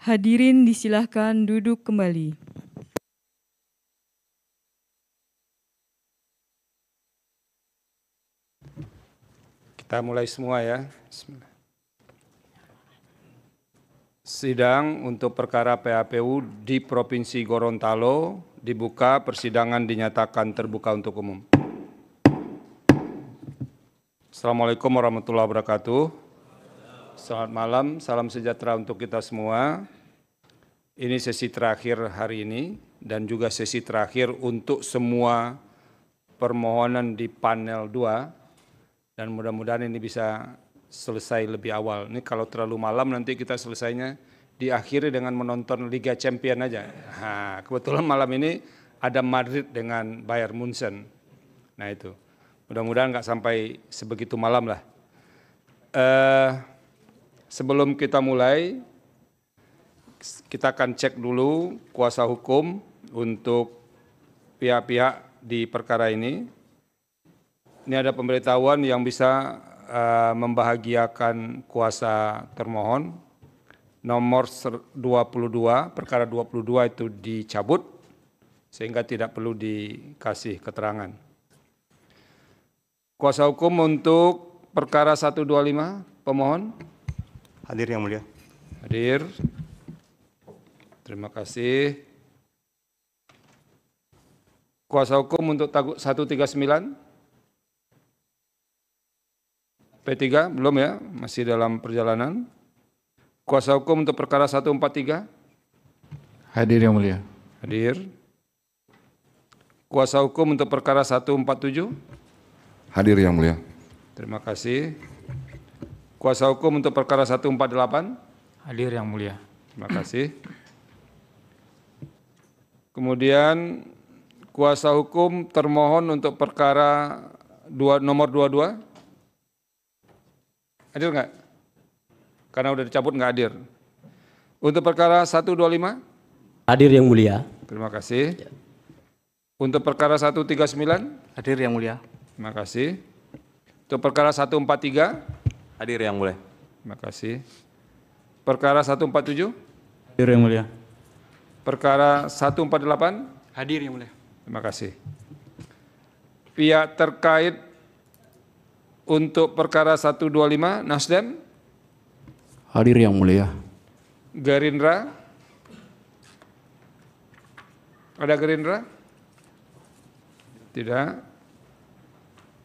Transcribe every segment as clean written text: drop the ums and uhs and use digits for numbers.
Hadirin disilahkan duduk kembali. Kita mulai semua ya. Bismillah. Sidang untuk perkara PHPU di Provinsi Gorontalo dibuka, persidangan dinyatakan terbuka untuk umum. Assalamualaikum warahmatullahi wabarakatuh. Selamat malam, salam sejahtera untuk kita semua. Ini sesi terakhir hari ini dan juga sesi terakhir untuk semua permohonan di panel 2 dan mudah-mudahan ini bisa selesai lebih awal. Ini kalau terlalu malam nanti kita selesainya diakhiri dengan menonton Liga Champion aja. Nah, kebetulan malam ini ada Madrid dengan Bayern Munchen. Nah itu, mudah-mudahan nggak sampai sebegitu malam lah. Sebelum kita mulai, kita akan cek dulu kuasa hukum untuk pihak-pihak di perkara ini. Ini ada pemberitahuan yang bisa membahagiakan kuasa termohon. Nomor 22, perkara 22 itu dicabut sehingga tidak perlu dikasih keterangan. Kuasa hukum untuk perkara 125, pemohon. Hadir yang mulia. Hadir. Terima kasih. Kuasa hukum untuk 139. P3 belum ya, masih dalam perjalanan. Kuasa hukum untuk perkara 143. Hadir yang mulia. Hadir. Kuasa hukum untuk perkara 147. Hadir yang mulia. Terima kasih. Kuasa hukum untuk perkara 148. Hadir yang mulia. Terima kasih. Kemudian kuasa hukum termohon untuk perkara nomor 22. Hadir nggak? Karena udah dicabut nggak hadir. Untuk perkara 125? Hadir yang mulia. Terima kasih. Untuk perkara 139? Hadir yang mulia. Terima kasih. Untuk perkara 143? Hadir yang mulia. Terima kasih. Perkara 147? Hadir yang mulia. Perkara 148? Hadir yang mulia. Terima kasih. Pihak terkait untuk perkara 125, Nasdem? Hadir yang mulia. Gerindra? Ada Gerindra? Tidak.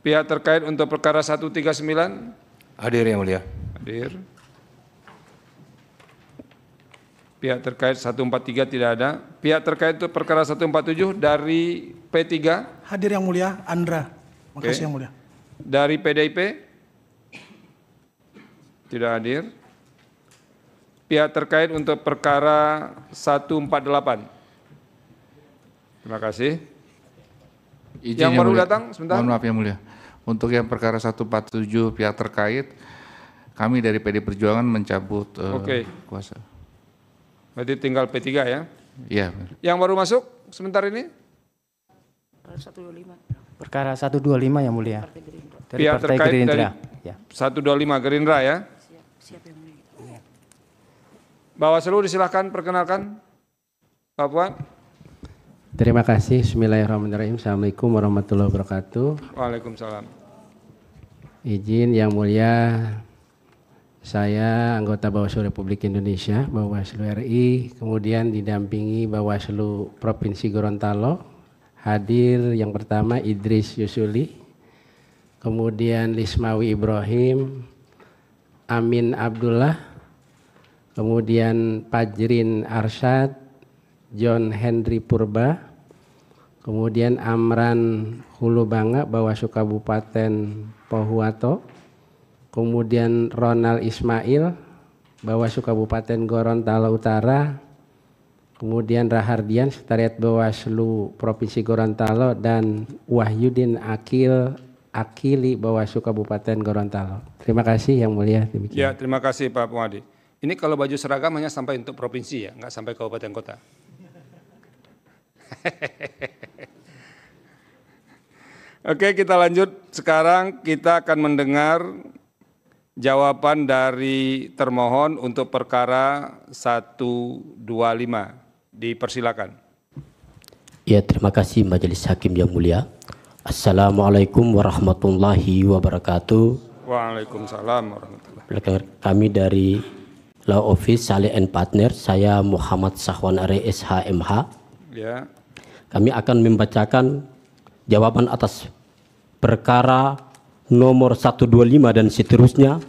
Pihak terkait untuk perkara 139? Hadir yang mulia. Hadir. Pihak terkait 143 tidak ada. Pihak terkait untuk perkara 147 dari P3? Hadir yang mulia, Andra. Oke. Makasih yang mulia. Dari PDIP? Tidak hadir. Pihak terkait untuk perkara 148? Terima kasih. Izin Yang yang baru mulia. datang, sebentar. Mohon maaf yang mulia. Untuk yang perkara 147 pihak terkait, kami dari PD Perjuangan mencabut Oke. kuasa. Berarti tinggal P3 ya. Iya. Yang baru masuk sebentar ini? Perkara 125 yang mulia. Dari Pihak Partai terkait Gerindra. dari Ya. 125 Gerindra ya. Bawaslu disilahkan perkenalkan. Pak Puan. Terima kasih. Bismillahirrahmanirrahim. Assalamualaikum warahmatullahi wabarakatuh. Waalaikumsalam. Izin yang mulia, saya anggota Bawaslu Republik Indonesia, Bawaslu RI, kemudian didampingi Bawaslu Provinsi Gorontalo. Hadir yang pertama Idris Yusuli, kemudian Lismawi Ibrahim, Amin Abdullah, kemudian Pajrin Arsyad, John Henry Purba, kemudian Amran Hulubanga, Bawaslu Kabupaten Pohuwato, kemudian Ronald Ismail, Bawaslu Kabupaten Gorontalo Utara, kemudian Rahardian, Sekretariat Bawaslu Provinsi Gorontalo, dan Wahyudin Akili, Bawaslu Kabupaten Gorontalo. Terima kasih yang mulia. Demikian. Ya, terima kasih Pak Puadi. Ini kalau baju seragam hanya sampai untuk provinsi ya, nggak sampai kabupaten kota. Oke, kita lanjut. Sekarang kita akan mendengar jawaban dari termohon untuk perkara 125. Dipersilakan. Ya, terima kasih Majelis Hakim yang mulia. Assalamualaikum warahmatullahi wabarakatuh. Waalaikumsalam warahmatullahi wabarakatuh. Kami dari Law Office Saleh and Partner, saya Muhammad Sahwan Are SHMH. Ya. Kami akan membacakan jawaban atas perkara nomor 125 dan seterusnya.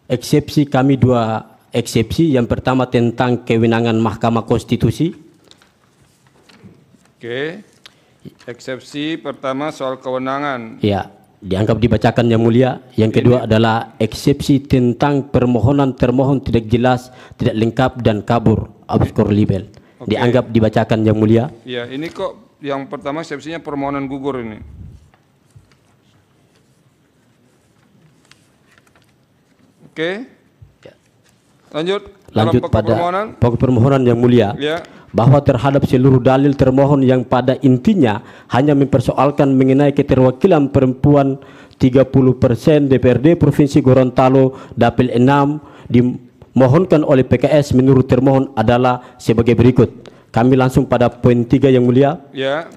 Eksepsi kami 2 eksepsi. Yang pertama tentang kewenangan Mahkamah Konstitusi. Oke. Eksepsi pertama soal kewenangan. Ya, dianggap dibacakan yang mulia. Yang kedua adalah eksepsi tentang permohonan termohon tidak jelas, tidak lengkap dan kabur, obskur libel. Dianggap dibacakan yang mulia. Ya, ini kok yang pertama eksepsinya permohonan gugur ini. Oke. Lanjut Pada pokok permohonan yang mulia. Ya. Bahwa terhadap seluruh dalil termohon yang pada intinya hanya mempersoalkan mengenai keterwakilan perempuan 30% DPRD Provinsi Gorontalo Dapil 6 dimohonkan oleh PKS menurut termohon adalah sebagai berikut. Kami langsung pada poin 3 yang mulia. Ya.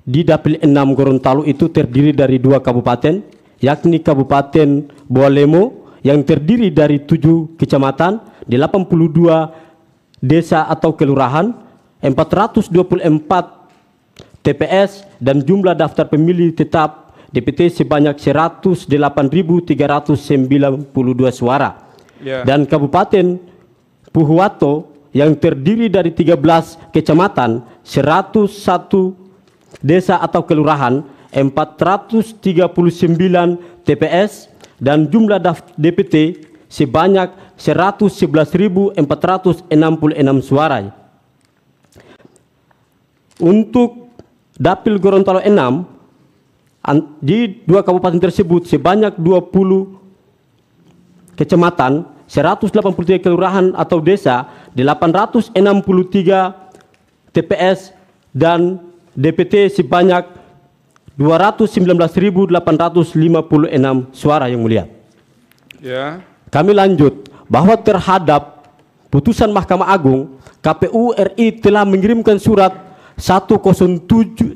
Di Dapil 6 Gorontalo itu terdiri dari 2 kabupaten, yakni Kabupaten Boalemo yang terdiri dari 7 kecamatan, 82 desa atau kelurahan, 424 TPS dan jumlah daftar pemilih tetap DPT sebanyak 108.392 suara. Ya. Dan Kabupaten Puhuwato yang terdiri dari 13 kecamatan, 101 desa atau kelurahan, 439 TPS dan jumlah DPT sebanyak 111.466 suara. Untuk Dapil Gorontalo 6 di 2 kabupaten tersebut sebanyak 20 kecamatan, 183 kelurahan atau desa, 863 TPS dan DPT sebanyak 219.856 suara yang mulia. Ya. Kami lanjut bahwa terhadap putusan Mahkamah Agung, KPU RI telah mengirimkan surat 1075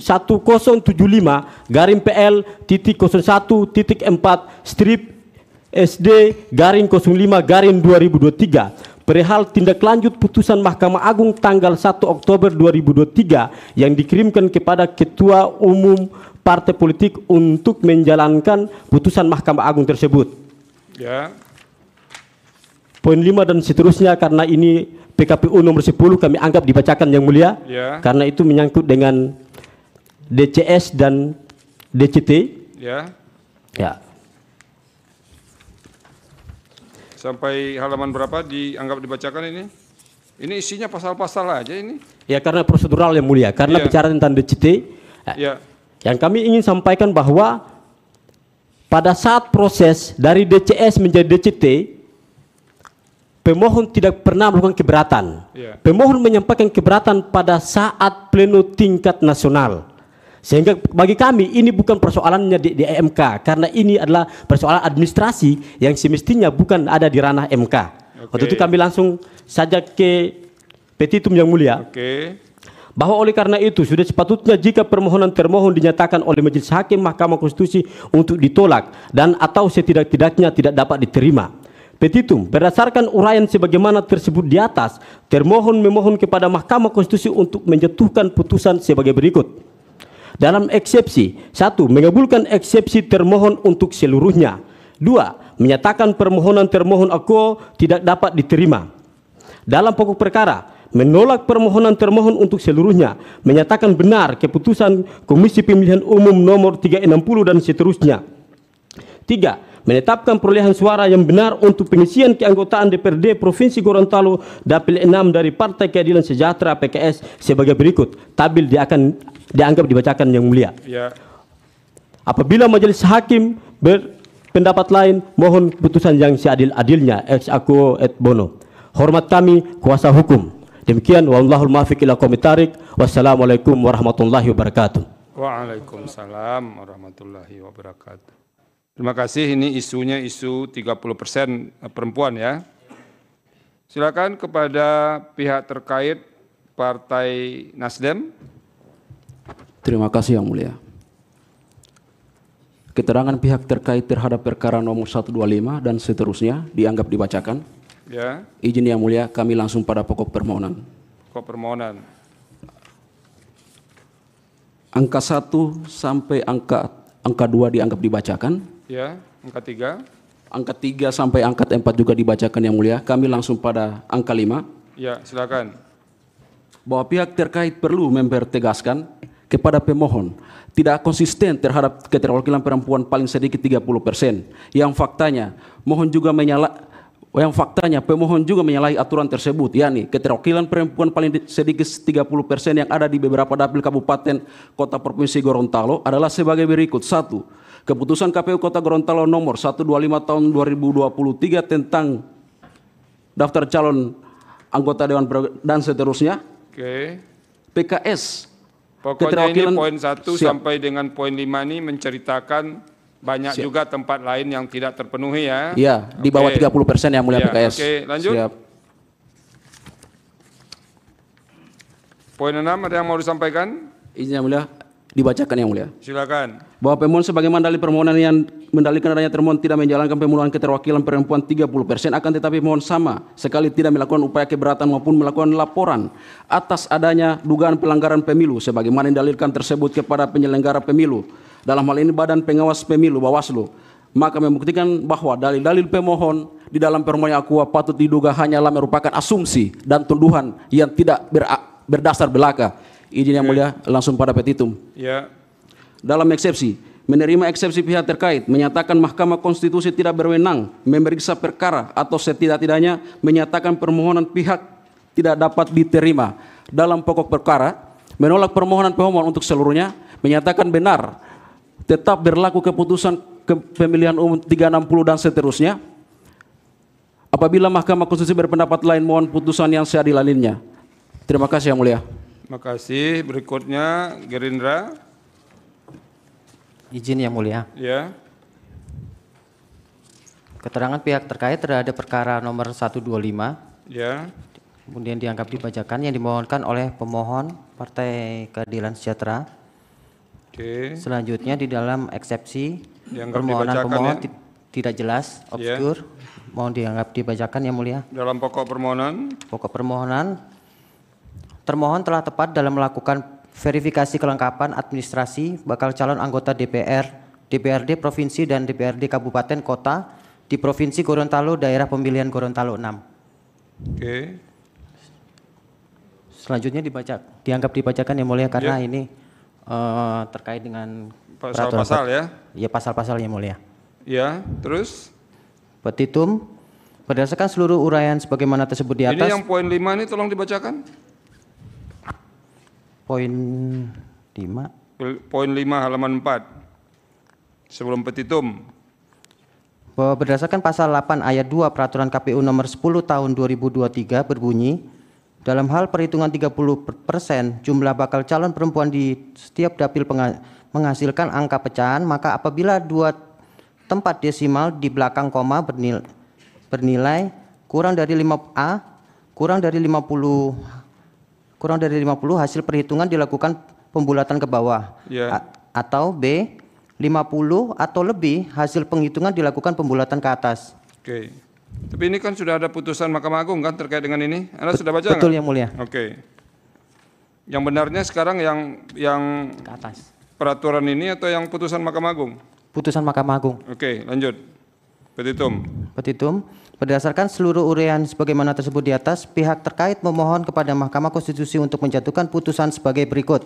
garing PL titik 01 titik 4 strip SD garing 05 garing 2023 perihal tindak lanjut putusan Mahkamah Agung tanggal 1 Oktober 2023 yang dikirimkan kepada Ketua Umum Partai Politik untuk menjalankan putusan Mahkamah Agung tersebut. Ya. Poin 5 dan seterusnya karena ini PKPU nomor 10 kami anggap dibacakan yang mulia. Ya. Karena itu menyangkut dengan DCS dan DCT. Ya. Ya. Sampai halaman berapa dianggap dibacakan ini? Ini isinya pasal-pasal aja ini. Ya, karena prosedural yang mulia. Karena bicara tentang DCT. Ya. Yang kami ingin sampaikan bahwa pada saat proses dari DCS menjadi DCT, pemohon tidak pernah melakukan keberatan. Pemohon menyampaikan keberatan pada saat pleno tingkat nasional. Sehingga bagi kami ini bukan persoalannya di MK, karena ini adalah persoalan administrasi yang semestinya bukan ada di ranah MK. Waktu itu kami langsung saja ke petitum yang mulia. Bahwa oleh karena itu sudah sepatutnya jika permohonan termohon dinyatakan oleh Majelis Hakim Mahkamah Konstitusi untuk ditolak dan atau setidak-tidaknya tidak dapat diterima. Petitum berdasarkan uraian sebagaimana tersebut di atas, termohon memohon kepada Mahkamah Konstitusi untuk menjatuhkan putusan sebagai berikut. Dalam eksepsi, 1. Mengabulkan eksepsi termohon untuk seluruhnya. 2. Menyatakan permohonan termohon aku tidak dapat diterima. Dalam pokok perkara, menolak permohonan termohon untuk seluruhnya, menyatakan benar keputusan Komisi Pemilihan Umum nomor 360 dan seterusnya. 3. Menetapkan perolehan suara yang benar untuk pengisian keanggotaan DPRD Provinsi Gorontalo Dapil 6 dari Partai Keadilan Sejahtera PKS sebagai berikut. Tabel akan dianggap dibacakan yang mulia. Ya. Apabila Majelis Hakim berpendapat lain, mohon putusan yang seadil-adilnya ex aequo et bono. Hormat kami kuasa hukum. Demikian wallahul muwaffiq ila aqwamit thariq. Wassalamualaikum warahmatullahi wabarakatuh. Waalaikumsalam warahmatullahi wabarakatuh. Terima kasih. Ini isunya isu 30% perempuan ya. Silakan kepada pihak terkait Partai Nasdem. Terima kasih Yang Mulia. Keterangan pihak terkait terhadap perkara nomor 125 dan seterusnya dianggap dibacakan. Ya. Izin Yang Mulia, kami langsung pada pokok permohonan. Pokok permohonan. Angka 1 sampai angka 2 dianggap dibacakan. Ya, angka 3. Angka 3 sampai angka 4 juga dibacakan Yang Mulia. Kami langsung pada angka 5. Ya, silakan. Bahwa pihak terkait perlu mempertegaskan kepada pemohon tidak konsisten terhadap keterwakilan perempuan paling sedikit 30%. Yang faktanya pemohon juga menyalahi aturan tersebut, yakni keterwakilan perempuan paling sedikit 30% yang ada di beberapa dapil kabupaten kota provinsi Gorontalo adalah sebagai berikut. 1. Keputusan KPU Kota Gorontalo nomor 125 tahun 2023 tentang daftar calon anggota Dewan dan seterusnya. Oke. PKS. Pokoknya ini poin 1 sampai dengan poin 5 ini menceritakan banyak juga tempat lain yang tidak terpenuhi ya. Iya, di bawah 30% Yang Mulia PKS. Oke, lanjut. Siap. Poin 6 ada yang mau disampaikan? Izin Yang Mulia, dibacakan Yang Mulia. Silakan. Bahwa pemohon sebagaimana dalil permohonan yang mendalilkan adanya termohon tidak menjalankan pemenuhan keterwakilan perempuan 30%, akan tetapi mohon sama sekali tidak melakukan upaya keberatan maupun melakukan laporan atas adanya dugaan pelanggaran pemilu sebagaimana didalilkan tersebut kepada penyelenggara pemilu, dalam hal ini Badan Pengawas Pemilu Bawaslu, maka membuktikan bahwa dalil-dalil pemohon di dalam permohonan aqua patut diduga hanyalah merupakan asumsi dan tuduhan yang tidak berdasar belaka. Izin Yang Mulia, langsung pada petitum. Ya. Dalam eksepsi, menerima eksepsi pihak terkait, menyatakan Mahkamah Konstitusi tidak berwenang memeriksa perkara atau setidak-tidaknya menyatakan permohonan pihak tidak dapat diterima. Dalam pokok perkara, menolak permohonan pemohon untuk seluruhnya, menyatakan benar, tetap berlaku keputusan pemilihan umum 360 dan seterusnya. Apabila Mahkamah Konstitusi berpendapat lain, mohon putusan yang seadil-adilnya. Terima kasih Yang Mulia. Terima kasih. Berikutnya Gerindra. Izin Yang Mulia. Ya. Keterangan pihak terkait terhadap perkara nomor 125. Ya. Kemudian dianggap dibacakan yang dimohonkan oleh pemohon Partai Keadilan Sejahtera. Oke. Selanjutnya di dalam eksepsi Dianggap permohonan dibacakan, pemohon ya? tidak jelas, obskur. Mohon dianggap dibacakan Yang Mulia. Dalam pokok permohonan. Pokok permohonan, termohon telah tepat dalam melakukan verifikasi kelengkapan administrasi bakal calon anggota DPR, DPRD Provinsi dan DPRD Kabupaten Kota di Provinsi Gorontalo, daerah pemilihan Gorontalo 6. Oke. Selanjutnya dianggap dibacakan Yang Mulia karena ini terkait dengan pasal-pasal ya. Iya, pasal-pasal Yang Mulia. Ya, terus Petitum, berdasarkan seluruh uraian sebagaimana tersebut di atas. ini yang poin 5 ini tolong dibacakan. Poin 5. Poin 5 halaman 4. Sebelum petitum. Bahwa berdasarkan pasal 8 ayat 2 peraturan KPU nomor 10 tahun 2023 berbunyi, dalam hal perhitungan 30% jumlah bakal calon perempuan di setiap dapil menghasilkan angka pecahan, maka apabila 2 tempat desimal di belakang koma bernilai kurang dari 5A, kurang dari 50 hasil perhitungan dilakukan pembulatan ke bawah. Ya. Atau B, 50 atau lebih hasil penghitungan dilakukan pembulatan ke atas. Oke. Tapi ini kan sudah ada putusan Mahkamah Agung kan terkait dengan ini? Anda sudah baca Betul nggak? Yang Mulia. Oke. Yang benarnya sekarang yang Ke atas. peraturan ini atau yang putusan Mahkamah Agung? Putusan Mahkamah Agung. Oke, lanjut. Petitum. Petitum, berdasarkan seluruh uraian sebagaimana tersebut di atas, pihak terkait memohon kepada Mahkamah Konstitusi untuk menjatuhkan putusan sebagai berikut.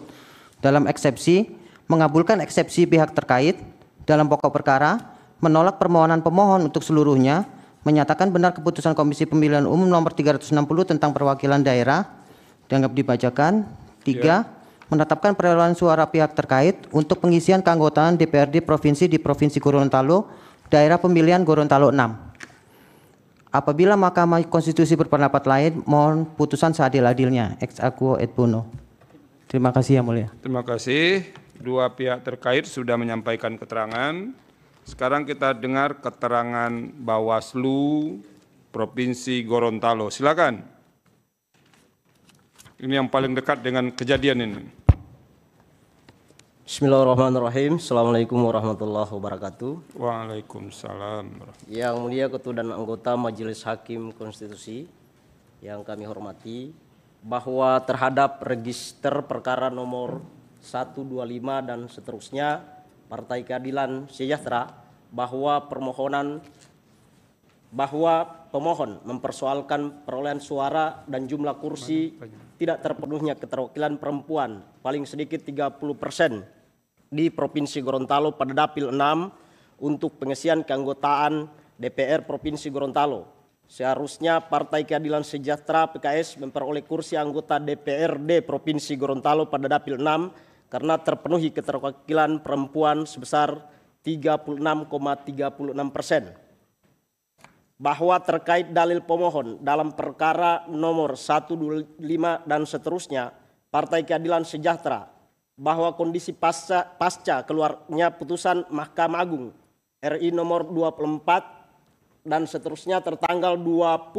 Dalam eksepsi, mengabulkan eksepsi pihak terkait. Dalam pokok perkara, menolak permohonan pemohon untuk seluruhnya, menyatakan benar keputusan Komisi Pemilihan Umum nomor 360 tentang perwakilan daerah, dianggap dibacakan. 3. Menetapkan perolehan suara pihak terkait untuk pengisian keanggotaan DPRD Provinsi di Provinsi Gorontalo, daerah pemilihan Gorontalo 6. Apabila Mahkamah Konstitusi berpendapat lain, mohon putusan seadil-adilnya. Ex aequo et bono. Terima kasih Yang Mulia. Terima kasih. Dua pihak terkait sudah menyampaikan keterangan. Sekarang kita dengar keterangan Bawaslu Provinsi Gorontalo. Silakan. Ini yang paling dekat dengan kejadian ini. Bismillahirrahmanirrahim. Assalamualaikum warahmatullahi wabarakatuh. Waalaikumsalam. Yang mulia Ketua dan anggota Majelis Hakim Konstitusi yang kami hormati, bahwa terhadap register perkara nomor 125 dan seterusnya Partai Keadilan Sejahtera, bahwa pemohon mempersoalkan perolehan suara dan jumlah kursi tidak terpenuhnya keterwakilan perempuan paling sedikit 30% di Provinsi Gorontalo pada Dapil 6 untuk pengisian keanggotaan DPR Provinsi Gorontalo. Seharusnya Partai Keadilan Sejahtera PKS memperoleh kursi anggota DPRD Provinsi Gorontalo pada Dapil 6 karena terpenuhi keterwakilan perempuan sebesar 36,36%. Bahwa terkait dalil pemohon dalam perkara nomor 125 dan seterusnya Partai Keadilan Sejahtera, bahwa kondisi pasca keluarnya putusan Mahkamah Agung RI nomor 24 dan seterusnya tertanggal 29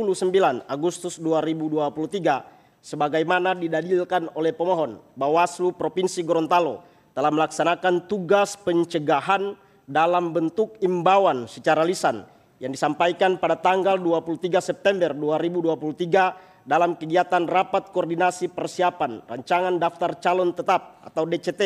Agustus 2023 sebagaimana didalilkan oleh pemohon, Bawaslu Provinsi Gorontalo telah melaksanakan tugas pencegahan dalam bentuk imbauan secara lisan yang disampaikan pada tanggal 23 September 2023 dalam kegiatan rapat koordinasi persiapan rancangan daftar calon tetap atau DCT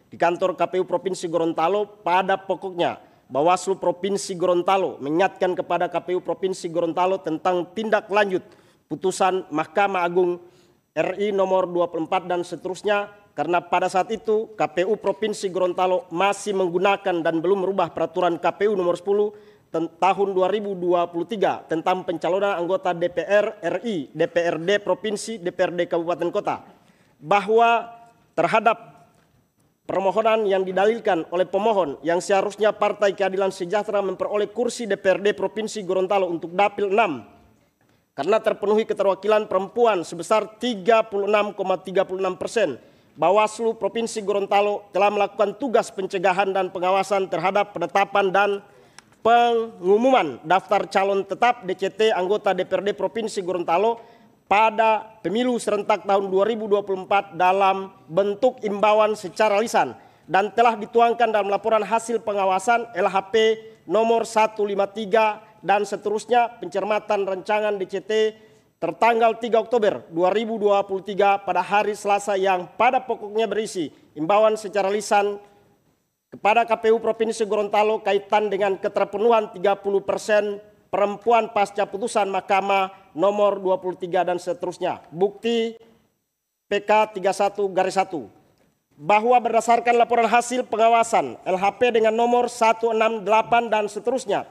di kantor KPU Provinsi Gorontalo. Pada pokoknya Bawaslu Provinsi Gorontalo mengingatkan kepada KPU Provinsi Gorontalo tentang tindak lanjut putusan Mahkamah Agung RI nomor 24 dan seterusnya, karena pada saat itu KPU Provinsi Gorontalo masih menggunakan dan belum merubah peraturan KPU nomor 10 tahun 2023 tentang pencalonan anggota DPR RI, DPRD Provinsi, DPRD Kabupaten Kota, bahwa terhadap permohonan yang didalilkan oleh pemohon yang seharusnya Partai Keadilan Sejahtera memperoleh kursi DPRD Provinsi Gorontalo untuk Dapil 6 karena terpenuhi keterwakilan perempuan sebesar 36,36%. Bawaslu Provinsi Gorontalo telah melakukan tugas pencegahan dan pengawasan terhadap penetapan dan pengumuman daftar calon tetap DCT anggota DPRD Provinsi Gorontalo pada pemilu serentak tahun 2024 dalam bentuk imbauan secara lisan dan telah dituangkan dalam laporan hasil pengawasan LHP nomor 153 dan seterusnya pencermatan rancangan DCT tertanggal 3 Oktober 2023 pada hari Selasa yang pada pokoknya berisi imbauan secara lisan kepada KPU Provinsi Gorontalo kaitan dengan keterpenuhan 30% perempuan pasca putusan Mahkamah nomor 23 dan seterusnya. Bukti PK 31-1 bahwa berdasarkan laporan hasil pengawasan LHP dengan nomor 168 dan seterusnya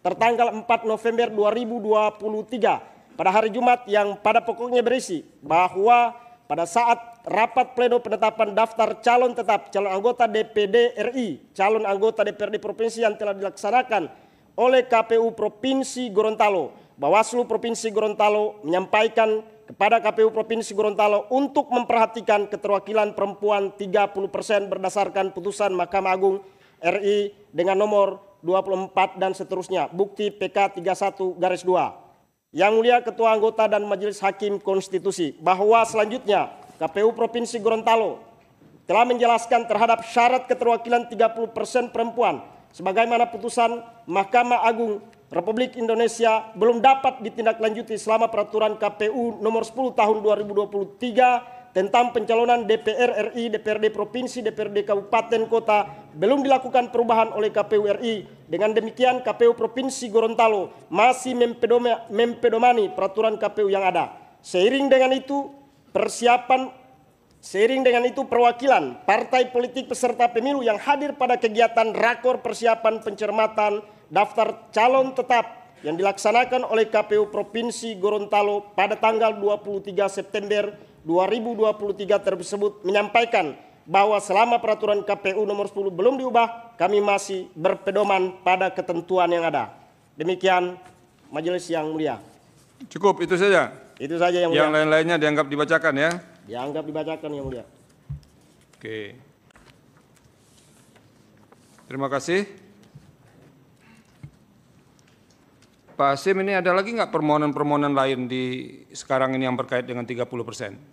tertanggal 4 November 2023 pada hari Jumat yang pada pokoknya berisi bahwa pada saat rapat pleno penetapan daftar calon tetap calon anggota DPD RI, calon anggota DPRD Provinsi yang telah dilaksanakan oleh KPU Provinsi Gorontalo, Bawaslu Provinsi Gorontalo menyampaikan kepada KPU Provinsi Gorontalo untuk memperhatikan keterwakilan perempuan 30% berdasarkan putusan Mahkamah Agung RI dengan nomor 24 dan seterusnya. Bukti PK 31-2. Yang mulia Ketua Anggota dan Majelis Hakim Konstitusi, bahwa selanjutnya KPU Provinsi Gorontalo telah menjelaskan terhadap syarat keterwakilan 30% perempuan sebagaimana putusan Mahkamah Agung Republik Indonesia belum dapat ditindaklanjuti selama peraturan KPU nomor 10 tahun 2023 tentang pencalonan DPR RI, DPRD Provinsi, DPRD Kabupaten Kota belum dilakukan perubahan oleh KPU RI. Dengan demikian KPU Provinsi Gorontalo masih mempedomani peraturan KPU yang ada. Seiring dengan itu perwakilan partai politik peserta pemilu yang hadir pada kegiatan rakor persiapan pencermatan daftar calon tetap yang dilaksanakan oleh KPU Provinsi Gorontalo pada tanggal 23 September 2023 tersebut menyampaikan bahwa selama peraturan KPU nomor 10 belum diubah, kami masih berpedoman pada ketentuan yang ada. Demikian majelis yang mulia. Cukup itu saja. Itu saja yang mulia. Yang lain-lainnya dianggap dibacakan ya. Dianggap dibacakan yang mulia. Oke. Terima kasih. Pak Hasim, ini ada lagi nggak permohonan-permohonan lain di sekarang ini yang berkait dengan 30%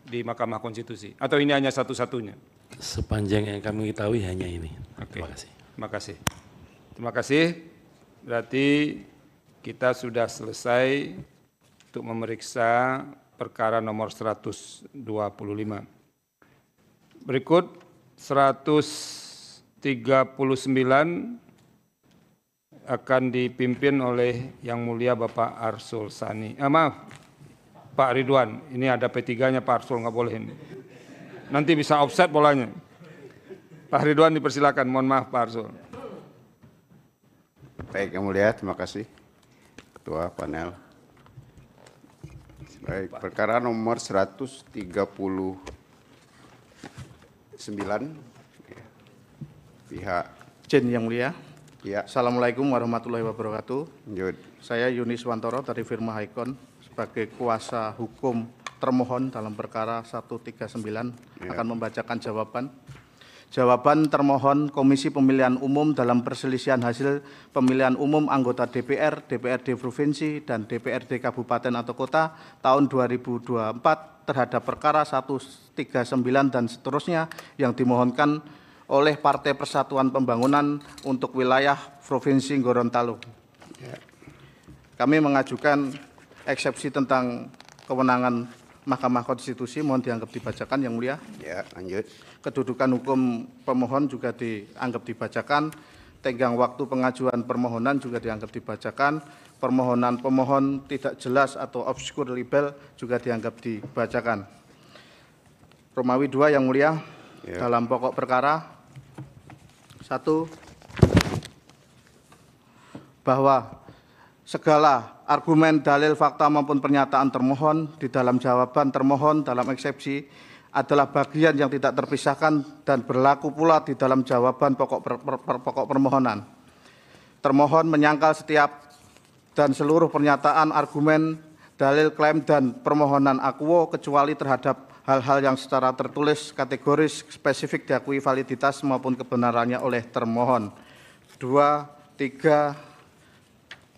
di Mahkamah Konstitusi? Atau ini hanya satu-satunya? Sepanjang yang kami ketahui hanya ini. Oke. Terima kasih. Terima kasih. Terima kasih. Berarti kita sudah selesai untuk memeriksa perkara nomor 125. Berikut 139 akan dipimpin oleh Yang Mulia Bapak Arsul Sani. Pak Ridwan. Ini ada P3-nya Pak Arsul, nggak boleh ini. Nanti bisa offset bolanya. Pak Ridwan dipersilakan. Mohon maaf Pak Arsul. Baik, Yang Mulia, terima kasih Ketua Panel. Baik, perkara nomor 139 pihak Izin Yang Mulia. Ya. Assalamualaikum warahmatullahi wabarakatuh. Lanjut. Saya Yuni Swantoro dari firma Haikon sebagai kuasa hukum termohon dalam perkara 139 akan membacakan jawaban. Jawaban termohon Komisi Pemilihan Umum dalam perselisihan hasil pemilihan umum anggota DPR, DPRD Provinsi, dan DPRD Kabupaten atau Kota tahun 2024 terhadap perkara 139 dan seterusnya yang dimohonkan oleh Partai Persatuan Pembangunan untuk wilayah Provinsi Gorontalo. Kami mengajukan eksepsi tentang kewenangan Mahkamah Konstitusi, mohon dianggap dibacakan Yang Mulia. Ya, lanjut. Kedudukan hukum pemohon juga dianggap dibacakan, tenggang waktu pengajuan permohonan juga dianggap dibacakan, permohonan pemohon tidak jelas atau obscure libel juga dianggap dibacakan. Romawi 2 Yang Mulia, dalam pokok perkara 1, bahwa segala argumen, dalil, fakta maupun pernyataan termohon di dalam jawaban termohon dalam eksepsi adalah bagian yang tidak terpisahkan dan berlaku pula di dalam jawaban pokok permohonan. Termohon menyangkal setiap dan seluruh pernyataan, argumen, dalil, klaim, dan permohonan akuo kecuali terhadap hal-hal yang secara tertulis, kategoris, spesifik diakui validitas maupun kebenarannya oleh termohon. 2, 3,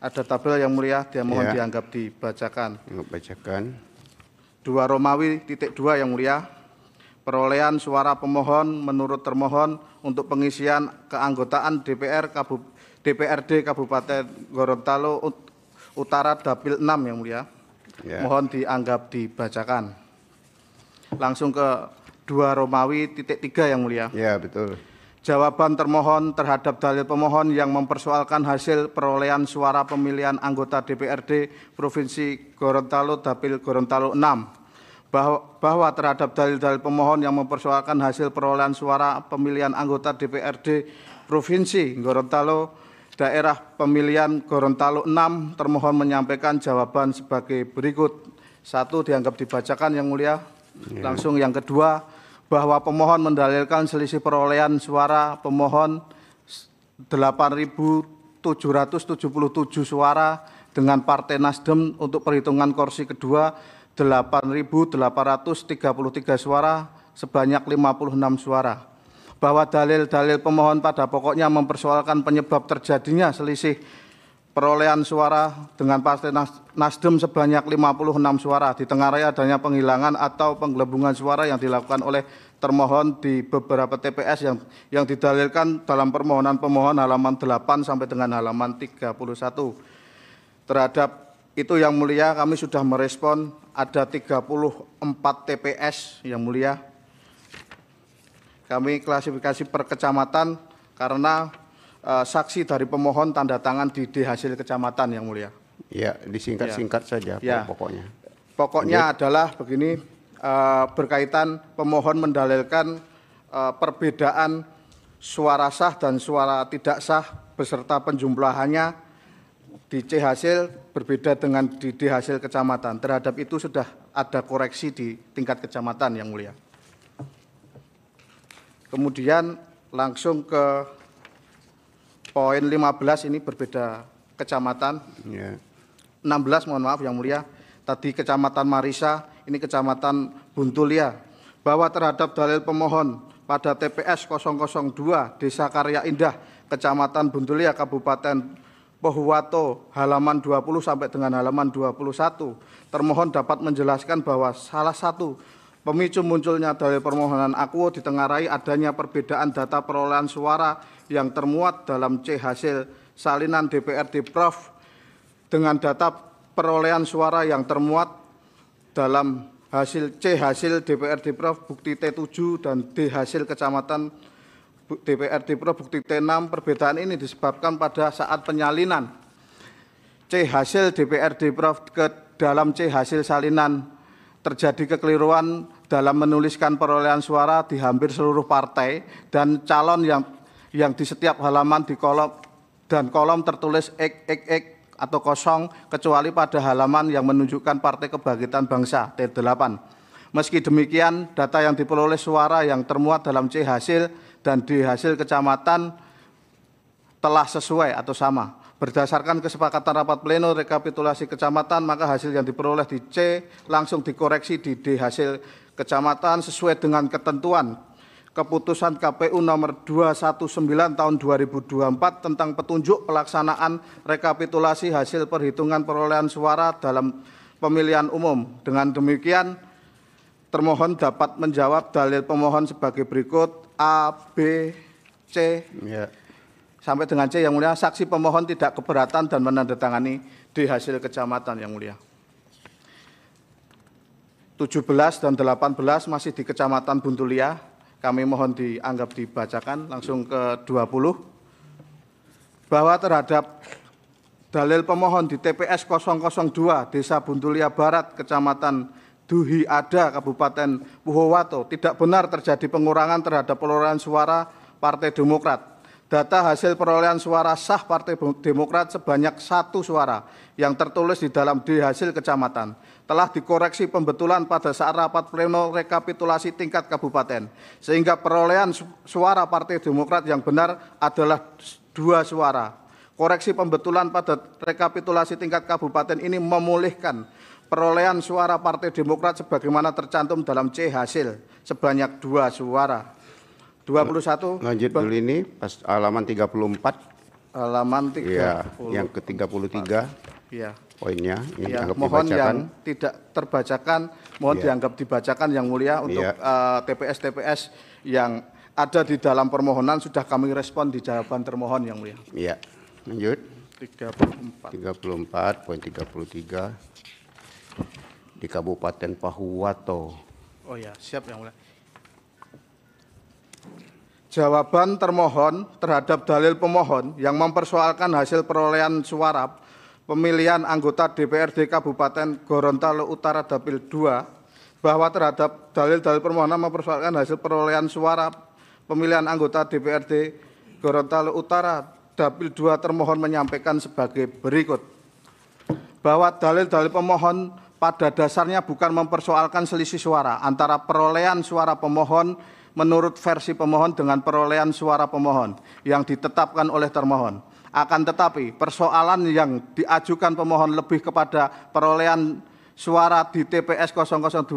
ada tabel Yang Mulia, dia mohon dianggap dibacakan. Bacakan. 2 Romawi titik 2 Yang Mulia, perolehan suara pemohon menurut termohon untuk pengisian keanggotaan DPRD Kabupaten Gorontalo Utara Dapil 6 Yang Mulia. Mohon dianggap dibacakan. Langsung ke 2 Romawi titik 3 Yang Mulia. Ya, betul. Jawaban termohon terhadap dalil pemohon yang mempersoalkan hasil perolehan suara pemilihan anggota DPRD Provinsi Gorontalo Dapil Gorontalo 6. Bahwa terhadap dalil-dalil pemohon yang mempersoalkan hasil perolehan suara pemilihan anggota DPRD Provinsi Gorontalo Daerah Pemilihan Gorontalo 6, termohon menyampaikan jawaban sebagai berikut. 1, dianggap dibacakan Yang Mulia. Langsung yang kedua, bahwa pemohon mendalilkan selisih perolehan suara pemohon 8.777 suara dengan Partai Nasdem untuk perhitungan kursi kedua 8.833 suara sebanyak 56 suara. Bahwa dalil-dalil pemohon pada pokoknya mempersoalkan penyebab terjadinya selisih perolehan suara dengan Partai Nasdem sebanyak 56 suara, ditengarai adanya penghilangan atau penggelembungan suara yang dilakukan oleh termohon di beberapa TPS yang didalilkan dalam permohonan pemohon halaman 8 sampai dengan halaman 31. Terhadap itu Yang Mulia, kami sudah merespon ada 34 TPS Yang Mulia. Kami klasifikasi per kecamatan karena saksi dari pemohon tanda tangan di hasil kecamatan Yang Mulia. Ya, disingkat-singkat saja pokoknya. Pokoknya adalah begini, berkaitan pemohon mendalilkan perbedaan suara sah dan suara tidak sah beserta penjumlahannya di C hasil berbeda dengan di D hasil kecamatan. Terhadap itu sudah ada koreksi di tingkat kecamatan Yang Mulia. Kemudian langsung ke poin 15, ini berbeda kecamatan. 16 mohon maaf Yang Mulia. Tadi Kecamatan Marisa, ini Kecamatan Buntulia. Bahwa terhadap dalil pemohon pada TPS 002 Desa Karya Indah, Kecamatan Buntulia, Kabupaten Pohuwato halaman 20 sampai dengan halaman 21, termohon dapat menjelaskan bahwa salah satu pemicu munculnya dalil permohonan akuo ditengarai adanya perbedaan data perolehan suara yang termuat dalam C hasil salinan DPRD Prof dengan data perolehan suara yang termuat dalam C hasil DPRD Prof bukti T7 dan D hasil kecamatan DPRD Prof bukti T6. Perbedaan ini disebabkan pada saat penyalinan C hasil DPRD Prof ke dalam C hasil salinan terjadi kekeliruan dalam menuliskan perolehan suara di hampir seluruh partai dan calon yang di setiap halaman di kolom tertulis x atau kosong kecuali pada halaman yang menunjukkan Partai Kebangkitan Bangsa T8. Meski demikian, data yang diperoleh suara yang termuat dalam C hasil dan di hasil kecamatan telah sesuai atau sama. Berdasarkan kesepakatan rapat pleno rekapitulasi kecamatan, maka hasil yang diperoleh di C langsung dikoreksi di D hasil kecamatan sesuai dengan ketentuan Keputusan KPU nomor 219 tahun 2024 tentang petunjuk pelaksanaan rekapitulasi hasil perhitungan perolehan suara dalam pemilihan umum. Dengan demikian, termohon dapat menjawab dalil pemohon sebagai berikut. A, B, C, sampai dengan C yang mulia. Saksi pemohon tidak keberatan dan menandatangani di hasil kecamatan yang mulia. 17 dan 18 masih di Kecamatan Buntulia. Kami mohon dianggap dibacakan. Langsung ke 20. Bahwa terhadap dalil pemohon di TPS 002 Desa Buntulia Barat, Kecamatan Duhi Ada, Kabupaten Pohuwato, tidak benar terjadi pengurangan terhadap perolehan suara Partai Demokrat. Data hasil perolehan suara sah Partai Demokrat sebanyak 1 suara yang tertulis di dalam D hasil kecamatan telah dikoreksi pembetulan pada saat rapat pleno rekapitulasi tingkat kabupaten, sehingga perolehan suara Partai Demokrat yang benar adalah 2 suara. Koreksi pembetulan pada rekapitulasi tingkat kabupaten ini memulihkan perolehan suara Partai Demokrat sebagaimana tercantum dalam C hasil sebanyak 2 suara. 21. Lanjut dulu ini pas halaman 34. Halaman 30. Ya, yang ke-33. Iya. Poinnya ini ya, dianggap mohon dibacakan. yang tidak terbacakan mohon dianggap dibacakan yang mulia untuk TPS-TPS yang ada di dalam permohonan sudah kami respon di jawaban termohon yang mulia. Iya. Lanjut. 34 poin 33 di Kabupaten Pohuwato. Oh ya, siap yang mulia. Jawaban termohon terhadap dalil pemohon yang mempersoalkan hasil perolehan suara pemilihan anggota DPRD Kabupaten Gorontalo Utara Dapil 2, bahwa terhadap dalil-dalil permohonan mempersoalkan hasil perolehan suara pemilihan anggota DPRD Gorontalo Utara Dapil 2, termohon menyampaikan sebagai berikut. Bahwa dalil-dalil pemohon pada dasarnya bukan mempersoalkan selisih suara antara perolehan suara pemohon menurut versi pemohon dengan perolehan suara pemohon yang ditetapkan oleh termohon. Akan tetapi persoalan yang diajukan pemohon lebih kepada perolehan suara di TPS 002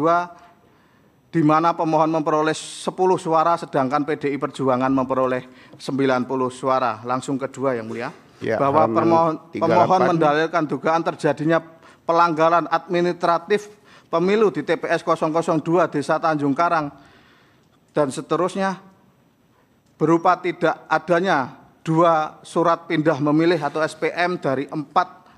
di mana pemohon memperoleh 10 suara sedangkan PDI Perjuangan memperoleh 90 suara. Langsung kedua yang mulia. Ya, bahwa pemohon mendalilkan dugaan terjadinya pelanggaran administratif pemilu di TPS 002 Desa Tanjung Karang dan seterusnya berupa tidak adanya 2 surat pindah memilih atau SPM dari 4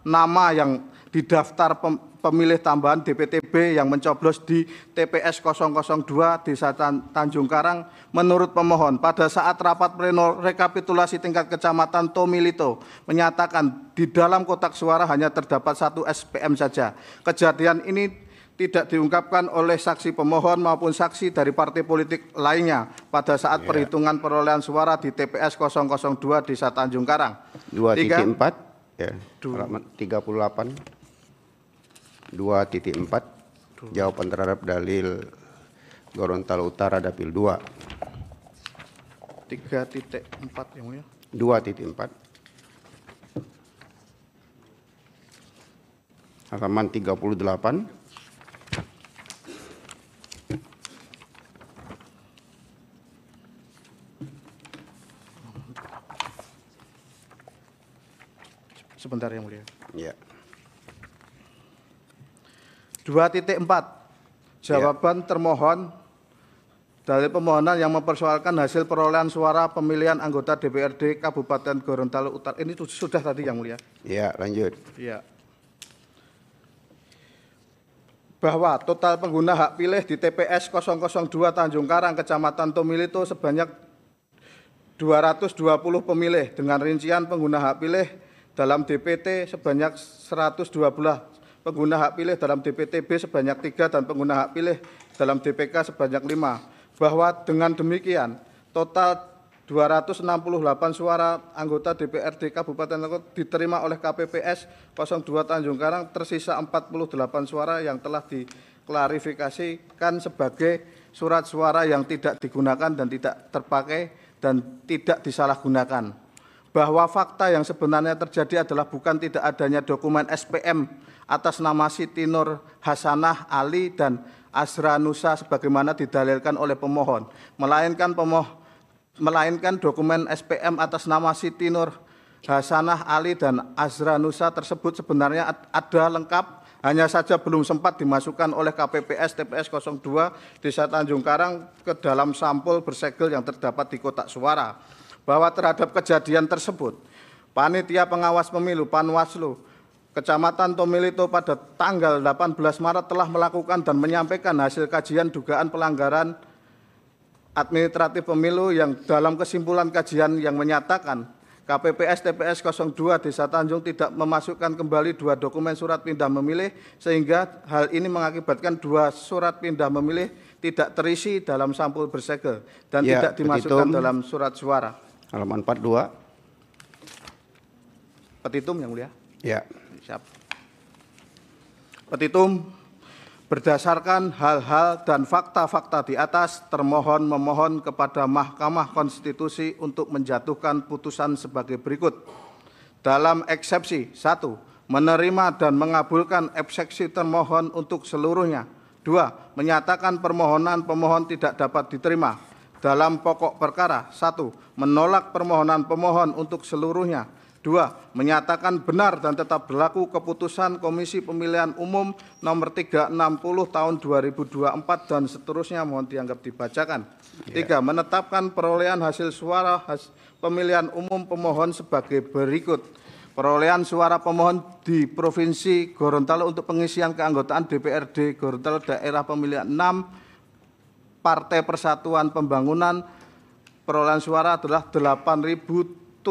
nama yang didaftar pemilih tambahan DPTB yang mencoblos di TPS 002 Desa Tanjung Karang. Menurut pemohon, pada saat rapat pleno rekapitulasi tingkat kecamatan Tomilito menyatakan di dalam kotak suara hanya terdapat 1 SPM saja. Kejadian ini tidak diungkapkan oleh saksi pemohon maupun saksi dari partai politik lainnya pada saat perhitungan perolehan suara di TPS 002 Desa Tanjung Karang. 2.4 ya, halaman 38. 2.4 jawaban terhadap dalil Gorontalo Utara Dapil 2. 3.4 yang mulia. 2.4 halaman 38. Sebentar Yang Mulia. Ya. 2.4. Jawaban termohon dalil permohonan yang mempersoalkan hasil perolehan suara pemilihan anggota DPRD Kabupaten Gorontalo Utara. Ini sudah tadi Yang Mulia. Ya, lanjut. Ya. Bahwa total pengguna hak pilih di TPS 002 Tanjung Karang, Kecamatan Tomilito sebanyak 220 pemilih dengan rincian pengguna hak pilih dalam DPT sebanyak 112, pengguna hak pilih dalam DPTB sebanyak 3 dan pengguna hak pilih dalam DPK sebanyak 5. Bahwa dengan demikian total 268 suara anggota DPRD Kabupaten diterima oleh KPPS 02 Tanjung Karang, tersisa 48 suara yang telah diklarifikasikan sebagai surat suara yang tidak digunakan dan tidak terpakai dan tidak disalahgunakan. Bahwa fakta yang sebenarnya terjadi adalah bukan tidak adanya dokumen SPM atas nama Siti Nur Hasanah Ali dan Azra Nusa sebagaimana didalilkan oleh pemohon, melainkan dokumen SPM atas nama Siti Nur Hasanah Ali dan Azra Nusa tersebut sebenarnya ada lengkap, hanya saja belum sempat dimasukkan oleh KPPS TPS 02 Desa Tanjung Karang ke dalam sampul bersegel yang terdapat di kotak suara. Bahwa terhadap kejadian tersebut, Panitia Pengawas Pemilu Panwaslu Kecamatan Tomilito pada tanggal 18 Maret telah melakukan dan menyampaikan hasil kajian dugaan pelanggaran administratif pemilu yang dalam kesimpulan kajian yang menyatakan KPPS TPS 02 Desa Tanjung tidak memasukkan kembali 2 dokumen surat pindah memilih sehingga hal ini mengakibatkan 2 surat pindah memilih tidak terisi dalam sampul bersegel dan ya, tidak dimasukkan dalam surat suara. Halaman 42. Petitum Yang Mulia. Ya. Siap. Petitum, berdasarkan hal-hal dan fakta-fakta di atas, termohon memohon kepada Mahkamah Konstitusi untuk menjatuhkan putusan sebagai berikut. Dalam eksepsi 1, menerima dan mengabulkan eksepsi termohon untuk seluruhnya. 2, menyatakan permohonan pemohon tidak dapat diterima. Dalam pokok perkara 1, menolak permohonan pemohon untuk seluruhnya. 2, menyatakan benar dan tetap berlaku keputusan Komisi Pemilihan Umum nomor 360 tahun 2024 dan seterusnya, mohon dianggap dibacakan. 3, menetapkan perolehan hasil suara pemilihan umum pemohon sebagai berikut. Perolehan suara pemohon di Provinsi Gorontalo untuk pengisian keanggotaan DPRD Gorontalo daerah pemilihan 6 Partai Persatuan Pembangunan, perolehan suara adalah 8.777.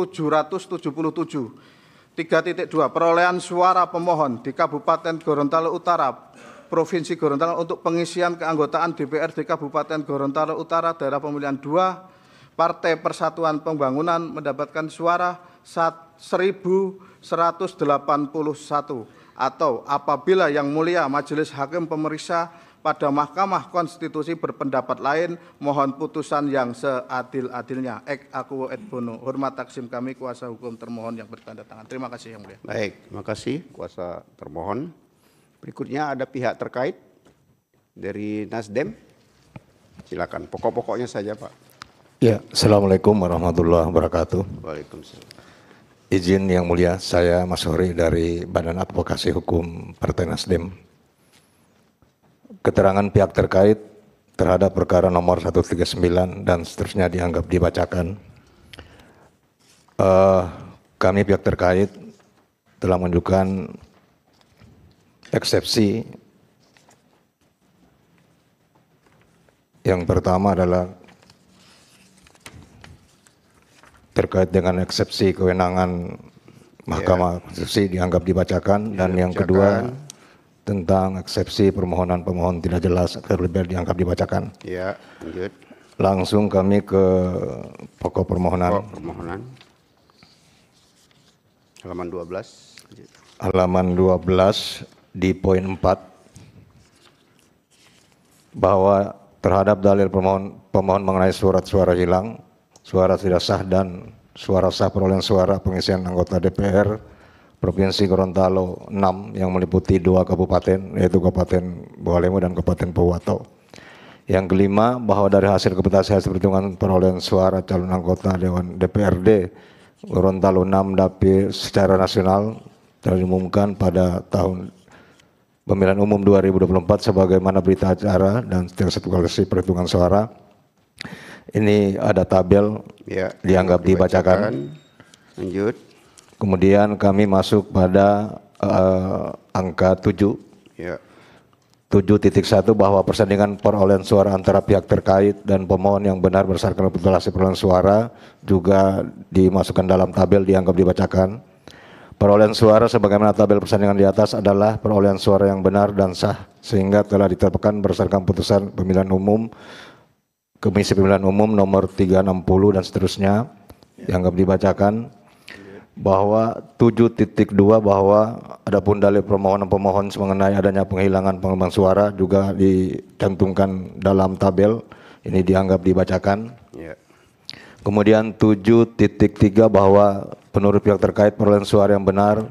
3.2, perolehan suara pemohon di Kabupaten Gorontalo Utara, Provinsi Gorontalo untuk pengisian keanggotaan DPRD Kabupaten Gorontalo Utara daerah pemilihan 2 Partai Persatuan Pembangunan mendapatkan suara 1.181, atau apabila Yang Mulia Majelis Hakim Pemeriksa pada Mahkamah Konstitusi berpendapat lain, mohon putusan yang seadil-adilnya. Ek aquo et bono. Hormat taksim kami kuasa hukum termohon yang bertanda tangan. Terima kasih Yang Mulia. Baik, terima kasih kuasa termohon. Berikutnya ada pihak terkait dari Nasdem. Silakan, pokok-pokoknya saja Pak. Ya, Assalamualaikum warahmatullahi wabarakatuh. Waalaikumsalam. Izin Yang Mulia, saya Mas Hori dari Badan Advokasi Hukum Partai Nasdem. Keterangan pihak terkait terhadap perkara nomor 139 dan seterusnya dianggap dibacakan. Kami pihak terkait telah menunjukkan eksepsi. Yang pertama adalah terkait dengan eksepsi kewenangan Mahkamah Konstitusi dianggap dibacakan, dan yang kedua tentang eksepsi permohonan pemohon tidak jelas terlebih dianggap dibacakan. Ya, lanjut. Langsung kami ke pokok permohonan. Pokok permohonan. Halaman 12. Halaman 12 di poin 4, bahwa terhadap dalil pemohon mengenai surat suara hilang, suara tidak sah dan suara sah perolehan suara pengisian anggota DPR Provinsi Gorontalo 6 yang meliputi 2 kabupaten, yaitu Kabupaten Bawalemu dan Kabupaten Pohuwato. Yang kelima, bahwa dari hasil komputasi hasil perhitungan perolehan suara calon anggota Dewan DPRD Gorontalo 6 dapil secara nasional telah diumumkan pada tahun pemilihan umum 2024 sebagaimana berita acara dan satu kali perhitungan suara. Ini ada tabel Ya, dianggap dibacakan. Lanjut. Kemudian kami masuk pada angka 7. Ya. 7.1 bahwa persandingan perolehan suara antara pihak terkait dan pemohon yang benar berdasarkan rekapitulasi perolehan suara juga dimasukkan dalam tabel dianggap dibacakan. Perolehan suara sebagaimana tabel persandingan di atas adalah perolehan suara yang benar dan sah sehingga telah ditetapkan berdasarkan putusan pemilihan umum Komisi Pemilihan Umum nomor 360 dan seterusnya dianggap dibacakan. Bahwa 7.2 bahwa adapun dalil permohonan pemohon mengenai adanya penghilangan pengumuman suara juga dicantumkan dalam tabel, ini dianggap dibacakan. Ya. Kemudian 7.3 bahwa menurut pihak terkait perolehan suara yang benar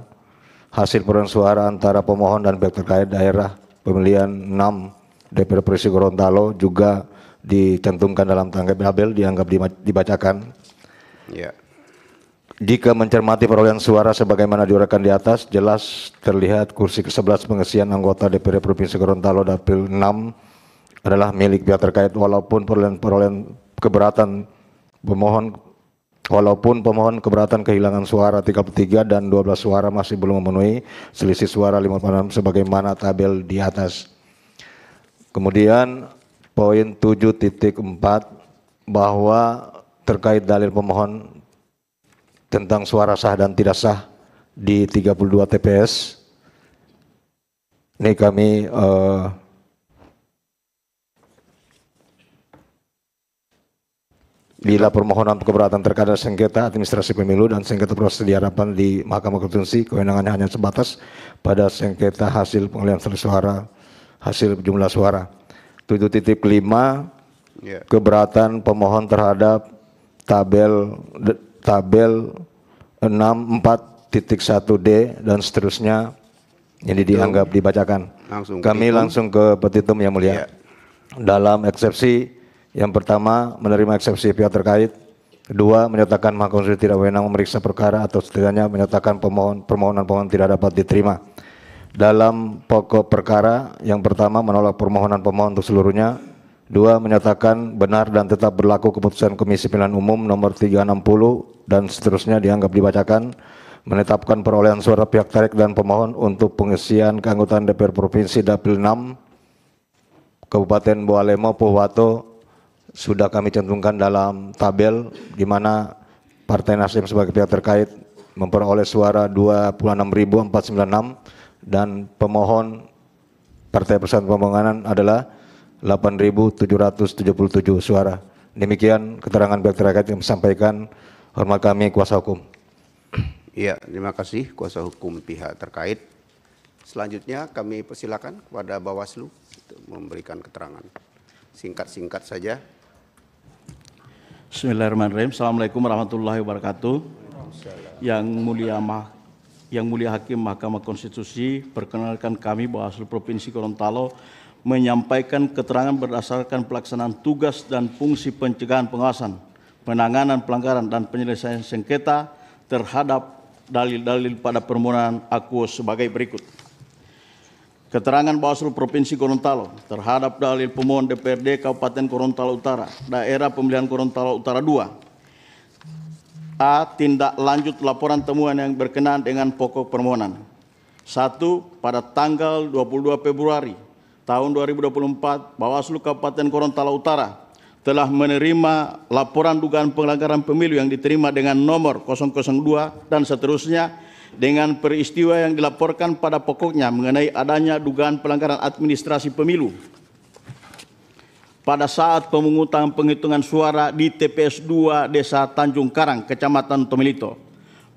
hasil perolehan suara antara pemohon dan pihak terkait daerah pemilihan 6 DPR Provinsi Gorontalo juga dicantumkan dalam tabel dianggap dibacakan. Ya. Jika mencermati perolehan suara sebagaimana diuraikan di atas, jelas terlihat kursi ke-11 pengisian anggota DPR Provinsi Gorontalo Dapil 6 adalah milik pihak terkait walaupun perolehan keberatan pemohon keberatan kehilangan suara 33 dan 12 suara masih belum memenuhi selisih suara 56 sebagaimana tabel di atas. Kemudian poin 7.4 bahwa terkait dalil pemohon tentang suara sah dan tidak sah di 32 TPS. Ini kami bila permohonan keberatan terkait sengketa administrasi pemilu dan sengketa proses dihadapkan di Mahkamah Konstitusi, kewenangannya hanya sebatas pada sengketa hasil pengalihan suara, hasil jumlah suara. 7.5 keberatan pemohon terhadap tabel 64.1D dan seterusnya ini dianggap dibacakan. Kami langsung ke petitum yang mulia. Dalam eksepsi yang pertama menerima eksepsi pihak terkait, kedua menyatakan Mahkamah Konstitusi tidak wewenang memeriksa perkara atau setidaknya menyatakan permohonan pemohon tidak dapat diterima. Dalam pokok perkara yang pertama menolak permohonan pemohon untuk seluruhnya. Dua, menyatakan benar dan tetap berlaku keputusan Komisi Pemilihan Umum nomor 360 dan seterusnya dianggap dibacakan. Menetapkan perolehan suara pihak terkait dan pemohon untuk pengisian keanggotaan DPR Provinsi Dapil 6 Kabupaten Boalemo Pohuwato sudah kami cantumkan dalam tabel di mana Partai Nasdem sebagai pihak terkait memperoleh suara 26.496 dan pemohon Partai Persatuan Pembangunan adalah 8.777 suara. Demikian keterangan pihak terkait yang disampaikan. Hormat kami kuasa hukum. Iya, terima kasih kuasa hukum pihak terkait. Selanjutnya kami persilakan kepada Bawaslu untuk memberikan keterangan. Singkat-singkat saja. Bismillahirrahmanirrahim. Assalamualaikum warahmatullahi wabarakatuh. Yang mulia Hakim Mahkamah Konstitusi, perkenalkan kami Bawaslu Provinsi Gorontalo menyampaikan keterangan berdasarkan pelaksanaan tugas dan fungsi pencegahan pengawasan, penanganan pelanggaran dan penyelesaian sengketa terhadap dalil-dalil pada permohonan aku sebagai berikut. Keterangan Bawaslu Provinsi Gorontalo terhadap dalil pemohon DPRD Kabupaten Gorontalo Utara, Daerah Pemilihan Gorontalo Utara 2. A. Tindak lanjut laporan temuan yang berkenaan dengan pokok permohonan. 1. Pada tanggal 22 Februari tahun 2024, Bawaslu Kabupaten Gorontalo Utara telah menerima laporan dugaan pelanggaran pemilu yang diterima dengan nomor 002 dan seterusnya dengan peristiwa yang dilaporkan pada pokoknya mengenai adanya dugaan pelanggaran administrasi pemilu pada saat pemungutan penghitungan suara di TPS 2 Desa Tanjung Karang, Kecamatan Tomilito.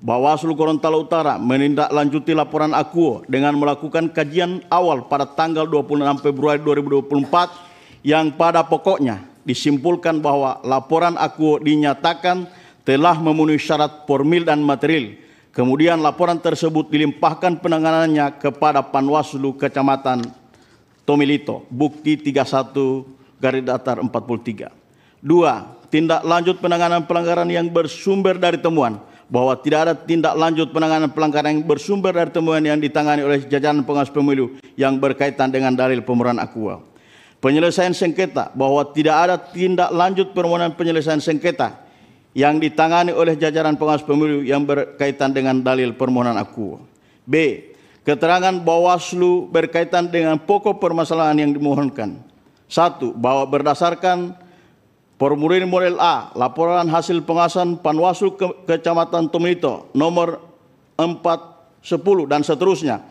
Bawaslu Gorontalo Utara menindaklanjuti laporan akuo dengan melakukan kajian awal pada tanggal 26 Februari 2024 yang pada pokoknya disimpulkan bahwa laporan akuo dinyatakan telah memenuhi syarat formil dan material. Kemudian laporan tersebut dilimpahkan penanganannya kepada Panwaslu Kecamatan Tomilito, bukti 31/43. 2. Tindak lanjut penanganan pelanggaran yang bersumber dari temuan bahwa tidak ada tindak lanjut penanganan pelanggaran yang bersumber dari temuan yang ditangani oleh jajaran pengawas pemilu yang berkaitan dengan dalil permohonan akua. Penyelesaian sengketa, bahwa tidak ada tindak lanjut permohonan penyelesaian sengketa yang ditangani oleh jajaran pengawas pemilu yang berkaitan dengan dalil permohonan akua. B. Keterangan Bawaslu berkaitan dengan pokok permasalahan yang dimohonkan. 1. Bahwa berdasarkan formulir model A, laporan hasil pengawasan Panwaslu Kecamatan Tomilito nomor 410 dan seterusnya,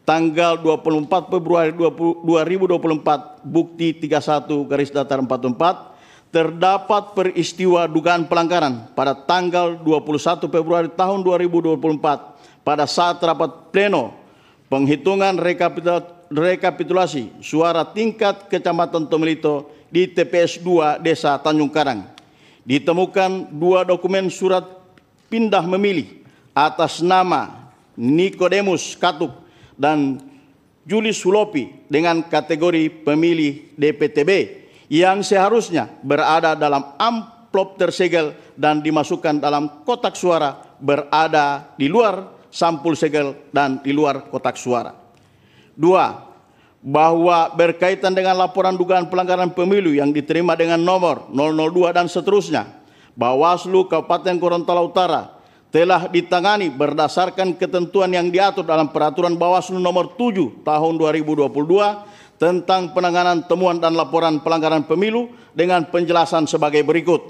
tanggal 24 Februari 2024, bukti 31/44, terdapat peristiwa dugaan pelanggaran pada tanggal 21 Februari tahun 2024 pada saat rapat pleno penghitungan rekapitulasi suara tingkat Kecamatan Tomilito di TPS 2 Desa Tanjung Karang. Ditemukan 2 dokumen surat pindah memilih atas nama Nikodemus Katuk dan Julius Hulopi dengan kategori pemilih DPTB yang seharusnya berada dalam amplop tersegel dan dimasukkan dalam kotak suara berada di luar sampul segel dan di luar kotak suara. 2. Bahwa berkaitan dengan laporan dugaan pelanggaran pemilu yang diterima dengan nomor 002 dan seterusnya, Bawaslu Kabupaten Gorontalo Utara telah ditangani berdasarkan ketentuan yang diatur dalam Peraturan Bawaslu nomor 7 tahun 2022 tentang penanganan temuan dan laporan pelanggaran pemilu dengan penjelasan sebagai berikut.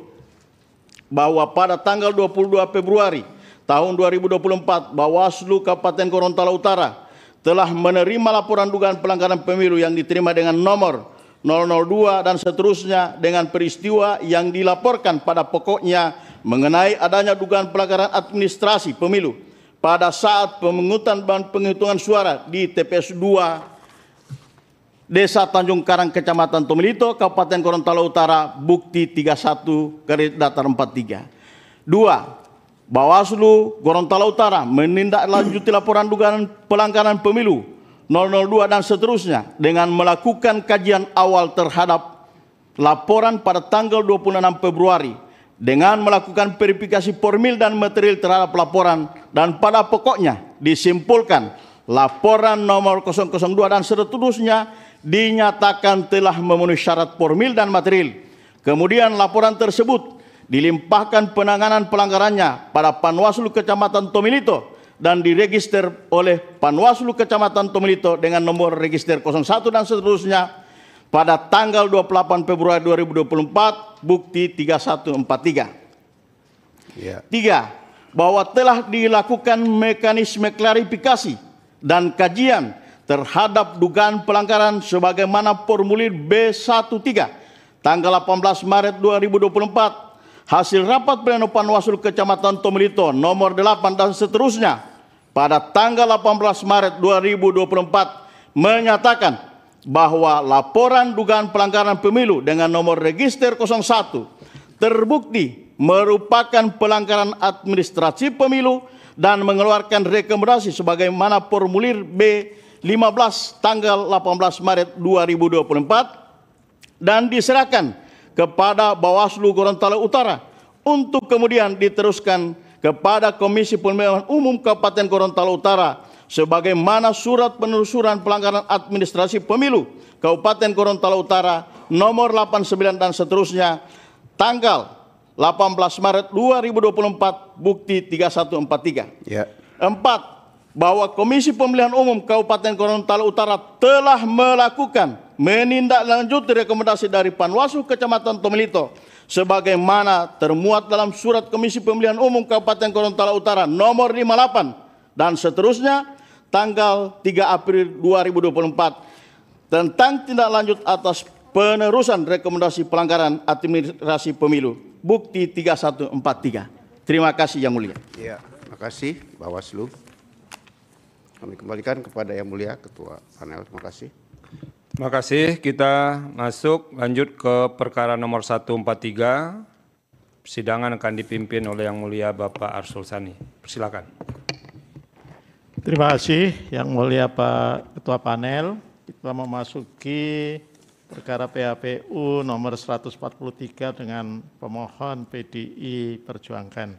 Bahwa pada tanggal 22 Februari tahun 2024, Bawaslu Kabupaten Gorontalo Utara telah menerima laporan dugaan pelanggaran pemilu yang diterima dengan nomor 002 dan seterusnya dengan peristiwa yang dilaporkan pada pokoknya mengenai adanya dugaan pelanggaran administrasi pemilu pada saat pemungutan dan penghitungan suara di TPS 2 Desa Tanjung Karang Kecamatan Tomilito, Kabupaten Gorontalo Utara, bukti 31/43. 2. Bawaslu Gorontalo Utara menindaklanjuti laporan dugaan pelanggaran pemilu 002 dan seterusnya dengan melakukan kajian awal terhadap laporan pada tanggal 26 Februari dengan melakukan verifikasi formil dan material terhadap laporan dan pada pokoknya disimpulkan laporan nomor 002 dan seterusnya dinyatakan telah memenuhi syarat formil dan material. Kemudian laporan tersebut dilimpahkan penanganan pelanggarannya pada Panwaslu Kecamatan Tomilito dan diregister oleh Panwaslu Kecamatan Tomilito dengan nomor register 01 dan seterusnya pada tanggal 28 Februari 2024, bukti 3143. 3. Bahwa telah dilakukan mekanisme klarifikasi dan kajian terhadap dugaan pelanggaran sebagaimana formulir B13 tanggal 18 Maret 2024 hasil rapat pleno Panwaslu Kecamatan Tomilito nomor 8 dan seterusnya pada tanggal 18 Maret 2024 menyatakan bahwa laporan dugaan pelanggaran pemilu dengan nomor register 01 terbukti merupakan pelanggaran administrasi pemilu dan mengeluarkan rekomendasi sebagaimana formulir B15 tanggal 18 Maret 2024 dan diserahkan kepada Bawaslu Gorontalo Utara untuk kemudian diteruskan kepada Komisi Pemilihan Umum Kabupaten Gorontalo Utara sebagaimana surat penelusuran pelanggaran administrasi pemilu Kabupaten Gorontalo Utara nomor 89 dan seterusnya tanggal 18 Maret 2024, bukti 3143. 4. Bahwa Komisi Pemilihan Umum Kabupaten Gorontalo Utara telah melakukan menindaklanjuti rekomendasi dari Panwaslu Kecamatan Tomilito sebagaimana termuat dalam surat Komisi Pemilihan Umum Kabupaten Gorontalo Utara nomor 58 dan seterusnya tanggal 3 April 2024 tentang tindak lanjut atas penerusan rekomendasi pelanggaran administrasi pemilu, bukti 3143. Terima kasih Yang Mulia. Ya, terima kasih Bawaslu. Kami kembalikan kepada Yang Mulia Ketua Panel. Terima kasih. Terima kasih. Kita masuk lanjut ke perkara nomor 143. Persidangan akan dipimpin oleh Yang Mulia Bapak Arsul Sani. Persilakan. Terima kasih Yang Mulia Pak Ketua Panel. Kita memasuki perkara PHPU nomor 143 dengan pemohon PDI Perjuangan.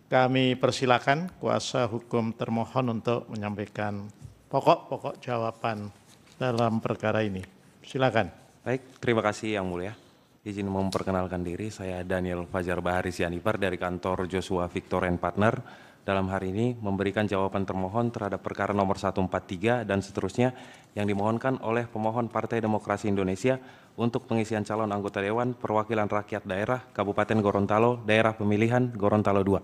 Kami persilakan kuasa hukum termohon untuk menyampaikan pokok-pokok jawaban dalam perkara ini. Silakan. Baik, terima kasih Yang Mulia. Izin memperkenalkan diri, saya Daniel Fajar Bahari Sianipar dari kantor Joshua Victor and Partner. Dalam hari ini memberikan jawaban termohon terhadap perkara nomor 143 dan seterusnya yang dimohonkan oleh pemohon Partai Demokrasi Indonesia untuk pengisian calon anggota Dewan Perwakilan Rakyat Daerah Kabupaten Gorontalo, Daerah Pemilihan Gorontalo II.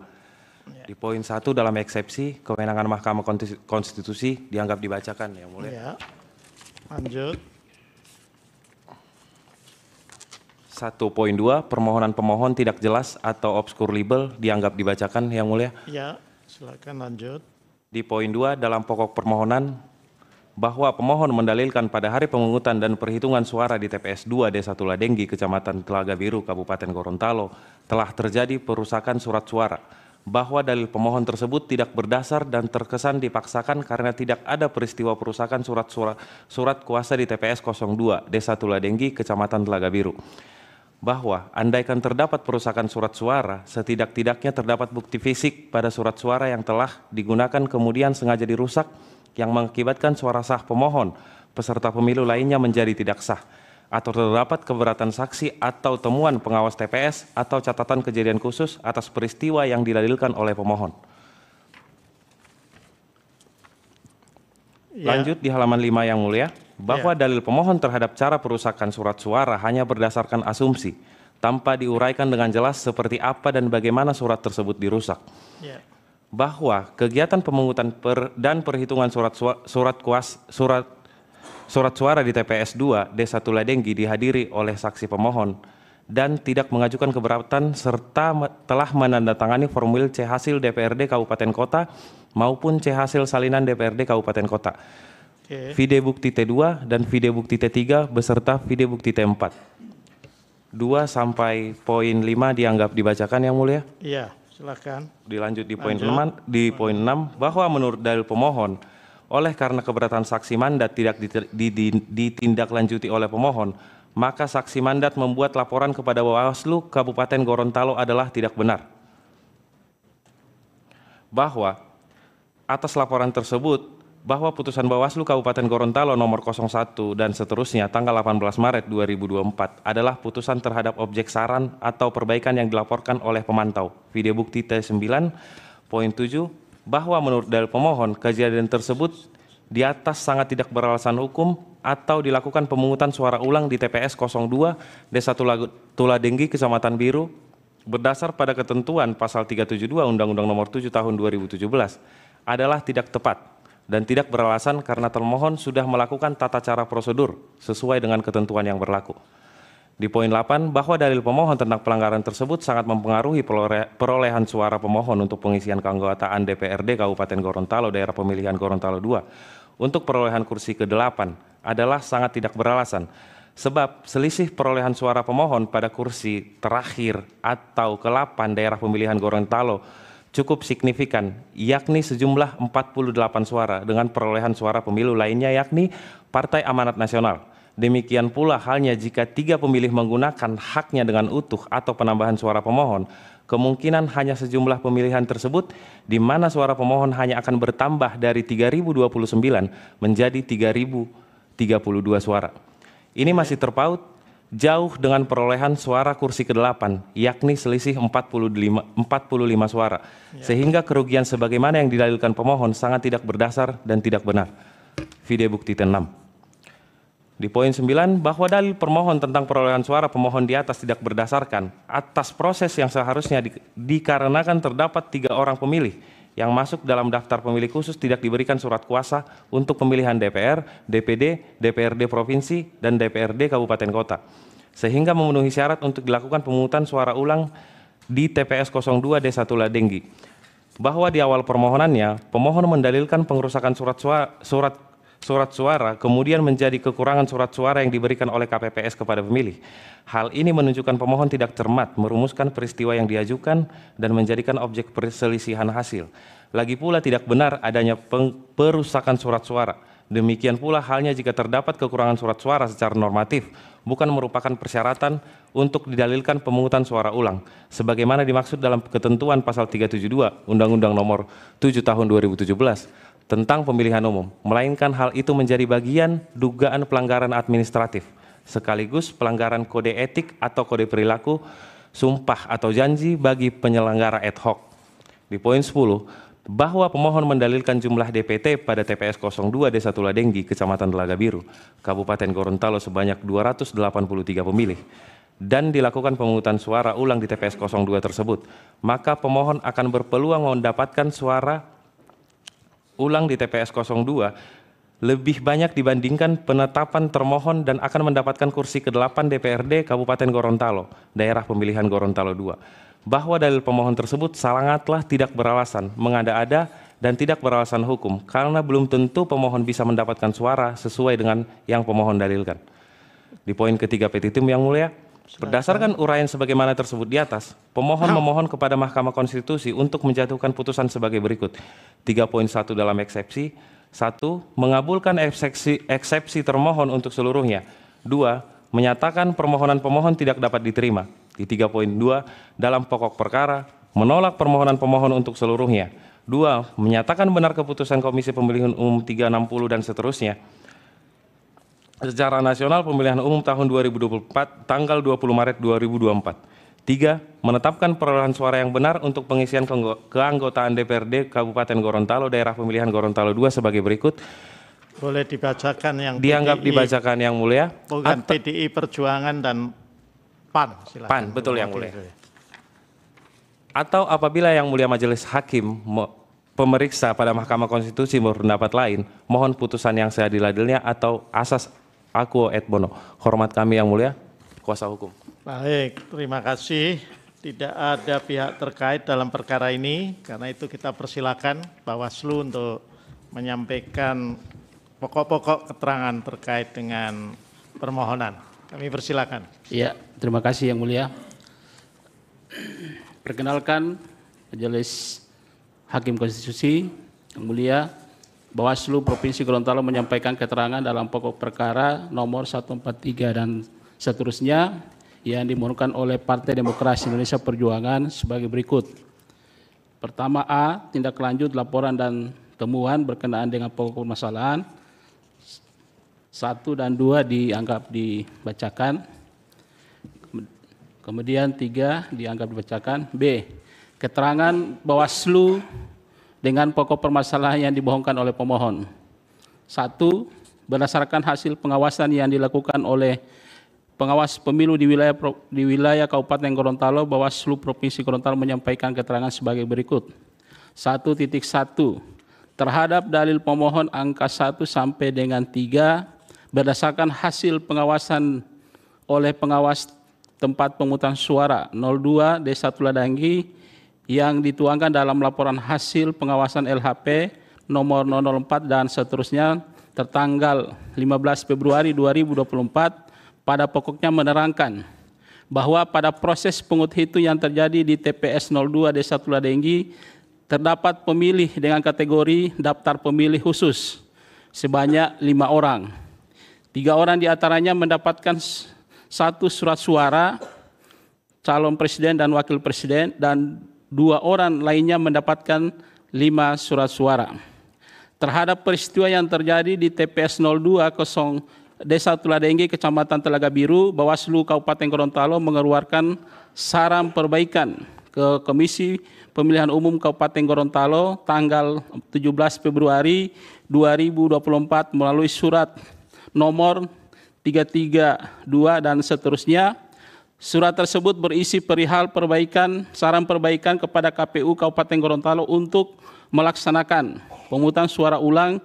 Di poin 1 dalam eksepsi, kewenangan Mahkamah Konstitusi dianggap dibacakan, Yang Mulia. Ya. Lanjut. 1.2, permohonan pemohon tidak jelas atau obskur libel dianggap dibacakan, Yang Mulia. Ya, silakan lanjut. Di poin 2 dalam pokok permohonan bahwa pemohon mendalilkan pada hari pemungutan dan perhitungan suara di TPS 2 Desa Tuladenggi, Kecamatan Telaga Biru, Kabupaten Gorontalo, telah terjadi perusakan surat suara, bahwa dalil pemohon tersebut tidak berdasar dan terkesan dipaksakan karena tidak ada peristiwa perusakan surat kuasa di TPS 02 Desa Tuladenggi, Kecamatan Telaga Biru. Bahwa andaikan terdapat perusakan surat suara, setidak-tidaknya terdapat bukti fisik pada surat suara yang telah digunakan kemudian sengaja dirusak yang mengakibatkan suara sah pemohon peserta pemilu lainnya menjadi tidak sah, atau terdapat keberatan saksi atau temuan pengawas TPS atau catatan kejadian khusus atas peristiwa yang didalilkan oleh pemohon. Ya. Lanjut di halaman 5, Yang Mulia, bahwa dalil pemohon terhadap cara perusakan surat suara hanya berdasarkan asumsi, tanpa diuraikan dengan jelas seperti apa dan bagaimana surat tersebut dirusak. Ya. Bahwa kegiatan pemungutan dan perhitungan surat suara di TPS 2 Desa Tuladenggi dihadiri oleh saksi pemohon dan tidak mengajukan keberatan serta telah menandatangani formulir C hasil DPRD Kabupaten Kota maupun C hasil salinan DPRD Kabupaten Kota, vide bukti T2 dan vide bukti T3 beserta vide bukti T4. 2 sampai poin 5 dianggap dibacakan, Yang Mulia. Iya, silakan. Dilanjut di poin 6 bahwa menurut dalil pemohon, oleh karena keberatan saksi mandat tidak ditindaklanjuti oleh pemohon, maka saksi mandat membuat laporan kepada Bawaslu Kabupaten Gorontalo adalah tidak benar. Bahwa atas laporan tersebut, bahwa putusan Bawaslu Kabupaten Gorontalo nomor 01 dan seterusnya tanggal 18 Maret 2024 adalah putusan terhadap objek saran atau perbaikan yang dilaporkan oleh pemantau. Video bukti T9, poin 7, bahwa menurut dalil pemohon, kejadian tersebut di atas sangat tidak beralasan hukum atau dilakukan pemungutan suara ulang di TPS 02 Desa Tuladenggi, Kecamatan Biru, berdasar pada ketentuan pasal 372 Undang-Undang nomor 7 tahun 2017 adalah tidak tepat dan tidak beralasan karena termohon sudah melakukan tata cara prosedur sesuai dengan ketentuan yang berlaku. Di poin 8, bahwa dalil pemohon tentang pelanggaran tersebut sangat mempengaruhi perolehan suara pemohon untuk pengisian keanggotaan DPRD Kabupaten Gorontalo, Daerah Pemilihan Gorontalo II, untuk perolehan kursi ke-8 adalah sangat tidak beralasan, sebab selisih perolehan suara pemohon pada kursi terakhir atau ke-8 Daerah Pemilihan Gorontalo cukup signifikan, yakni sejumlah 48 suara dengan perolehan suara pemilu lainnya yakni Partai Amanat Nasional. Demikian pula halnya jika 3 pemilih menggunakan haknya dengan utuh atau penambahan suara pemohon, kemungkinan hanya sejumlah pemilihan tersebut di mana suara pemohon hanya akan bertambah dari 3.029 menjadi 3.032 suara. Ini masih terpaut jauh dengan perolehan suara kursi ke-8, yakni selisih 45 suara, sehingga kerugian sebagaimana yang didalilkan pemohon sangat tidak berdasar dan tidak benar. Video bukti T6. Di poin 9, bahwa dalil permohon tentang perolehan suara pemohon di atas tidak berdasarkan atas proses yang seharusnya dikarenakan terdapat 3 orang pemilih yang masuk dalam daftar pemilih khusus tidak diberikan surat kuasa untuk pemilihan DPR, DPD, DPRD Provinsi, dan DPRD Kabupaten Kota, sehingga memenuhi syarat untuk dilakukan pemungutan suara ulang di TPS 02 Desa Tuladenggi. Bahwa di awal permohonannya, pemohon mendalilkan pengerusakan surat suara kemudian menjadi kekurangan surat suara yang diberikan oleh KPPS kepada pemilih. Hal ini menunjukkan pemohon tidak cermat merumuskan peristiwa yang diajukan dan menjadikan objek perselisihan hasil. Lagi pula tidak benar adanya perusakan surat suara Demikian pula halnya jika terdapat kekurangan surat suara secara normatif, bukan merupakan persyaratan untuk didalilkan pemungutan suara ulang, sebagaimana dimaksud dalam ketentuan pasal 372 Undang-Undang Nomor 7 Tahun 2017 tentang pemilihan umum, melainkan hal itu menjadi bagian dugaan pelanggaran administratif, sekaligus pelanggaran kode etik atau kode perilaku, sumpah atau janji bagi penyelenggara ad hoc. Di poin 10, bahwa pemohon mendalilkan jumlah DPT pada TPS 02 Desa Tuladenggi, Kecamatan Telaga Biru, Kabupaten Gorontalo sebanyak 283 pemilih, dan dilakukan pemungutan suara ulang di TPS 02 tersebut, maka pemohon akan berpeluang mendapatkan suara ulang di TPS 02 lebih banyak dibandingkan penetapan termohon dan akan mendapatkan kursi ke-8 DPRD Kabupaten Gorontalo, daerah pemilihan Gorontalo II. Bahwa dalil pemohon tersebut sangatlah tidak beralasan, mengada-ada, dan tidak beralasan hukum, karena belum tentu pemohon bisa mendapatkan suara sesuai dengan yang pemohon dalilkan. Di poin ketiga petitum yang mulia, berdasarkan uraian sebagaimana tersebut di atas, pemohon memohon kepada Mahkamah Konstitusi untuk menjatuhkan putusan sebagai berikut. 3.1 dalam eksepsi. 1. Mengabulkan eksepsi termohon untuk seluruhnya. 2. Menyatakan permohonan pemohon tidak dapat diterima. Di 3.2 dalam pokok perkara, menolak permohonan pemohon untuk seluruhnya. 2. Menyatakan benar keputusan Komisi Pemilihan Umum 360 dan seterusnya. Secara nasional pemilihan umum tahun 2024 tanggal 20 Maret 2024. 3. Menetapkan perolehan suara yang benar untuk pengisian keanggotaan DPRD Kabupaten Gorontalo, daerah pemilihan Gorontalo II sebagai berikut. Boleh dibacakan yang dianggap PDI, dibacakan yang mulia. Bukan PDI Perjuangan dan PAN. Silakan. PAN, betul yang mulia. Atau apabila yang mulia majelis hakim pemeriksa pada Mahkamah Konstitusi berpendapat lain, mohon putusan yang seadil-adilnya atau asas aquo et bono. Hormat kami yang mulia, kuasa hukum. Baik, terima kasih. Tidak ada pihak terkait dalam perkara ini, karena itu kita persilakan Bawaslu untuk menyampaikan pokok-pokok keterangan terkait dengan permohonan. Kami persilakan. Iya, terima kasih yang mulia. Perkenalkan Majelis Hakim Konstitusi yang mulia, Bawaslu Provinsi Gorontalo menyampaikan keterangan dalam pokok perkara nomor 143 dan seterusnya yang dimohonkan oleh Partai Demokrasi Indonesia Perjuangan sebagai berikut. Pertama A, tindak lanjut laporan dan temuan berkenaan dengan pokok permasalahan. 1 dan 2 dianggap dibacakan. Kemudian 3 dianggap dibacakan. B, keterangan Bawaslu dengan pokok permasalahan yang dimohonkan oleh pemohon. 1, berdasarkan hasil pengawasan yang dilakukan oleh pengawas pemilu di wilayah Kabupaten Gorontalo, Bawaslu Provinsi Gorontalo menyampaikan keterangan sebagai berikut. 1.1 terhadap dalil pemohon angka 1 sampai dengan 3 berdasarkan hasil pengawasan oleh pengawas tempat pemungutan suara 02 Desa Tuladenggi yang dituangkan dalam laporan hasil pengawasan LHP nomor 004 dan seterusnya tertanggal 15 Februari 2024 pada pokoknya menerangkan bahwa pada proses penghitungan yang terjadi di TPS 02 Desa Tuladenggi terdapat pemilih dengan kategori daftar pemilih khusus sebanyak 5 orang. 3 orang diantaranya mendapatkan 1 surat suara calon presiden dan wakil presiden dan 2 orang lainnya mendapatkan 5 surat suara. Terhadap peristiwa yang terjadi di TPS 02 Desa Tuladenggi, Kecamatan Telaga Biru, Bawaslu Kabupaten Gorontalo mengeluarkan saran perbaikan ke Komisi Pemilihan Umum Kabupaten Gorontalo tanggal 17 Februari 2024 melalui surat nomor 332 dan seterusnya. Surat tersebut berisi perihal perbaikan, saran perbaikan kepada KPU Kabupaten Gorontalo untuk melaksanakan pemungutan suara ulang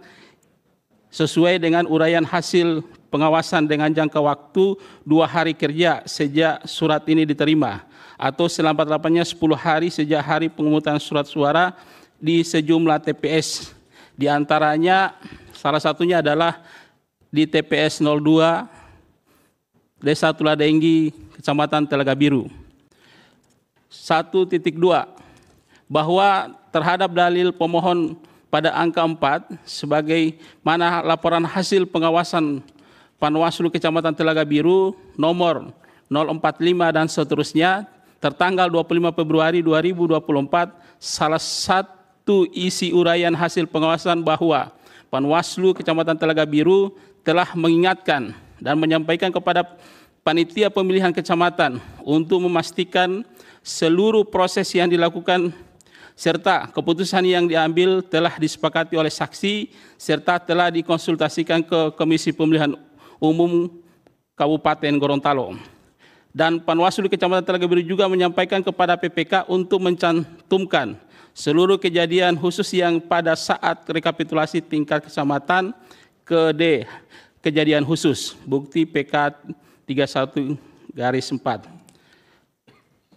sesuai dengan uraian hasil pengawasan dengan jangka waktu 2 hari kerja sejak surat ini diterima atau selambat-lambatnya 10 hari sejak hari pemungutan surat suara di sejumlah TPS. Di antaranya salah satunya adalah di TPS 02 Desa Tuladenggi, Kecamatan Telaga Biru. 1.2 bahwa terhadap dalil pemohon pada angka 4 sebagaimana laporan hasil pengawasan Panwaslu Kecamatan Telaga Biru nomor 045 dan seterusnya tertanggal 25 Februari 2024, salah satu isi uraian hasil pengawasan bahwa Panwaslu Kecamatan Telaga Biru telah mengingatkan dan menyampaikan kepada panitia pemilihan kecamatan untuk memastikan seluruh proses yang dilakukan serta keputusan yang diambil telah disepakati oleh saksi serta telah dikonsultasikan ke Komisi Pemilihan Umum Kabupaten Gorontalo. Dan Panwaslu Kecamatan Telaga Biru juga menyampaikan kepada PPK untuk mencantumkan seluruh kejadian khusus yang pada saat rekapitulasi tingkat kecamatan ke D kejadian khusus bukti PK 31/4.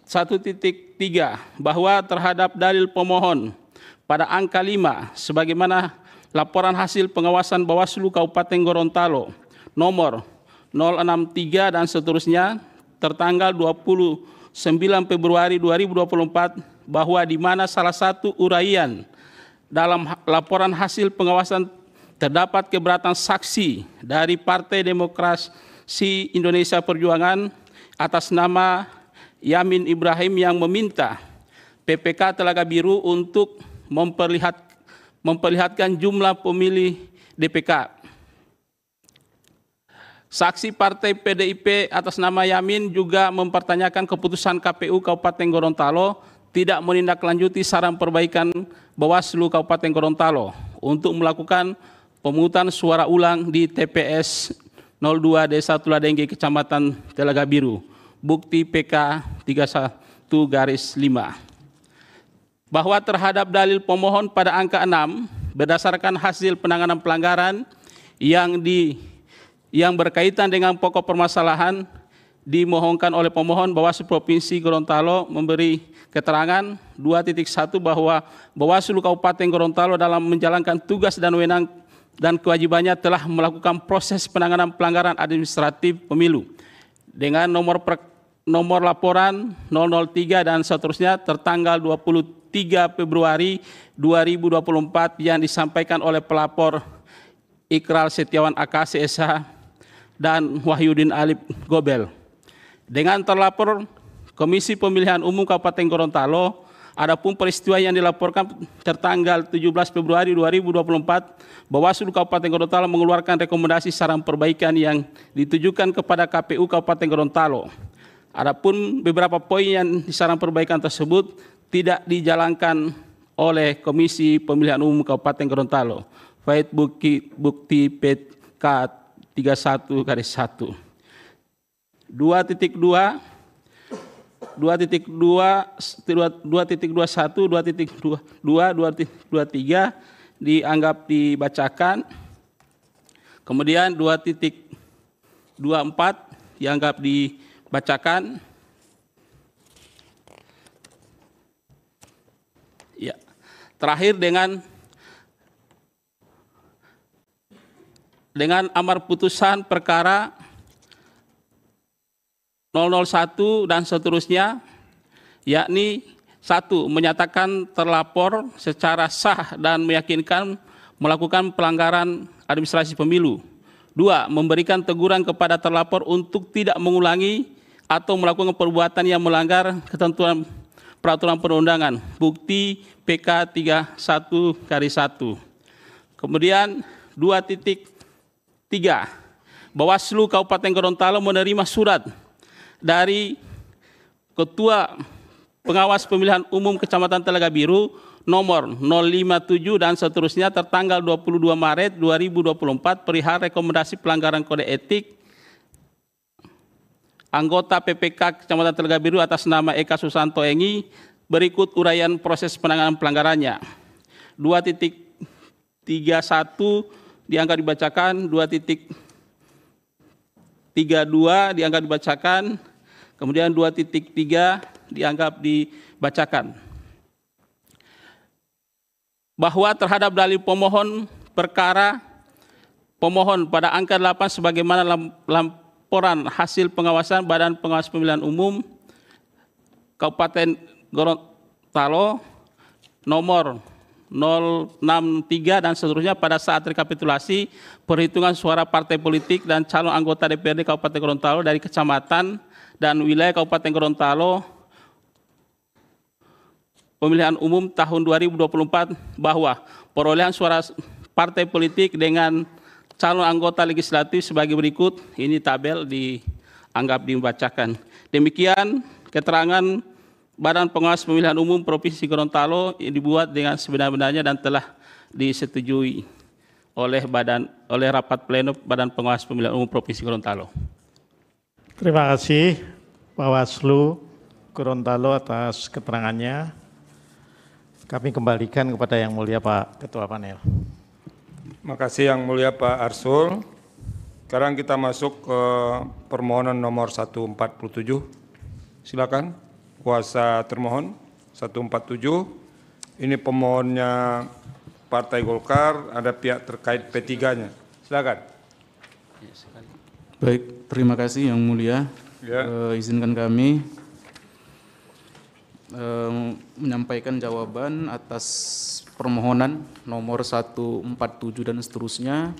1.3 bahwa terhadap dalil pemohon pada angka 5 sebagaimana laporan hasil pengawasan Bawaslu Kabupaten Gorontalo nomor 063 dan seterusnya tertanggal 29 Februari 2024 bahwa di mana salah satu uraian dalam laporan hasil pengawasan terdapat keberatan saksi dari Partai Demokrasi Indonesia Perjuangan atas nama Yamin Ibrahim yang meminta PPK Telaga Biru untuk memperlihatkan jumlah pemilih DPK. Saksi Partai PDIP atas nama Yamin juga mempertanyakan keputusan KPU Kabupaten Gorontalo tidak menindaklanjuti saran perbaikan Bawaslu Kabupaten Gorontalo untuk melakukan pemungutan suara ulang di TPS 02 Desa Tuladengge Kecamatan Telaga Biru, bukti PK 31/5. Bahwa terhadap dalil pemohon pada angka 6 berdasarkan hasil penanganan pelanggaran yang berkaitan dengan pokok permasalahan dimohonkan oleh pemohon Bawaslu Provinsi Gorontalo memberi keterangan 2.1 bahwa Bawaslu Kabupaten Gorontalo dalam menjalankan tugas dan wewenang dan kewajibannya telah melakukan proses penanganan pelanggaran administratif pemilu dengan nomor laporan 003 dan seterusnya tertanggal 23 Februari 2024 yang disampaikan oleh pelapor Ikral Setiawan AK SH dan Wahyudin Alif Gobel. Dengan terlapor Komisi Pemilihan Umum Kabupaten Gorontalo, adapun peristiwa yang dilaporkan tertanggal 17 Februari 2024, Bawaslu Kabupaten Gorontalo mengeluarkan rekomendasi saran perbaikan yang ditujukan kepada KPU Kabupaten Gorontalo. Adapun beberapa poin yang disaran perbaikan tersebut tidak dijalankan oleh Komisi Pemilihan Umum Kabupaten Gorontalo. Faid bukti PK 31/1. 2.2, 2.21, 2.23 dianggap dibacakan. Kemudian 2.24 dianggap dibacakan. Ya. Terakhir dengan amar putusan perkara 001 dan seterusnya, yakni 1. Menyatakan terlapor secara sah dan meyakinkan melakukan pelanggaran administrasi pemilu. 2. Memberikan teguran kepada terlapor untuk tidak mengulangi atau melakukan perbuatan yang melanggar ketentuan peraturan perundangan. Bukti PK 31/1. Kemudian 2.3. Bawaslu Kabupaten Gorontalo menerima surat dari Ketua Pengawas Pemilihan Umum Kecamatan Telaga Biru nomor 057 dan seterusnya tertanggal 22 Maret 2024 perihal rekomendasi pelanggaran kode etik anggota PPK Kecamatan Telaga Biru atas nama Eka Susanto Engi, berikut uraian proses penanganan pelanggarannya. 2.31 dianggap dibacakan, 2.32 dianggap dibacakan, kemudian 2.3 dianggap dibacakan. Bahwa terhadap dalil pemohon perkara pemohon pada angka 8 sebagaimana laporan hasil pengawasan Badan Pengawas Pemilihan Umum Kabupaten Gorontalo nomor 063 dan seterusnya pada saat rekapitulasi perhitungan suara partai politik dan calon anggota DPRD Kabupaten Gorontalo dari kecamatan dan wilayah Kabupaten Gorontalo pemilihan umum tahun 2024 bahwa perolehan suara partai politik dengan calon anggota legislatif sebagai berikut. Ini tabel dianggap dibacakan. Demikian keterangan Badan Pengawas Pemilihan Umum Provinsi Gorontalo yang dibuat dengan sebenar-benarnya dan telah disetujui oleh rapat pleno Badan Pengawas Pemilihan Umum Provinsi Gorontalo. Terima kasih Bawaslu Gorontalo atas keterangannya. Kami kembalikan kepada Yang Mulia Pak Ketua Panel. Terima kasih Yang Mulia Pak Arsul. Sekarang kita masuk ke permohonan nomor 147. Silakan. Kuasa termohon 147, ini pemohonnya Partai Golkar, ada pihak terkait P3-nya. Silakan. Baik, terima kasih Yang Mulia. Ya. Izinkan kami menyampaikan jawaban atas permohonan nomor 147 dan seterusnya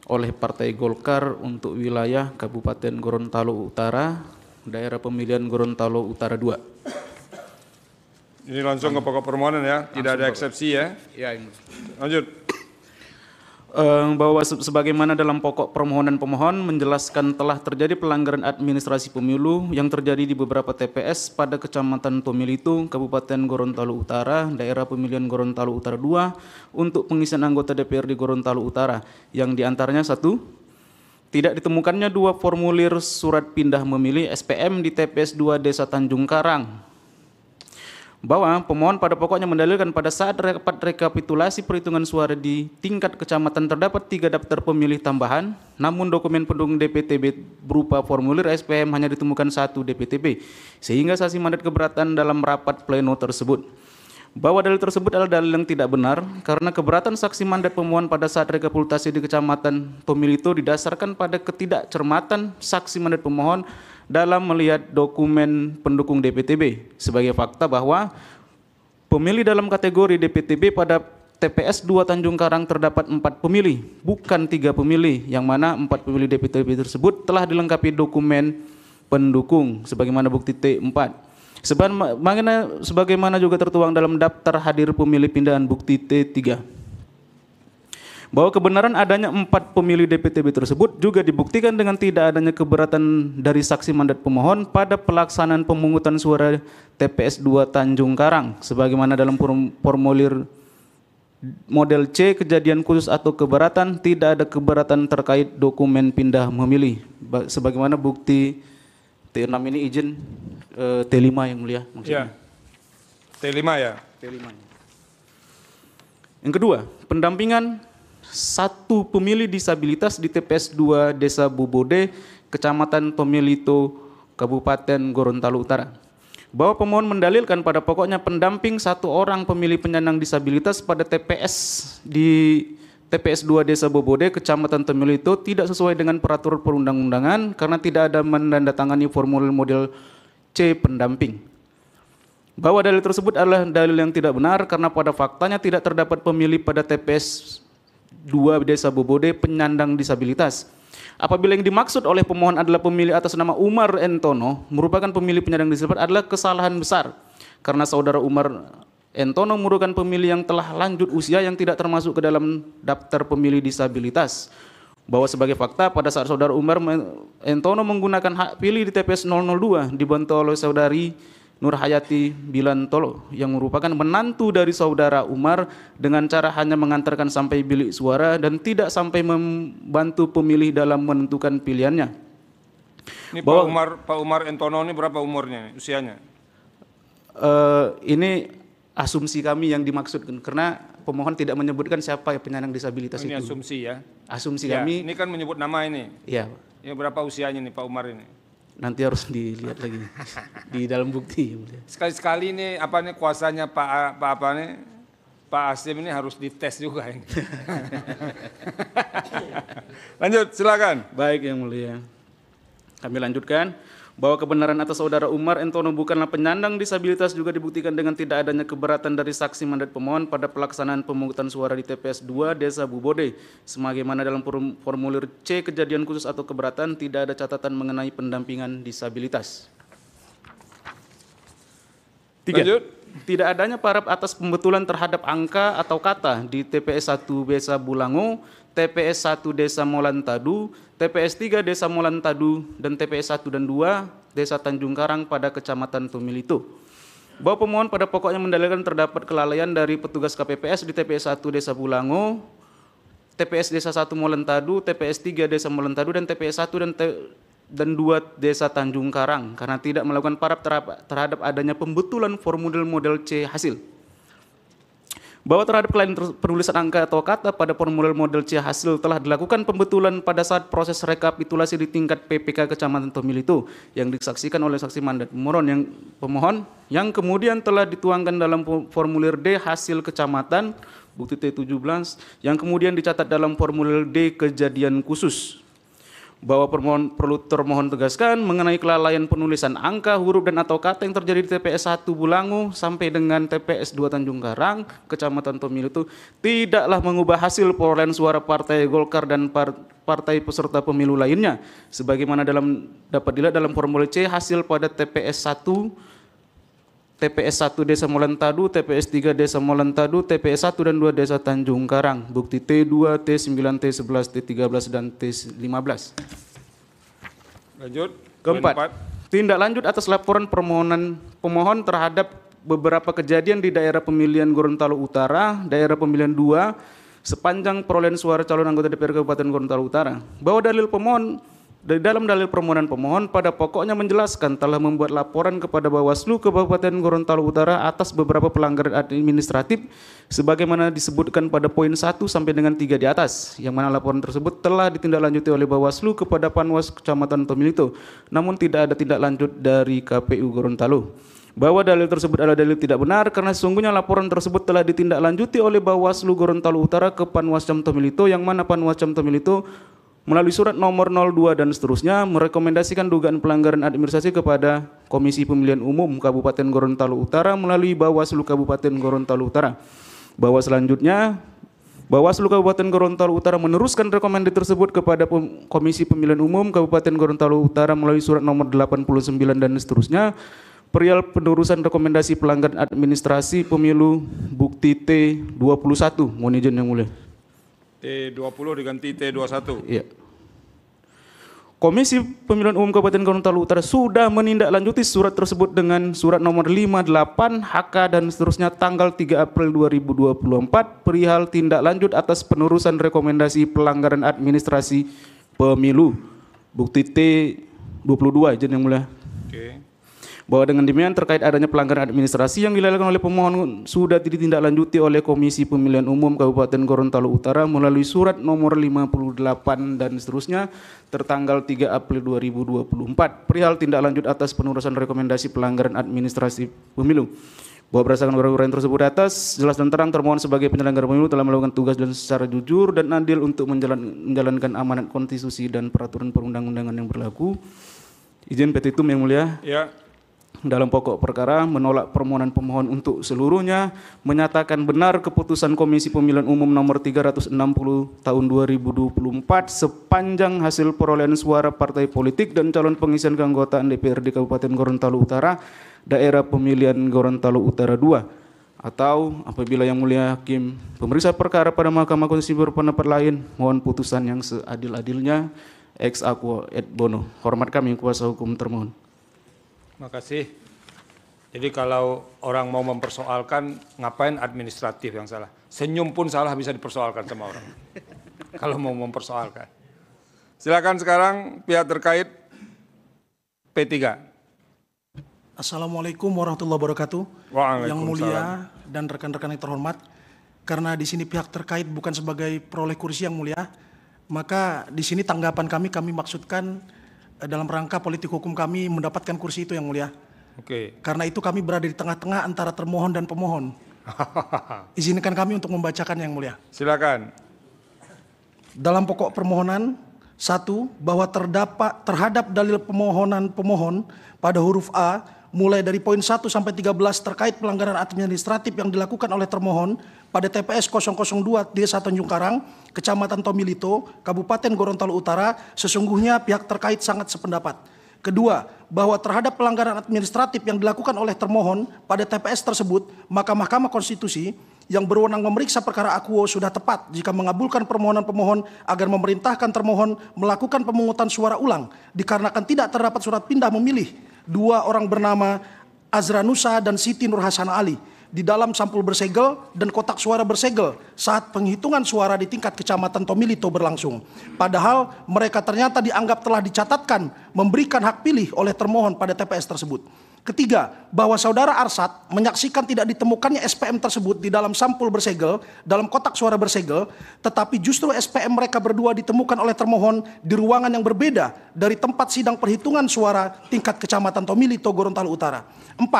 oleh Partai Golkar untuk wilayah Kabupaten Gorontalo Utara, daerah pemilihan Gorontalo Utara 2. Ini langsung ke pokok permohonan ya, tidak ada eksepsi ya. Ya, lanjut. Bahwa sebagaimana dalam pokok permohonan pemohon menjelaskan telah terjadi pelanggaran administrasi pemilu yang terjadi di beberapa TPS pada Kecamatan Tomilitu, Kabupaten Gorontalo Utara, daerah pemilihan Gorontalo Utara 2 untuk pengisian anggota DPRD Gorontalo Utara, yang diantaranya 1. Tidak ditemukannya 2 formulir surat pindah memilih SPM di TPS 2 Desa Tanjung Karang. Bahwa pemohon pada pokoknya mendalilkan pada saat rapat rekapitulasi perhitungan suara di tingkat kecamatan terdapat 3 daftar pemilih tambahan, namun dokumen pendukung DPTB berupa formulir SPM hanya ditemukan 1 DPTB, sehingga saksi mandat keberatan dalam rapat pleno tersebut. Bahwa dalil tersebut adalah dalil yang tidak benar karena keberatan saksi mandat pemohon pada saat rekapitulasi di Kecamatan Tomilito didasarkan pada ketidakcermatan saksi mandat pemohon dalam melihat dokumen pendukung DPTB. Sebagai fakta bahwa pemilih dalam kategori DPTB pada TPS 2 Tanjung Karang terdapat 4 pemilih, bukan 3 pemilih, yang mana 4 pemilih DPTB tersebut telah dilengkapi dokumen pendukung sebagaimana bukti T4. Sebagaimana juga tertuang dalam daftar hadir pemilih pindahan bukti T3. Bahwa kebenaran adanya 4 pemilih DPTB tersebut juga dibuktikan dengan tidak adanya keberatan dari saksi mandat pemohon pada pelaksanaan pemungutan suara TPS 2 Tanjung Karang, sebagaimana dalam formulir model C kejadian khusus atau keberatan, tidak ada keberatan terkait dokumen pindah memilih, sebagaimana bukti T6 ini izin T5 Yang Mulia maksudnya. Ya. T5 ya. T5. Yang kedua, pendampingan 1 pemilih disabilitas di TPS 2 Desa Bobode, Kecamatan Tomilito, Kabupaten Gorontalo Utara. Bahwa pemohon mendalilkan pada pokoknya pendamping 1 orang pemilih penyandang disabilitas pada TPS di TPS 2 Desa Bobode, Kecamatan Tomilito tidak sesuai dengan peraturan perundang-undangan karena tidak ada menandatangani formulir model C pendamping. Bahwa dalil tersebut adalah dalil yang tidak benar karena pada faktanya tidak terdapat pemilih pada TPS 2 Desa Bobode penyandang disabilitas. Apabila yang dimaksud oleh pemohon adalah pemilih atas nama Umar Entono merupakan pemilih penyandang disabilitas adalah kesalahan besar karena saudara Umar Entono merupakan pemilih yang telah lanjut usia yang tidak termasuk ke dalam daftar pemilih disabilitas. Bahwa sebagai fakta pada saat saudara Umar Entono menggunakan hak pilih di TPS 002 dibantu oleh saudari Nur Hayati Bilantolo yang merupakan menantu dari saudara Umar dengan cara hanya mengantarkan sampai bilik suara dan tidak sampai membantu pemilih dalam menentukan pilihannya. Ini Pak Umar Entono ini berapa umurnya, usianya? Ini asumsi kami yang dimaksudkan karena pemohon tidak menyebutkan siapa penyandang disabilitas ini itu. Asumsi ya. Asumsi ya, kami. Ini kan menyebut nama ini. Iya. Ya berapa usianya nih Pak Umar ini? Nanti harus dilihat lagi di dalam bukti. Sekali-sekali ini apa nih kuasanya Pak Asim ini harus dites juga ini. Lanjut, silakan. Baik Yang Mulia. Kami lanjutkan. bahwa kebenaran atas saudara Umar Entono bukanlah penyandang disabilitas juga dibuktikan dengan tidak adanya keberatan dari saksi mandat pemohon pada pelaksanaan pemungutan suara di TPS 2 Desa Bubode. Sebagaimana dalam formulir C kejadian khusus atau keberatan tidak ada catatan mengenai pendampingan disabilitas. 3. Tidak adanya parab atas pembetulan terhadap angka atau kata di TPS 1 Desa Bulango, TPS 1 Desa Molantadu, TPS 3 Desa Molantadu, dan TPS 1 dan 2 Desa Tanjung Karang pada Kecamatan Tumilito. Bahwa pemohon pada pokoknya mendalilkan terdapat kelalaian dari petugas KPPS di TPS 1 Desa Bulango, TPS Desa 1 Molantadu, TPS 3 Desa Molantadu, dan TPS 1 dan 2 Desa Tanjung Karang karena tidak melakukan parab terhadap adanya pembetulan formulir model C hasil. Bahwa terhadap kelainan penulisan angka atau kata pada formulir model C hasil telah dilakukan pembetulan pada saat proses rekapitulasi di tingkat PPK Kecamatan Tumilito yang disaksikan oleh saksi mandat pemohon yang kemudian telah dituangkan dalam formulir D hasil kecamatan bukti T17 yang kemudian dicatat dalam formulir D kejadian khusus. Bahwa perlu termohon tegaskan mengenai kelalaian penulisan angka, huruf, dan atau kata yang terjadi di TPS 1 Bulango sampai dengan TPS 2 Tanjung Karang, Kecamatan Tumilito, tidaklah mengubah hasil perolehan suara Partai Golkar dan partai peserta pemilu lainnya, sebagaimana dapat dilihat dalam formulir C hasil pada TPS 1 Desa Molantadu, TPS 3 Desa Molantadu, TPS 1 dan 2 Desa Tanjung Karang, bukti T2, T9, T11, T13, dan T15. Lanjut. Keempat, tindak lanjut atas laporan permohonan pemohon terhadap beberapa kejadian di daerah pemilihan Gorontalo Utara, daerah pemilihan 2, sepanjang perolehan suara calon anggota DPR Kabupaten Gorontalo Utara. Bahwa dalil pemohon dari dalam dalil permohonan pemohon pada pokoknya menjelaskan telah membuat laporan kepada Bawaslu Kabupaten Gorontalo Utara atas beberapa pelanggaran administratif sebagaimana disebutkan pada poin 1 sampai dengan 3 di atas, yang mana laporan tersebut telah ditindaklanjuti oleh Bawaslu kepada Panwas Kecamatan Tumilito, namun tidak ada tindak lanjut dari KPU Gorontalo. Bahwa dalil tersebut adalah dalil tidak benar karena sesungguhnya laporan tersebut telah ditindaklanjuti oleh Bawaslu Gorontalo Utara ke Panwascam Tumilito, yang mana Panwascam Tumilito melalui surat nomor 02 dan seterusnya merekomendasikan dugaan pelanggaran administrasi kepada Komisi Pemilihan Umum Kabupaten Gorontalo Utara melalui Bawaslu Kabupaten Gorontalo Utara. Bahwa selanjutnya Bawaslu Kabupaten Gorontalo Utara meneruskan rekomendasi tersebut kepada Komisi Pemilihan Umum Kabupaten Gorontalo Utara melalui surat nomor 89 dan seterusnya perihal penerusan rekomendasi pelanggaran administrasi pemilu bukti T21. Mohon izin yang mulia. T20 diganti T21. Iya. Komisi Pemilihan Umum Kabupaten Gorontalo Utara sudah menindaklanjuti surat tersebut dengan surat nomor 58 HK dan seterusnya tanggal 3 April 2024 perihal tindak lanjut atas penerusan rekomendasi pelanggaran administrasi pemilu bukti T22 izin yang mulia. Bahwa dengan demikian terkait adanya pelanggaran administrasi yang dilakukan oleh pemohon sudah ditindaklanjuti oleh Komisi Pemilihan Umum Kabupaten Gorontalo Utara melalui surat nomor 58 dan seterusnya tertanggal 3 April 2024 perihal tindak lanjut atas penerusan rekomendasi pelanggaran administrasi pemilu. Bahwa berdasarkan uraian tersebut di atas jelas dan terang termohon sebagai penyelenggara pemilu telah melakukan tugas dan secara jujur dan adil untuk menjalankan amanat konstitusi dan peraturan perundang-undangan yang berlaku. Izin petitum yang mulia. Ya. Dalam pokok perkara menolak permohonan pemohon untuk seluruhnya, menyatakan benar keputusan Komisi Pemilihan Umum nomor 360 tahun 2024 sepanjang hasil perolehan suara partai politik dan calon pengisian keanggotaan DPRD Kabupaten Gorontalo Utara, daerah pemilihan Gorontalo Utara 2. Atau apabila yang mulia hakim pemeriksa perkara pada Mahkamah Konstitusi berpendapat lain, mohon putusan yang seadil-adilnya ex aequo et bono. Hormat kami kuasa hukum termohon. Terima kasih. Jadi kalau orang mau mempersoalkan, ngapain administratif yang salah? Senyum pun salah bisa dipersoalkan sama orang. Kalau mau mempersoalkan. Silakan sekarang pihak terkait P3. Assalamualaikum warahmatullahi wabarakatuh. Yang mulia dan rekan-rekan yang terhormat, karena di sini pihak terkait bukan sebagai peroleh kursi yang mulia, maka di sini tanggapan kami maksudkan dalam rangka politik hukum kami mendapatkan kursi itu yang mulia. Oke. Karena itu kami berada di tengah-tengah antara termohon dan pemohon. Izinkan kami untuk membacakan yang mulia. Silakan. Dalam pokok permohonan Satu, bahwa terhadap dalil permohonan pemohon pada huruf A mulai dari poin 1 sampai 13 terkait pelanggaran administratif yang dilakukan oleh termohon pada TPS 002 Desa Tanjung Karang, Kecamatan Tomilito, Kabupaten Gorontalo Utara, sesungguhnya pihak terkait sangat sependapat. Kedua, bahwa terhadap pelanggaran administratif yang dilakukan oleh termohon pada TPS tersebut, maka Mahkamah Konstitusi yang berwenang memeriksa perkara akuo sudah tepat jika mengabulkan permohonan pemohon agar memerintahkan termohon melakukan pemungutan suara ulang dikarenakan tidak terdapat surat pindah memilih dua orang bernama Azra Nusa dan Siti Nurhasana Ali di dalam sampul bersegel dan kotak suara bersegel saat penghitungan suara di tingkat Kecamatan Tomilito berlangsung. Padahal mereka ternyata dianggap telah dicatatkan memberikan hak pilih oleh termohon pada TPS tersebut. Ketiga, bahwa saudara Arsad menyaksikan tidak ditemukannya SPM tersebut di dalam sampul bersegel, dalam kotak suara bersegel, tetapi justru SPM mereka berdua ditemukan oleh termohon di ruangan yang berbeda dari tempat sidang perhitungan suara tingkat Kecamatan Tomilito, Gorontalo Utara. 4,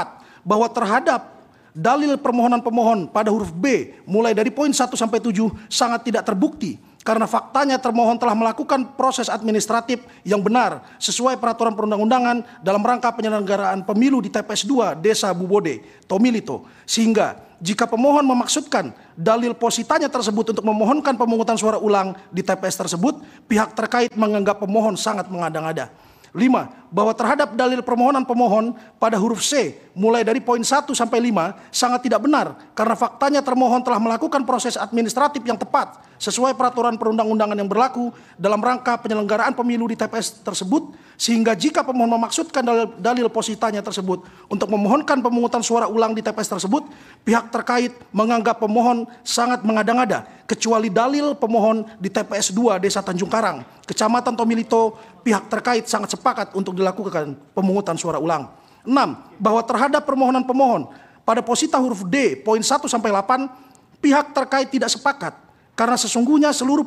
bahwa terhadap dalil permohonan pemohon pada huruf B mulai dari poin 1 sampai 7 sangat tidak terbukti karena faktanya termohon telah melakukan proses administratif yang benar sesuai peraturan perundang-undangan dalam rangka penyelenggaraan pemilu di TPS 2 Desa Bubode, Tomilito. Sehingga jika pemohon memaksudkan dalil positanya tersebut untuk memohonkan pemungutan suara ulang di TPS tersebut, pihak terkait menganggap pemohon sangat mengada-ngada. 5, bahwa terhadap dalil permohonan pemohon pada huruf C mulai dari poin 1 sampai 5 sangat tidak benar karena faktanya termohon telah melakukan proses administratif yang tepat sesuai peraturan perundang-undangan yang berlaku dalam rangka penyelenggaraan pemilu di TPS tersebut, sehingga jika pemohon memaksudkan dalil positanya tersebut untuk memohonkan pemungutan suara ulang di TPS tersebut, pihak terkait menganggap pemohon sangat mengada-ngada kecuali dalil pemohon di TPS 2 Desa Tanjung Karang, Kecamatan Tomilito, pihak terkait sangat sepakat untuk dilakukan pemungutan suara ulang. 6, bahwa terhadap permohonan pemohon pada posita huruf D poin 1 sampai 8, pihak terkait tidak sepakat karena sesungguhnya seluruh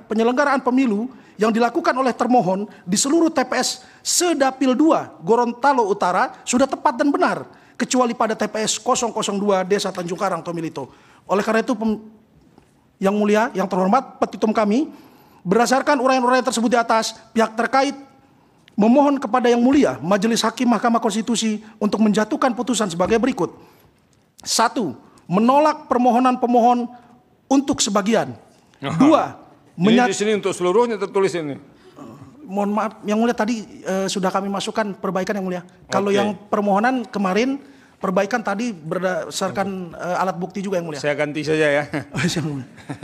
penyelenggaraan pemilu yang dilakukan oleh termohon di seluruh TPS Sedapil 2 Gorontalo Utara sudah tepat dan benar kecuali pada TPS 002 Desa Tanjung Karang Tomilito. Oleh karena itu yang mulia, yang terhormat, petitum kami berdasarkan uraian-uraian tersebut di atas, pihak terkait memohon kepada yang mulia Majelis Hakim Mahkamah Konstitusi untuk menjatuhkan putusan sebagai berikut. 1, menolak permohonan pemohon untuk sebagian. 2, ini di sini untuk seluruhnya tertulis ini. Mohon maaf yang mulia, tadi sudah kami masukkan perbaikan yang mulia. Kalau yang permohonan kemarin perbaikan tadi berdasarkan alat bukti juga yang mulia. Saya ganti saja ya.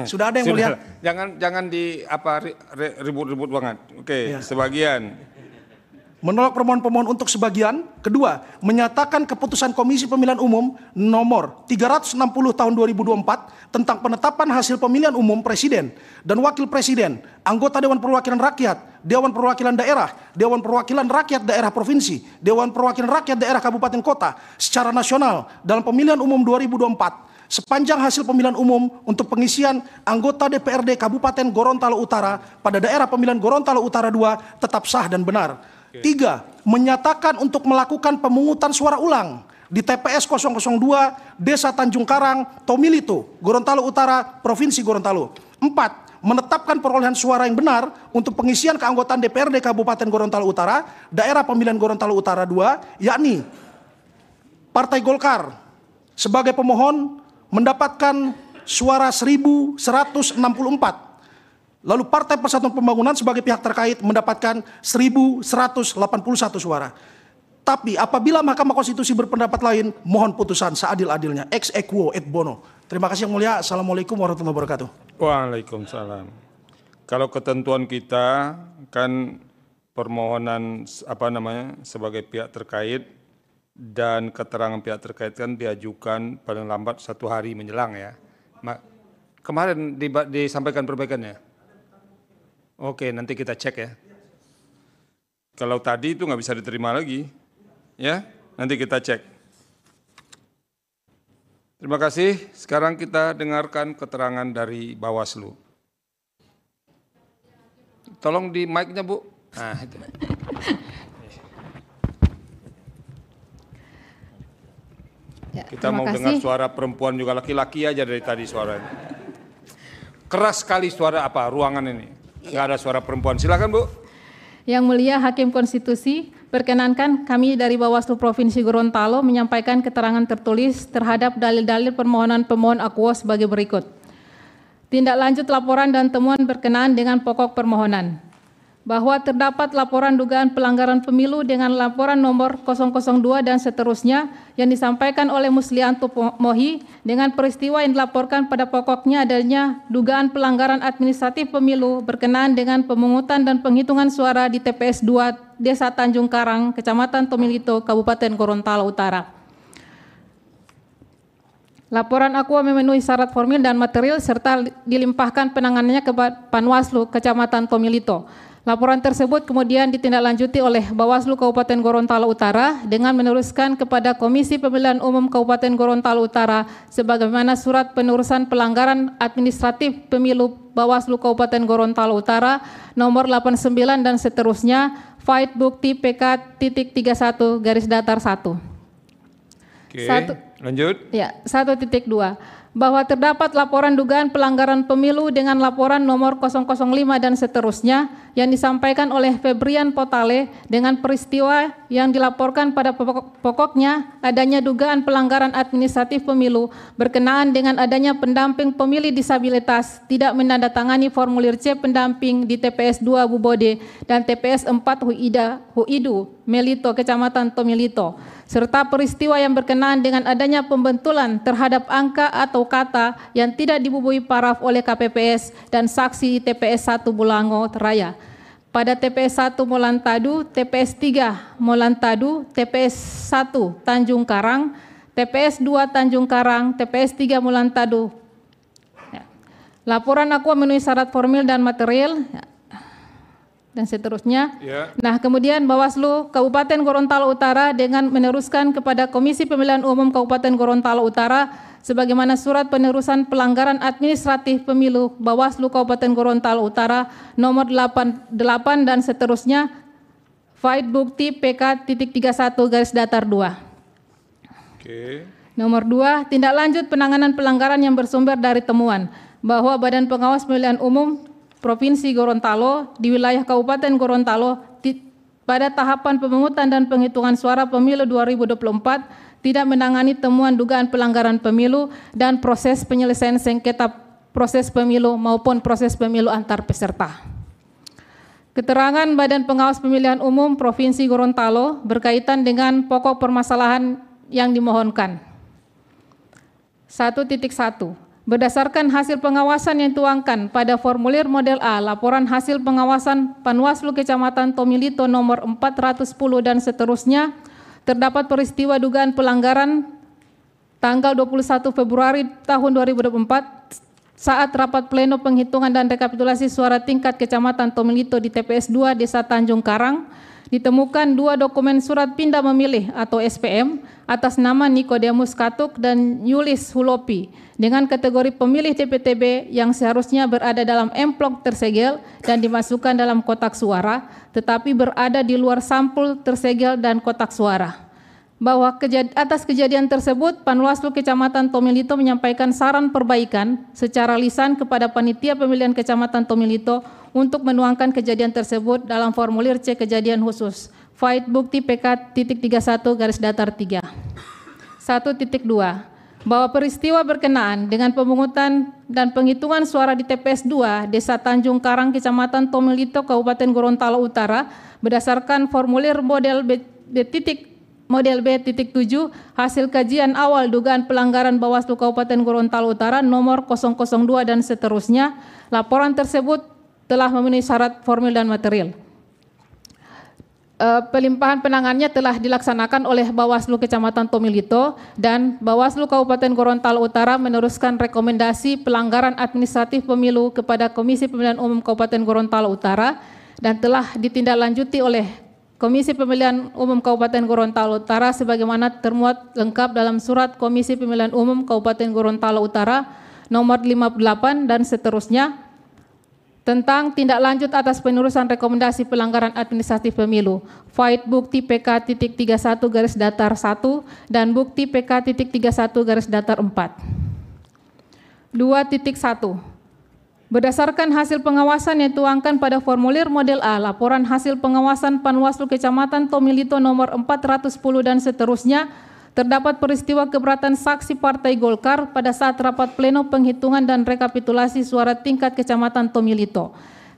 Sudah ada yang mulia. Jangan di ribut-ribut banget. Oke, ya. Sebagian. Menolak permohonan pemohon untuk sebagian. Kedua, menyatakan keputusan Komisi Pemilihan Umum nomor 360 tahun 2024 tentang penetapan hasil pemilihan umum presiden dan wakil presiden, anggota Dewan Perwakilan Rakyat, Dewan Perwakilan Daerah, Dewan Perwakilan Rakyat Daerah Provinsi, Dewan Perwakilan Rakyat Daerah Kabupaten Kota secara nasional dalam pemilihan umum 2024 sepanjang hasil pemilihan umum untuk pengisian anggota DPRD Kabupaten Gorontalo Utara pada daerah pemilihan Gorontalo Utara 2 tetap sah dan benar. 3, menyatakan untuk melakukan pemungutan suara ulang di TPS 002 Desa Tanjung Karang, Tomilito, Gorontalo Utara, Provinsi Gorontalo. 4, menetapkan perolehan suara yang benar untuk pengisian keanggotaan DPRD Kabupaten Gorontalo Utara, daerah pemilihan Gorontalo Utara 2, yakni Partai Golkar sebagai pemohon mendapatkan suara 1.164. Lalu Partai Persatuan Pembangunan sebagai pihak terkait mendapatkan 1.181 suara. Tapi apabila Mahkamah Konstitusi berpendapat lain, mohon putusan seadil-adilnya. Ex equo et bono. Terima kasih yang mulia. Assalamualaikum warahmatullahi wabarakatuh. Waalaikumsalam. Kalau ketentuan kita kan permohonan sebagai pihak terkait dan keterangan pihak terkait kan diajukan paling lambat 1 hari menjelang ya. Kemarin disampaikan perbaikannya. Oke, nanti kita cek ya. Kalau tadi itu nggak bisa diterima lagi, ya, nanti kita cek. Terima kasih. Sekarang kita dengarkan keterangan dari Bawaslu. Tolong di mic-nya, Bu. Nah, itu. Ya, kita mau dengar suara perempuan juga, laki-laki aja dari tadi suaranya. Keras sekali suara ruangan ini. Nggak ada suara perempuan. Silakan Bu. Yang Mulia Hakim Konstitusi, perkenankan kami dari Bawaslu Provinsi Gorontalo menyampaikan keterangan tertulis terhadap dalil-dalil permohonan pemohon akuo sebagai berikut. Tindak lanjut laporan dan temuan berkenaan dengan pokok permohonan. Bahwa terdapat laporan dugaan pelanggaran pemilu dengan laporan nomor 002 dan seterusnya yang disampaikan oleh Muslianto Mohi dengan peristiwa yang dilaporkan pada pokoknya adanya dugaan pelanggaran administratif pemilu berkenaan dengan pemungutan dan penghitungan suara di TPS 2 Desa Tanjung Karang, Kecamatan Tomilito, Kabupaten Gorontalo Utara. Laporan akuo memenuhi syarat formil dan material serta dilimpahkan penanganannya ke Panwaslu Kecamatan Tomilito. Laporan tersebut kemudian ditindaklanjuti oleh Bawaslu Kabupaten Gorontalo Utara dengan meneruskan kepada Komisi Pemilihan Umum Kabupaten Gorontalo Utara sebagaimana surat penerusan pelanggaran administratif pemilu Bawaslu Kabupaten Gorontalo Utara nomor 89 dan seterusnya Fight Bukti PK.31 garis datar 1. Oke, lanjut. Ya, 1.2. Bahwa terdapat laporan dugaan pelanggaran pemilu dengan laporan nomor 005 dan seterusnya yang disampaikan oleh Febrian Potale dengan peristiwa yang dilaporkan pada pokoknya adanya dugaan pelanggaran administratif pemilu berkenaan dengan adanya pendamping pemilih disabilitas tidak menandatangani formulir C pendamping di TPS 2 Bubode dan TPS 4 Huidu Melito Kecamatan Tomilito serta peristiwa yang berkenaan dengan adanya pembentulan terhadap angka atau kata yang tidak dibubui paraf oleh KPPS dan saksi di TPS 1 Bulango Raya. Pada TPS 1 Molantadu, TPS 3 Molantadu, TPS 1 Tanjung Karang, TPS 2 Tanjung Karang, TPS 3 Molantadu. Ya. Laporan akuo memenuhi syarat formil dan material ya. Dan seterusnya. Ya. Nah, kemudian Bawaslu Kabupaten Gorontalo Utara dengan meneruskan kepada Komisi Pemilihan Umum Kabupaten Gorontalo Utara sebagaimana surat penerusan pelanggaran administratif pemilu Bawaslu Kabupaten Gorontalo Utara nomor 88 dan seterusnya Fight Bukti PK.31 garis datar 2. Oke. Nomor 2, tindak lanjut penanganan pelanggaran yang bersumber dari temuan bahwa Badan Pengawas Pemilihan Umum Provinsi Gorontalo di wilayah Kabupaten Gorontalo pada tahapan pemungutan dan penghitungan suara pemilu 2024 tidak menangani temuan dugaan pelanggaran pemilu dan proses penyelesaian sengketa proses pemilu maupun proses pemilu antar peserta. Keterangan Badan Pengawas Pemilihan Umum Provinsi Gorontalo berkaitan dengan pokok permasalahan yang dimohonkan. 1.1. Berdasarkan hasil pengawasan yang dituangkan pada formulir model A, laporan hasil pengawasan Panwaslu Kecamatan Tomilito nomor 410 dan seterusnya, terdapat peristiwa dugaan pelanggaran tanggal 21 Februari tahun 2024 saat rapat pleno penghitungan dan rekapitulasi suara tingkat Kecamatan Tomilito di TPS 2 Desa Tanjung Karang, ditemukan 2 dokumen surat pindah memilih atau SPM atas nama Nikodemus Katuk dan Yulis Hulopi dengan kategori pemilih DPTB yang seharusnya berada dalam amplop tersegel dan dimasukkan dalam kotak suara, tetapi berada di luar sampul tersegel dan kotak suara. Bahwa atas kejadian tersebut, Panwaslu Kecamatan Tomilito menyampaikan saran perbaikan secara lisan kepada Panitia Pemilihan Kecamatan Tomilito untuk menuangkan kejadian tersebut dalam formulir C kejadian khusus Fight Bukti PK.31 garis datar 3. 1.2. Bahwa peristiwa berkenaan dengan pemungutan dan penghitungan suara di TPS 2 Desa Tanjung Karang Kecamatan Tomilito Kabupaten Gorontalo Utara berdasarkan formulir model B.7 hasil kajian awal dugaan pelanggaran Bawaslu Kabupaten Gorontalo Utara nomor 002 dan seterusnya, laporan tersebut telah memenuhi syarat formil dan material. Pelimpahan penanganannya telah dilaksanakan oleh Bawaslu Kecamatan Tomilito dan Bawaslu Kabupaten Gorontalo Utara meneruskan rekomendasi pelanggaran administratif pemilu kepada Komisi Pemilihan Umum Kabupaten Gorontalo Utara dan telah ditindaklanjuti oleh Komisi Pemilihan Umum Kabupaten Gorontalo Utara sebagaimana termuat lengkap dalam surat Komisi Pemilihan Umum Kabupaten Gorontalo Utara nomor 58 dan seterusnya tentang tindak lanjut atas penerusan rekomendasi pelanggaran administratif pemilu Fight Bukti PK.31 garis datar 1 dan Bukti PK.31 garis datar 4. 2.1. Berdasarkan hasil pengawasan yang dituangkan pada formulir model A, laporan hasil pengawasan Panwaslu Kecamatan Tomilito nomor 410 dan seterusnya, terdapat peristiwa keberatan saksi Partai Golkar pada saat rapat pleno penghitungan dan rekapitulasi suara tingkat Kecamatan Tomilito.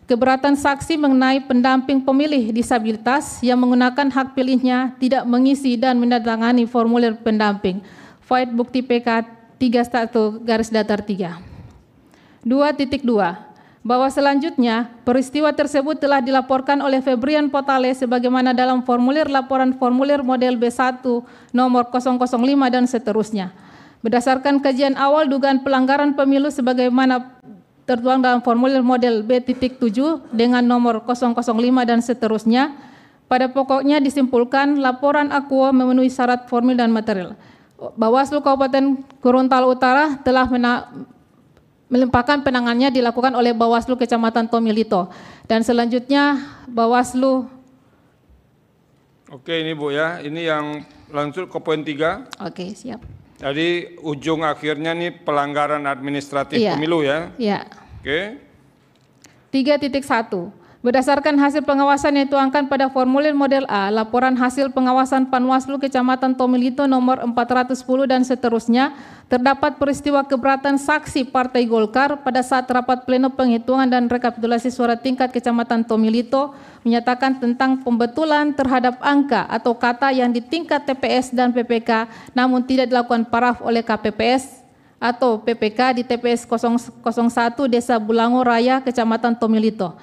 Keberatan saksi mengenai pendamping pemilih disabilitas yang menggunakan hak pilihnya tidak mengisi dan menandatangani formulir pendamping. Faed bukti PK 31/3. 2.2. Bahwa selanjutnya peristiwa tersebut telah dilaporkan oleh Febrian Potale sebagaimana dalam formulir laporan formulir model B1 nomor 005 dan seterusnya. Berdasarkan kajian awal dugaan pelanggaran pemilu sebagaimana tertuang dalam formulir model B.7 dengan nomor 005 dan seterusnya, pada pokoknya disimpulkan laporan akuo memenuhi syarat formil dan material. Bawaslu Kabupaten Gorontalo Utara telah melimpahkan penanganannya dilakukan oleh Bawaslu Kecamatan Tomilito. Dan selanjutnya Bawaslu. Oke, ini Bu ya, ini yang langsung ke poin 3. Oke, siap. Jadi ujung akhirnya nih pelanggaran administratif pemilu ya? Iya. Oke. 3.1. Berdasarkan hasil pengawasan yang dituangkan pada formulir model A, laporan hasil pengawasan Panwaslu Kecamatan Tomilito nomor 410 dan seterusnya, terdapat peristiwa keberatan saksi Partai Golkar pada saat rapat pleno penghitungan dan rekapitulasi suara tingkat Kecamatan Tomilito menyatakan tentang pembetulan terhadap angka atau kata yang di tingkat TPS dan PPK namun tidak dilakukan paraf oleh KPPS atau PPK di TPS 001 Desa Bulango Raya, Kecamatan Tomilito.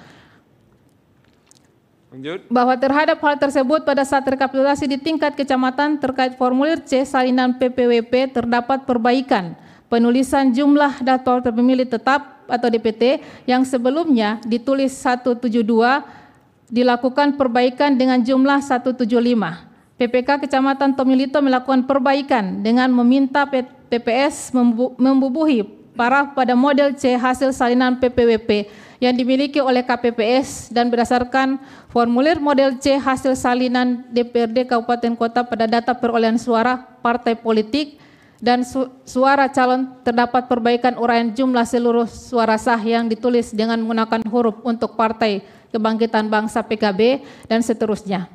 Bahwa terhadap hal tersebut pada saat rekapitulasi di tingkat kecamatan terkait formulir C salinan PPWP terdapat perbaikan penulisan jumlah daftar pemilih tetap atau DPT yang sebelumnya ditulis 172 dilakukan perbaikan dengan jumlah 175. PPK Kecamatan Tomilito melakukan perbaikan dengan meminta PPS membubuhi paraf pada model C hasil salinan PPWP yang dimiliki oleh KPPS dan berdasarkan formulir model C hasil salinan DPRD Kabupaten Kota pada data perolehan suara partai politik dan suara calon terdapat perbaikan uraian jumlah seluruh suara sah yang ditulis dengan menggunakan huruf untuk Partai Kebangkitan Bangsa PKB dan seterusnya.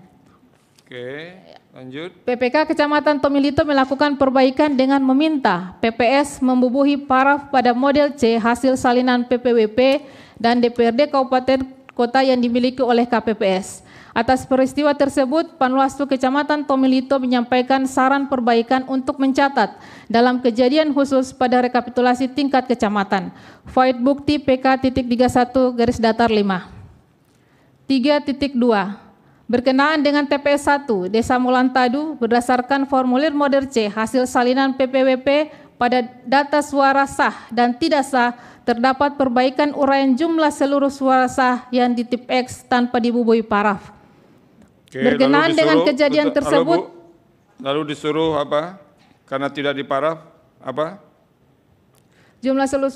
Oke, lanjut. PPK Kecamatan Tomilito melakukan perbaikan dengan meminta PPS membubuhi paraf pada model C hasil salinan PPWP dan DPRD Kabupaten Kota yang dimiliki oleh KPPS. Atas peristiwa tersebut, Panwaslu Kecamatan Tomilito menyampaikan saran perbaikan untuk mencatat dalam kejadian khusus pada rekapitulasi tingkat kecamatan. Faed bukti PK.31/5. 3.2. Berkenaan dengan TPS 1 Desa Mulantadu berdasarkan formulir model C hasil salinan PPWP pada data suara sah dan tidak sah terdapat perbaikan uraian jumlah seluruh suara sah yang di tip X tanpa dibubuhi paraf. Oke, berkenaan dengan kejadian tersebut. Lalu disuruh apa? Karena tidak diparaf apa? Jumlah seluruh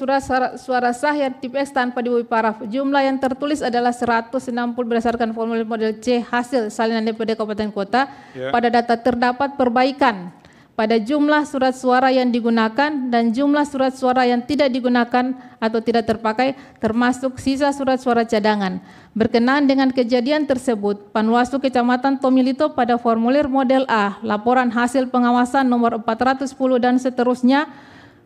suara sah yang tip X tanpa dibubuhi paraf. Jumlah yang tertulis adalah 160 berdasarkan formulir model C hasil salinan DPRD Kabupaten Kota. Pada data terdapat perbaikan pada jumlah surat suara yang digunakan dan jumlah surat suara yang tidak digunakan atau tidak terpakai termasuk sisa surat suara cadangan. Berkenaan dengan kejadian tersebut, Panwaslu Kecamatan Tomilito pada formulir model A, laporan hasil pengawasan nomor 410 dan seterusnya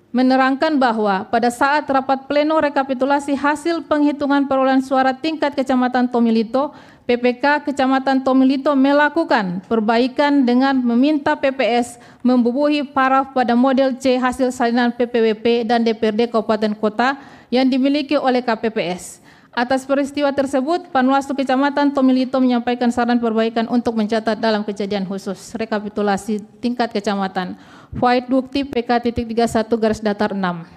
menerangkan bahwa pada saat rapat pleno rekapitulasi hasil penghitungan perolehan suara tingkat Kecamatan Tomilito, PPK Kecamatan Tomilito melakukan perbaikan dengan meminta PPS membubuhi paraf pada model C hasil salinan PPWP dan DPRD Kabupaten Kota yang dimiliki oleh KPPS. Atas peristiwa tersebut, Panwaslu Kecamatan Tomilito menyampaikan saran perbaikan untuk mencatat dalam kejadian khusus rekapitulasi tingkat kecamatan. Faed bukti PK.31/6.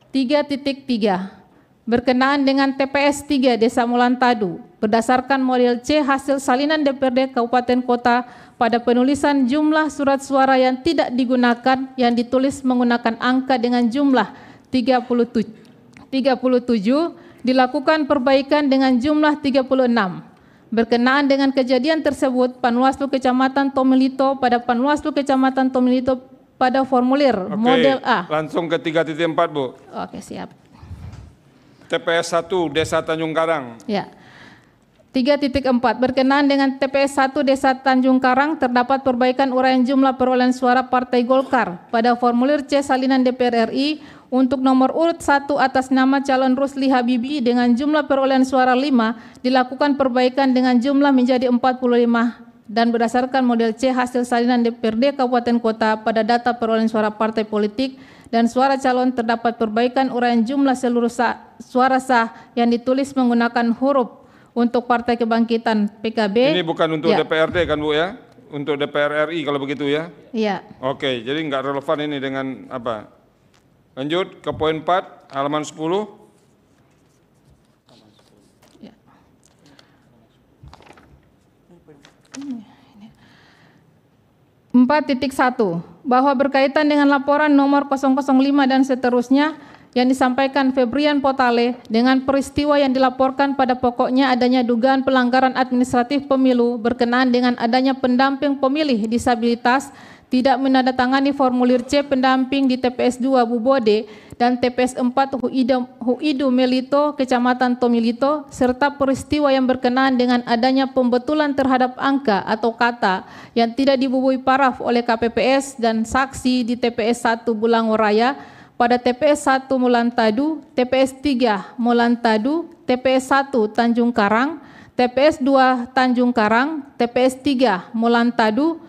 3.3. Berkenaan dengan TPS 3 Desa Mulantadu, berdasarkan model C hasil salinan DPRD Kabupaten Kota pada penulisan jumlah surat suara yang tidak digunakan yang ditulis menggunakan angka dengan jumlah 37 dilakukan perbaikan dengan jumlah 36. Berkenaan dengan kejadian tersebut, Panwaslu Kecamatan Tomilito pada Panwaslu Kecamatan Tomilito pada formulir model A. Langsung ke 3.4, Bu. Oke, siap. TPS 1 Desa Tanjung Karang. Ya. 3.4 berkenaan dengan TPS 1 Desa Tanjung Karang terdapat perbaikan uraian jumlah perolehan suara Partai Golkar pada formulir C salinan DPR RI untuk nomor urut 1 atas nama calon Rusli Habibi dengan jumlah perolehan suara 5 dilakukan perbaikan dengan jumlah menjadi 45 dan berdasarkan model C hasil salinan DPRD Kabupaten Kota pada data perolehan suara partai politik dan suara calon terdapat perbaikan uraian jumlah seluruh suara sah yang ditulis menggunakan huruf untuk Partai Kebangkitan PKB. Ini bukan untuk ya. DPRD kan Bu ya? Untuk DPR RI kalau begitu ya? Iya. Oke, jadi nggak relevan ini dengan apa? Lanjut ke poin 4, halaman 10. Ya. 4.1 bahwa berkaitan dengan laporan nomor 005 dan seterusnya yang disampaikan Febrian Potale dengan peristiwa yang dilaporkan pada pokoknya adanya dugaan pelanggaran administratif pemilu berkenaan dengan adanya pendamping pemilih disabilitas tidak menandatangani formulir C pendamping di TPS 2 Bubode dan TPS 4 Huidu Melito, Kecamatan Tomilito, serta peristiwa yang berkenaan dengan adanya pembetulan terhadap angka atau kata yang tidak dibubui paraf oleh KPPS dan saksi di TPS 1 Bulangoraya pada TPS 1 Mulantadu, TPS 3 Mulantadu, TPS 1 Tanjung Karang, TPS 2 Tanjung Karang, TPS 3 Mulantadu.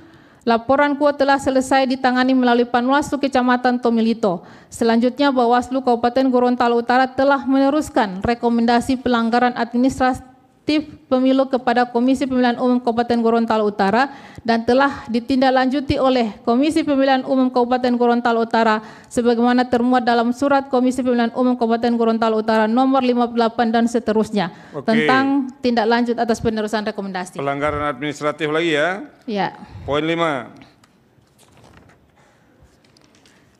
Laporan kuat telah selesai ditangani melalui Panwaslu Kecamatan Tomilito. Selanjutnya Bawaslu Kabupaten Gorontalo Utara telah meneruskan rekomendasi pelanggaran administratif pemilu kepada Komisi Pemilihan Umum Kabupaten Gorontalo Utara dan telah ditindaklanjuti oleh Komisi Pemilihan Umum Kabupaten Gorontalo Utara sebagaimana termuat dalam surat Komisi Pemilihan Umum Kabupaten Gorontalo Utara nomor 58 dan seterusnya. Oke. Tentang tindak lanjut atas penerusan rekomendasi. Pelanggaran administratif lagi ya. Ya. Poin 5.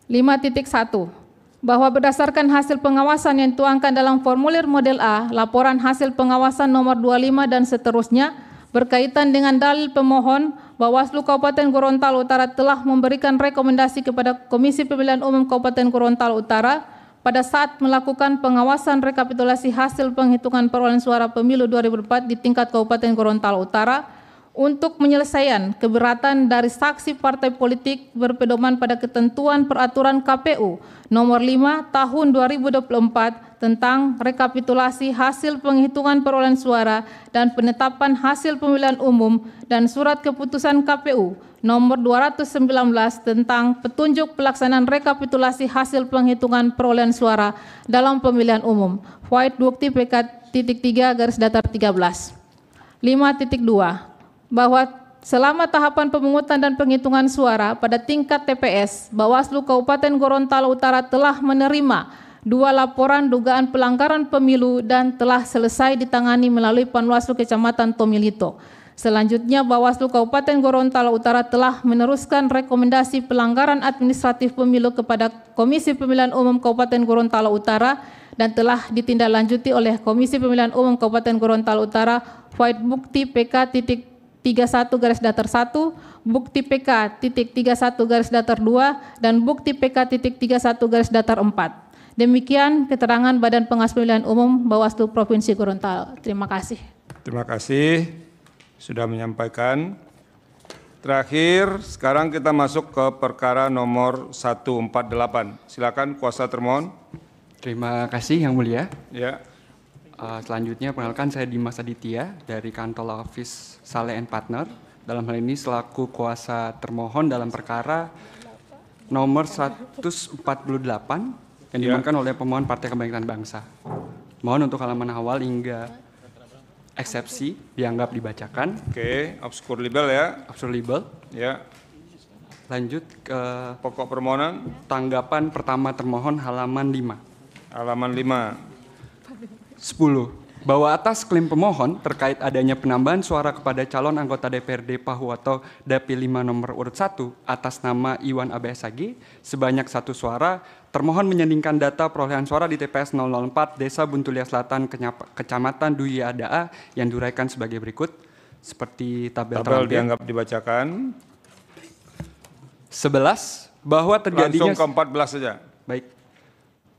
5.1 bahwa berdasarkan hasil pengawasan yang dituangkan dalam formulir model A, laporan hasil pengawasan nomor 25 dan seterusnya berkaitan dengan dalil pemohon, Bawaslu Kabupaten Gorontalo Utara telah memberikan rekomendasi kepada Komisi Pemilihan Umum Kabupaten Gorontalo Utara pada saat melakukan pengawasan rekapitulasi hasil penghitungan perolehan suara pemilu 2004 di tingkat Kabupaten Gorontalo Utara untuk penyelesaian keberatan dari saksi partai politik berpedoman pada ketentuan peraturan KPU nomor 5 tahun 2024 tentang rekapitulasi hasil penghitungan perolehan suara dan penetapan hasil pemilihan umum dan surat keputusan KPU nomor 219 tentang petunjuk pelaksanaan rekapitulasi hasil penghitungan perolehan suara dalam pemilihan umum. Void bukti PK.3/13. 5.2 bahwa selama tahapan pemungutan dan penghitungan suara pada tingkat TPS, Bawaslu Kabupaten Gorontalo Utara telah menerima 2 laporan dugaan pelanggaran pemilu dan telah selesai ditangani melalui Panwaslu Kecamatan Tomilito. Selanjutnya, Bawaslu Kabupaten Gorontalo Utara telah meneruskan rekomendasi pelanggaran administratif pemilu kepada Komisi Pemilihan Umum Kabupaten Gorontalo Utara dan telah ditindaklanjuti oleh Komisi Pemilihan Umum Kabupaten Gorontalo Utara void bukti PK.31/1, bukti PK.31/2 dan bukti PK.31/4. Demikian keterangan Badan Pengawas Pemilihan Umum Bawaslu Provinsi Gorontalo. Terima kasih. Terima kasih sudah menyampaikan. Terakhir, sekarang kita masuk ke perkara nomor 148. Silakan kuasa termohon. Terima kasih Yang Mulia. Ya. Selanjutnya perkenalkan saya Dimas Aditya dari Kantor Office Saleh & Partner. Dalam hal ini selaku kuasa termohon dalam perkara nomor 148 yang dimenangkan oleh pemohon Partai Kebangkitan Bangsa. Mohon untuk halaman awal hingga eksepsi dianggap dibacakan. Oke, obscure libel ya. Obscure libel. Ya. Lanjut ke pokok permohonan. Tanggapan pertama termohon halaman 5. Halaman 5. 10. Bahwa atas klaim pemohon terkait adanya penambahan suara kepada calon anggota DPRD Pahu atau Dapil 5 nomor urut 1 atas nama Iwan ABSAG sebanyak 1 suara, termohon menyandingkan data perolehan suara di TPS 004 Desa Buntulia Selatan, Kecamatan Dwi Adaa yang diuraikan sebagai berikut. Seperti tabel Tabel dianggap dibacakan. 11. Bahwa terjadinya... Langsung ke 14 saja. Baik.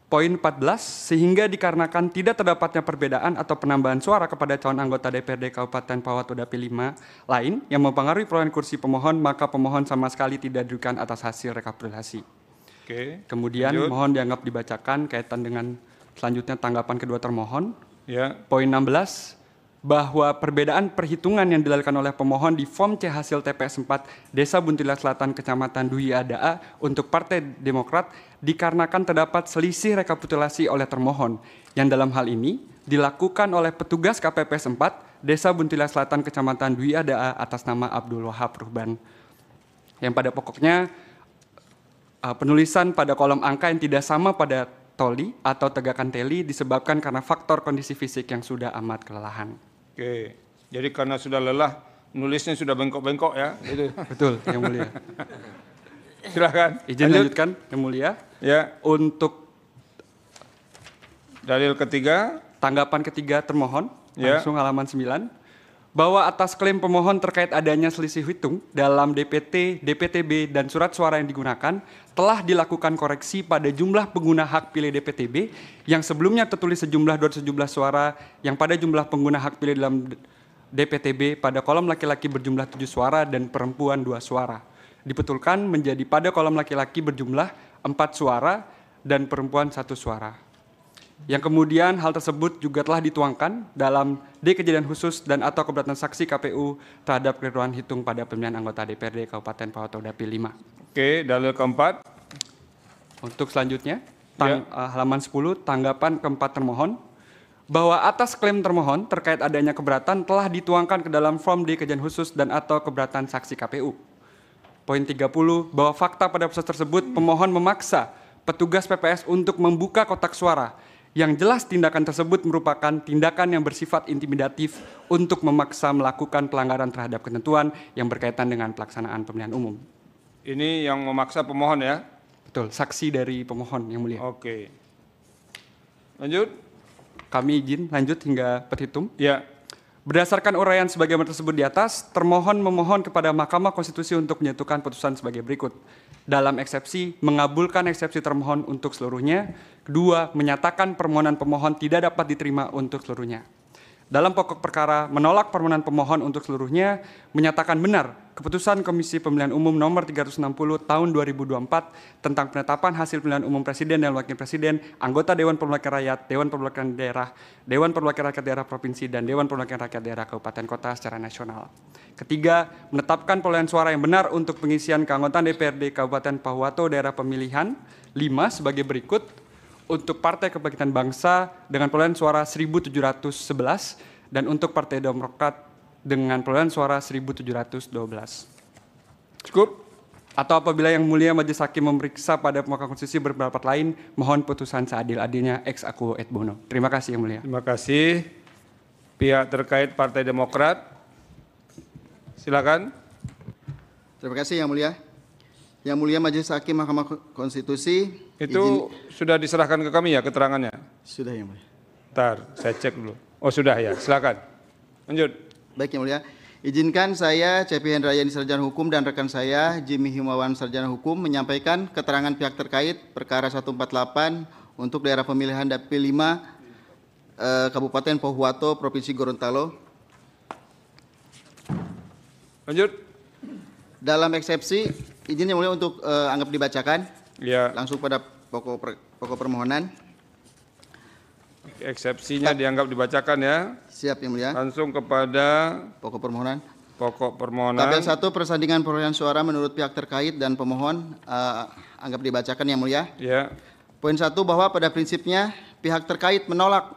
Poin 14, sehingga dikarenakan tidak terdapatnya perbedaan atau penambahan suara kepada calon anggota DPRD Kabupaten Pawato Dapil 5 lain yang mempengaruhi perolehan kursi pemohon, maka pemohon sama sekali tidak dirugikan atas hasil rekapitulasi. Oke. Kemudian Lanjut. mohon dianggap dibacakan kaitan dengan selanjutnya tanggapan kedua termohon. Ya. Poin 16, bahwa perbedaan perhitungan yang dilakukan oleh pemohon di form C hasil TPS 4 Desa Buntila Selatan Kecamatan Dui Adaa untuk Partai Demokrat dikarenakan terdapat selisih rekapitulasi oleh termohon yang dalam hal ini dilakukan oleh petugas KPPS 4 Desa Buntila Selatan Kecamatan Dui Adaa atas nama Abdul Wahab Ruhban. Yang pada pokoknya penulisan pada kolom angka yang tidak sama pada toli atau tegakan teli disebabkan karena faktor kondisi fisik yang sudah amat kelelahan. Oke, jadi karena sudah lelah, nulisnya sudah bengkok-bengkok ya. Itu. Betul, Yang Mulia. Silakan. Izin lanjutkan, Yang Mulia. Ya. Untuk dalil ketiga, tanggapan ketiga termohon, Ya. langsung halaman 9, bahwa atas klaim pemohon terkait adanya selisih hitung dalam DPT, DPTB, dan surat suara yang digunakan, telah dilakukan koreksi pada jumlah pengguna hak pilih DPTB yang sebelumnya tertulis sejumlah 217 suara, yang pada jumlah pengguna hak pilih dalam DPTB pada kolom laki-laki berjumlah 7 suara dan perempuan 2 suara. Dibetulkan menjadi pada kolom laki-laki berjumlah 4 suara dan perempuan 1 suara. Yang kemudian hal tersebut juga telah dituangkan dalam D kejadian khusus dan atau keberatan saksi KPU terhadap keliruan hitung pada pemilihan anggota DPRD Kabupaten Pawato Dapil 5. Oke, dalil keempat. Untuk selanjutnya, halaman 10, tanggapan keempat termohon, bahwa atas klaim termohon terkait adanya keberatan telah dituangkan ke dalam form D kejadian khusus dan atau keberatan saksi KPU. Poin 30, bahwa fakta pada proses tersebut pemohon memaksa petugas PPS untuk membuka kotak suara, yang jelas tindakan tersebut merupakan tindakan yang bersifat intimidatif untuk memaksa melakukan pelanggaran terhadap ketentuan yang berkaitan dengan pelaksanaan pemilihan umum. Ini yang memaksa pemohon ya? Betul, saksi dari pemohon, Yang Mulia. Oke. Lanjut. Kami izin lanjut hingga petitum. Ya. Berdasarkan uraian sebagaimana tersebut di atas, termohon memohon kepada Mahkamah Konstitusi untuk menjatuhkan putusan sebagai berikut. Dalam eksepsi, mengabulkan eksepsi termohon untuk seluruhnya. Kedua, menyatakan permohonan pemohon tidak dapat diterima untuk seluruhnya. Dalam pokok perkara, menolak permohonan pemohon untuk seluruhnya, menyatakan benar keputusan Komisi Pemilihan Umum nomor 360 tahun 2024 tentang penetapan hasil pemilihan umum Presiden dan Wakil Presiden, anggota Dewan Perwakilan Rakyat, Dewan Perwakilan Daerah, Dewan Perwakilan Rakyat Daerah Provinsi, dan Dewan Perwakilan Rakyat Daerah Kabupaten Kota secara nasional. Ketiga, menetapkan perolehan suara yang benar untuk pengisian keanggotaan DPRD Kabupaten Pawato Daerah Pemilihan 5 sebagai berikut. Untuk Partai Kebangkitan Bangsa dengan perolehan suara 1.711 dan untuk Partai Demokrat dengan perolehan suara 1.712. Cukup? Atau apabila Yang Mulia Majelis Hakim memeriksa pada Mahkamah Konstitusi berpendapat lain, mohon putusan seadil-adilnya ex aequo et bono. Terima kasih Yang Mulia. Terima kasih. Pihak terkait Partai Demokrat, silakan. Terima kasih Yang Mulia. Yang Mulia Majelis Hakim Mahkamah Konstitusi. Itu sudah diserahkan ke kami ya keterangannya? Sudah Yang Mulia. Ntar saya cek dulu. Oh sudah ya, silakan. Lanjut. Baik Yang Mulia. Izinkan saya CP Hendrayani Sarjana Hukum dan rekan saya Jimmy Himawan Sarjana Hukum menyampaikan keterangan pihak terkait perkara 148 untuk daerah pemilihan Dapil 5 Kabupaten Pohuwato Provinsi Gorontalo. Lanjut. Dalam eksepsi, izin Yang Mulia untuk anggap dibacakan. Ya. Langsung pada pokok permohonan. Eksepsinya dianggap dibacakan ya. Siap Yang Mulia. Langsung kepada pokok permohonan. Pokok permohonan. Tabel 1 persandingan perolehan suara menurut pihak terkait dan pemohon anggap dibacakan Yang Mulia. Ya. Poin 1 bahwa pada prinsipnya pihak terkait menolak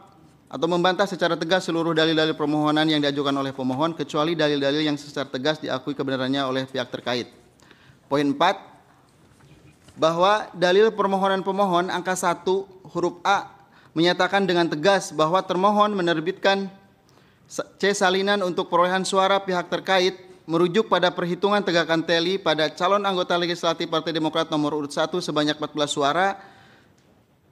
atau membantah secara tegas seluruh dalil-dalil permohonan yang diajukan oleh pemohon kecuali dalil-dalil yang secara tegas diakui kebenarannya oleh pihak terkait. Poin 4 bahwa dalil permohonan pemohon angka 1 huruf A menyatakan dengan tegas bahwa termohon menerbitkan C salinan untuk perolehan suara pihak terkait merujuk pada perhitungan tegakan teli pada calon anggota legislatif Partai Demokrat nomor urut 1 sebanyak 14 suara,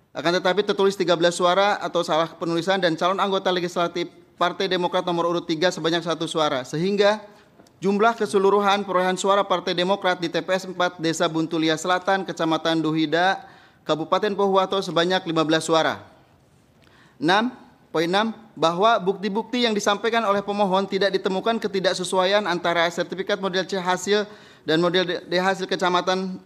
akan tetapi tertulis 13 suara atau salah penulisan, dan calon anggota legislatif Partai Demokrat nomor urut 3 sebanyak 1 suara, sehingga jumlah keseluruhan perolehan suara Partai Demokrat di TPS 4 Desa Buntulia Selatan, Kecamatan Duhida, Kabupaten Pohuwato sebanyak 15 suara. 6. Bahwa bukti-bukti yang disampaikan oleh pemohon tidak ditemukan ketidaksesuaian antara sertifikat model C hasil dan model D hasil kecamatan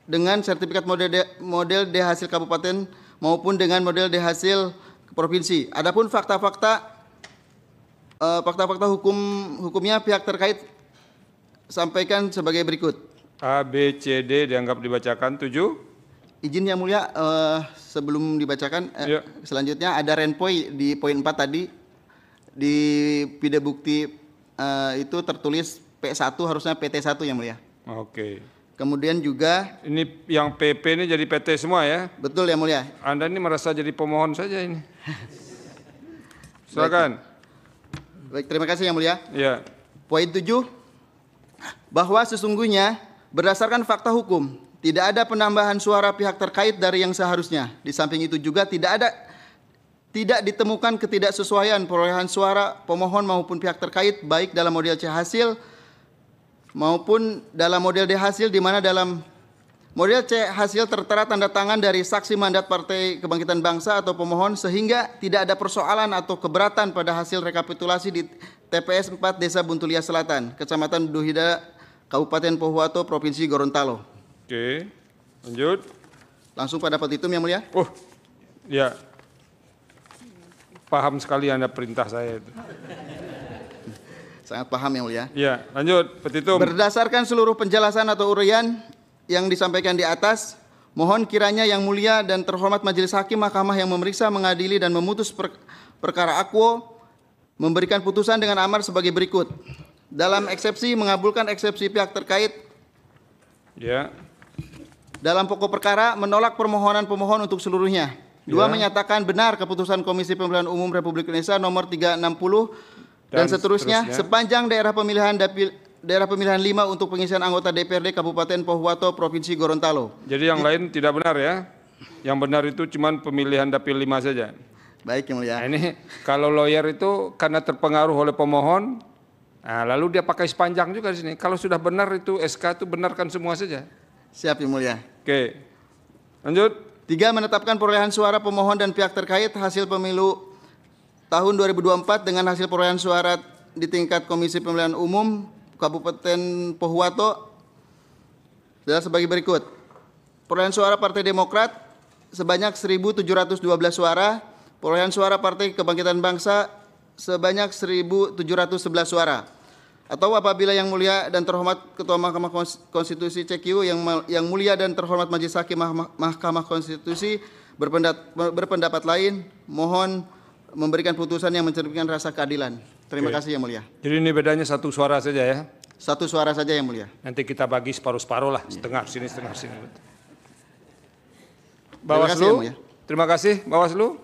dengan sertifikat model D hasil kabupaten maupun dengan model D hasil provinsi. Adapun fakta-fakta hukumnya pihak terkait sampaikan sebagai berikut. A, B, C, D dianggap dibacakan. 7. Izin Yang Mulia, sebelum dibacakan, selanjutnya ada renpoy di poin 4 tadi. Di pide bukti itu tertulis P1 harusnya PT1 Yang Mulia. Oke. Kemudian juga ini yang PP ini jadi PT semua ya? Betul Yang Mulia. Anda ini merasa jadi pemohon saja ini. Silakan. Baik, terima kasih Yang Mulia. Ya. Poin 7, bahwa sesungguhnya berdasarkan fakta hukum tidak ada penambahan suara pihak terkait dari yang seharusnya. Di samping itu juga tidak ditemukan ketidaksesuaian perolehan suara pemohon maupun pihak terkait baik dalam model C hasil maupun dalam model D hasil, di mana dalam model C hasil tertera tanda tangan dari saksi mandat Partai Kebangkitan Bangsa atau pemohon, sehingga tidak ada persoalan atau keberatan pada hasil rekapitulasi di TPS 4 Desa Buntulia Selatan, Kecamatan Duhida, Kabupaten Pohuwato, Provinsi Gorontalo. Oke, lanjut. Langsung pada petitum Yang Mulia. Oh, ya. Paham sekali Anda perintah saya itu. Sangat paham Yang Mulia. Ya, lanjut petitum. Berdasarkan seluruh penjelasan atau uraian yang disampaikan di atas, mohon kiranya Yang Mulia dan terhormat Majelis Hakim Mahkamah yang memeriksa, mengadili dan memutus perkara akwo memberikan putusan dengan amar sebagai berikut. Dalam eksepsi, mengabulkan eksepsi pihak terkait. Ya. Dalam pokok perkara, menolak permohonan pemohon untuk seluruhnya. 2. Menyatakan benar keputusan Komisi Pemilihan Umum Republik Indonesia nomor 360 dan seterusnya sepanjang daerah pemilihan 5 untuk pengisian anggota DPRD Kabupaten Pohuwato, Provinsi Gorontalo. Jadi yang lain tidak benar ya? Yang benar itu cuma pemilihan dapil 5 saja. Baik Yang Mulia. Nah, ini kalau lawyer itu karena terpengaruh oleh pemohon, nah, lalu dia pakai sepanjang juga di sini. Kalau sudah benar itu SK itu benarkan semua saja. Siap Yang Mulia. Oke. Lanjut. 3. Menetapkan perolehan suara pemohon dan pihak terkait hasil pemilu tahun 2024 dengan hasil perolehan suara di tingkat Komisi Pemilihan Umum Kabupaten Pohuwato adalah sebagai berikut. Perolehan suara Partai Demokrat sebanyak 1.712 suara, perolehan suara Partai Kebangkitan Bangsa sebanyak 1.711 suara. Atau apabila Yang Mulia dan terhormat Ketua Mahkamah Konstitusi CQ, Yang Mulia dan terhormat Majelis Hakim Mahkamah Konstitusi berpendapat lain, mohon memberikan putusan yang mencerminkan rasa keadilan. Terima kasih Yang Mulia. Jadi ini bedanya 1 suara saja ya? 1 suara saja Yang Mulia. Nanti kita bagi separuh-separuh lah, setengah sini, setengah sini. Bawaslu, terima kasih Bawaslu.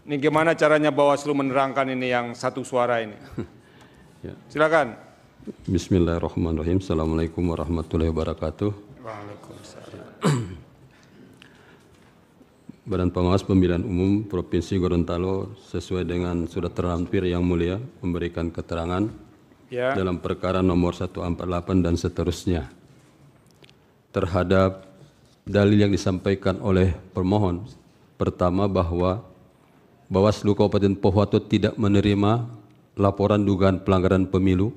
Ini gimana caranya Bawaslu menerangkan ini yang 1 suara ini? Ya. Silakan. Bismillahirrahmanirrahim. Assalamualaikum warahmatullahi wabarakatuh. Waalaikumsalam. Badan Pengawas Pemilihan Umum Provinsi Gorontalo sesuai dengan surat terlampir Yang Mulia memberikan keterangan dalam perkara nomor 148 dan seterusnya terhadap dalil yang disampaikan oleh permohon. Pertama, bahwa Bawaslu Kabupaten Pohuwato tidak menerima laporan dugaan pelanggaran pemilu,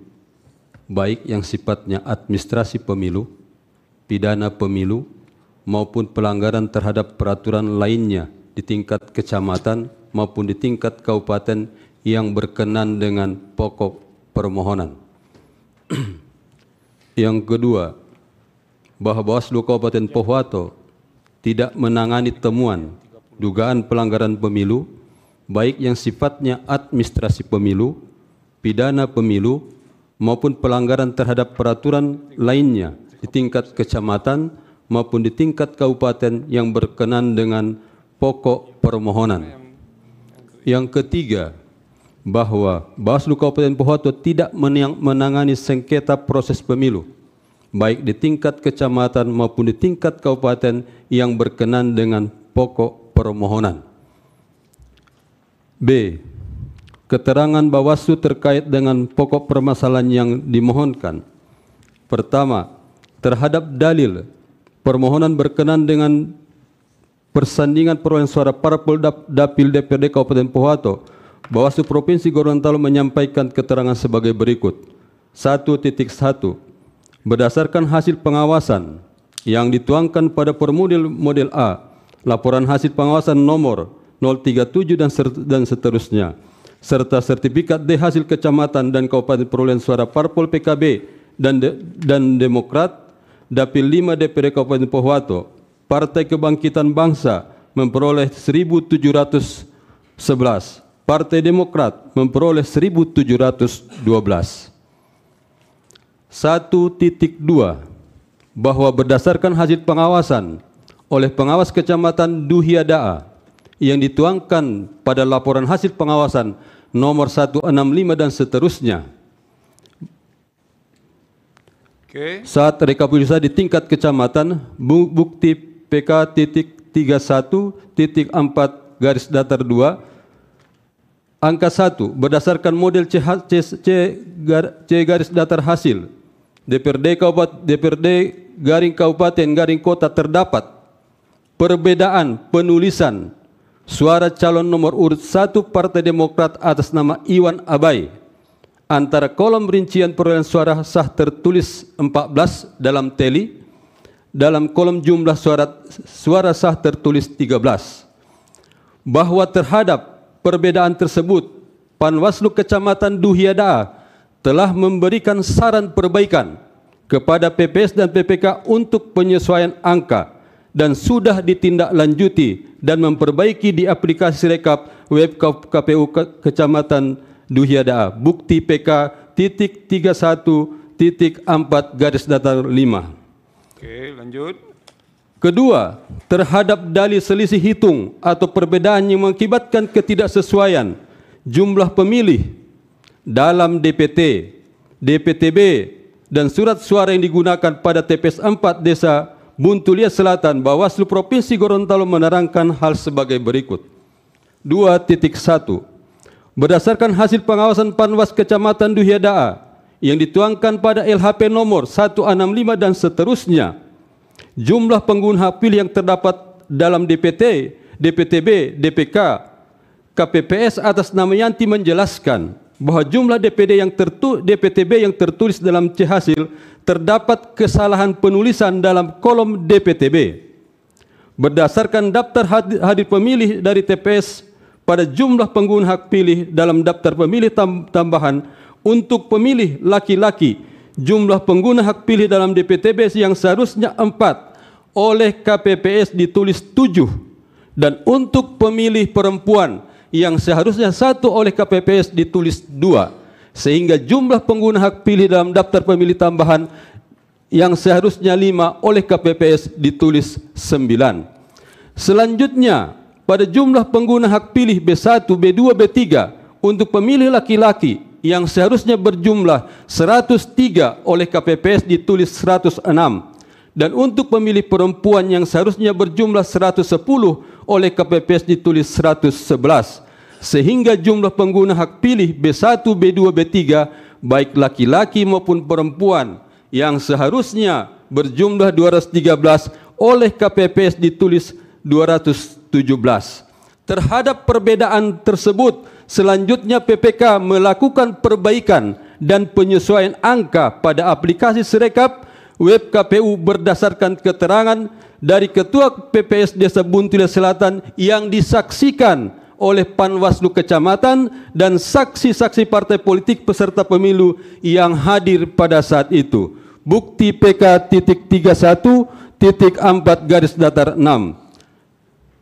baik yang sifatnya administrasi pemilu, pidana pemilu, maupun pelanggaran terhadap peraturan lainnya di tingkat kecamatan maupun di tingkat kabupaten yang berkenan dengan pokok permohonan. Yang kedua, bahwa Bawaslu Kabupaten Pohuwato tidak menangani temuan dugaan pelanggaran pemilu, baik yang sifatnya administrasi pemilu, pidana pemilu, maupun pelanggaran terhadap peraturan lainnya di tingkat kecamatan maupun di tingkat kabupaten yang berkenan dengan pokok permohonan. Yang ketiga, bahwa Bawaslu Kabupaten Pohuwato tidak menangani sengketa proses pemilu, baik di tingkat kecamatan maupun di tingkat kabupaten yang berkenan dengan pokok permohonan. B. Keterangan Bawaslu terkait dengan pokok permasalahan yang dimohonkan. Pertama, terhadap dalil permohonan berkenan dengan persandingan perolehan suara parpol dapil DPRD Kabupaten Pohuwato, Bawaslu Provinsi Gorontalo menyampaikan keterangan sebagai berikut. 1.1. Berdasarkan hasil pengawasan yang dituangkan pada formulir model A, laporan hasil pengawasan nomor 037 dan seterusnya, serta sertifikat D hasil kecamatan dan kabupaten perolehan suara parpol PKB dan Demokrat, Dapil 5 DPRD Kabupaten Pohuwato, Partai Kebangkitan Bangsa memperoleh 1.711, Partai Demokrat memperoleh 1.712. 1.2. Bahwa berdasarkan hasil pengawasan oleh pengawas Kecamatan Duhiadaa yang dituangkan pada laporan hasil pengawasan nomor 165 dan seterusnya, saat rekapitulasi di tingkat kecamatan, bukti PK.31.4/2 angka 1 berdasarkan model C garis datar hasil DPRD Kabupaten Kota terdapat perbedaan penulisan suara calon nomor urut 1 Partai Demokrat atas nama Iwan Abai antara kolom rincian perolehan suara sah tertulis 14 dalam teli, dalam kolom jumlah suara sah tertulis 13. Bahwa terhadap perbedaan tersebut, Panwaslu Kecamatan Duhiadaa telah memberikan saran perbaikan kepada PPS dan PPK untuk penyesuaian angka dan sudah ditindaklanjuti dan memperbaiki di aplikasi rekap web KPU Kecamatan Duhiadaa, bukti PK.31.4/5. Oke, lanjut. Kedua, terhadap dalil selisih hitung atau perbedaan yang mengakibatkan ketidaksesuaian jumlah pemilih dalam DPT, DPTB, dan surat suara yang digunakan pada TPS 4 Desa Buntulia Selatan, Bawaslu Provinsi Gorontalo menerangkan hal sebagai berikut. 2.1. Berdasarkan hasil pengawasan Panwas Kecamatan Duhiadaa yang dituangkan pada LHP nomor 165 dan seterusnya, jumlah pengguna hak pilih yang terdapat dalam DPT, DPTB, DPK, KPPS atas nama Yanti menjelaskan bahwa jumlah DPTB yang tertulis dalam C hasil terdapat kesalahan penulisan dalam kolom DPTB. Berdasarkan daftar hadir pemilih dari TPS pada jumlah pengguna hak pilih dalam daftar pemilih tambahan untuk pemilih laki-laki, jumlah pengguna hak pilih dalam DPTB yang seharusnya 4 oleh KPPS ditulis 7, dan untuk pemilih perempuan yang seharusnya 1 oleh KPPS ditulis 2, sehingga jumlah pengguna hak pilih dalam daftar pemilih tambahan yang seharusnya 5 oleh KPPS ditulis 9. Selanjutnya, pada jumlah pengguna hak pilih B1, B2, B3 untuk pemilih laki-laki yang seharusnya berjumlah 103 oleh KPPS ditulis 106, dan untuk pemilih perempuan yang seharusnya berjumlah 110 oleh KPPS ditulis 111, sehingga jumlah pengguna hak pilih B1, B2, B3 baik laki-laki maupun perempuan yang seharusnya berjumlah 213 oleh KPPS ditulis 217. Terhadap perbedaan tersebut, selanjutnya PPK melakukan perbaikan dan penyesuaian angka pada aplikasi Sirekap web KPU berdasarkan keterangan dari Ketua PPS Desa Buntulia Selatan yang disaksikan oleh Panwaslu Kecamatan dan saksi-saksi partai politik peserta pemilu yang hadir pada saat itu. Bukti PK.31.4/6.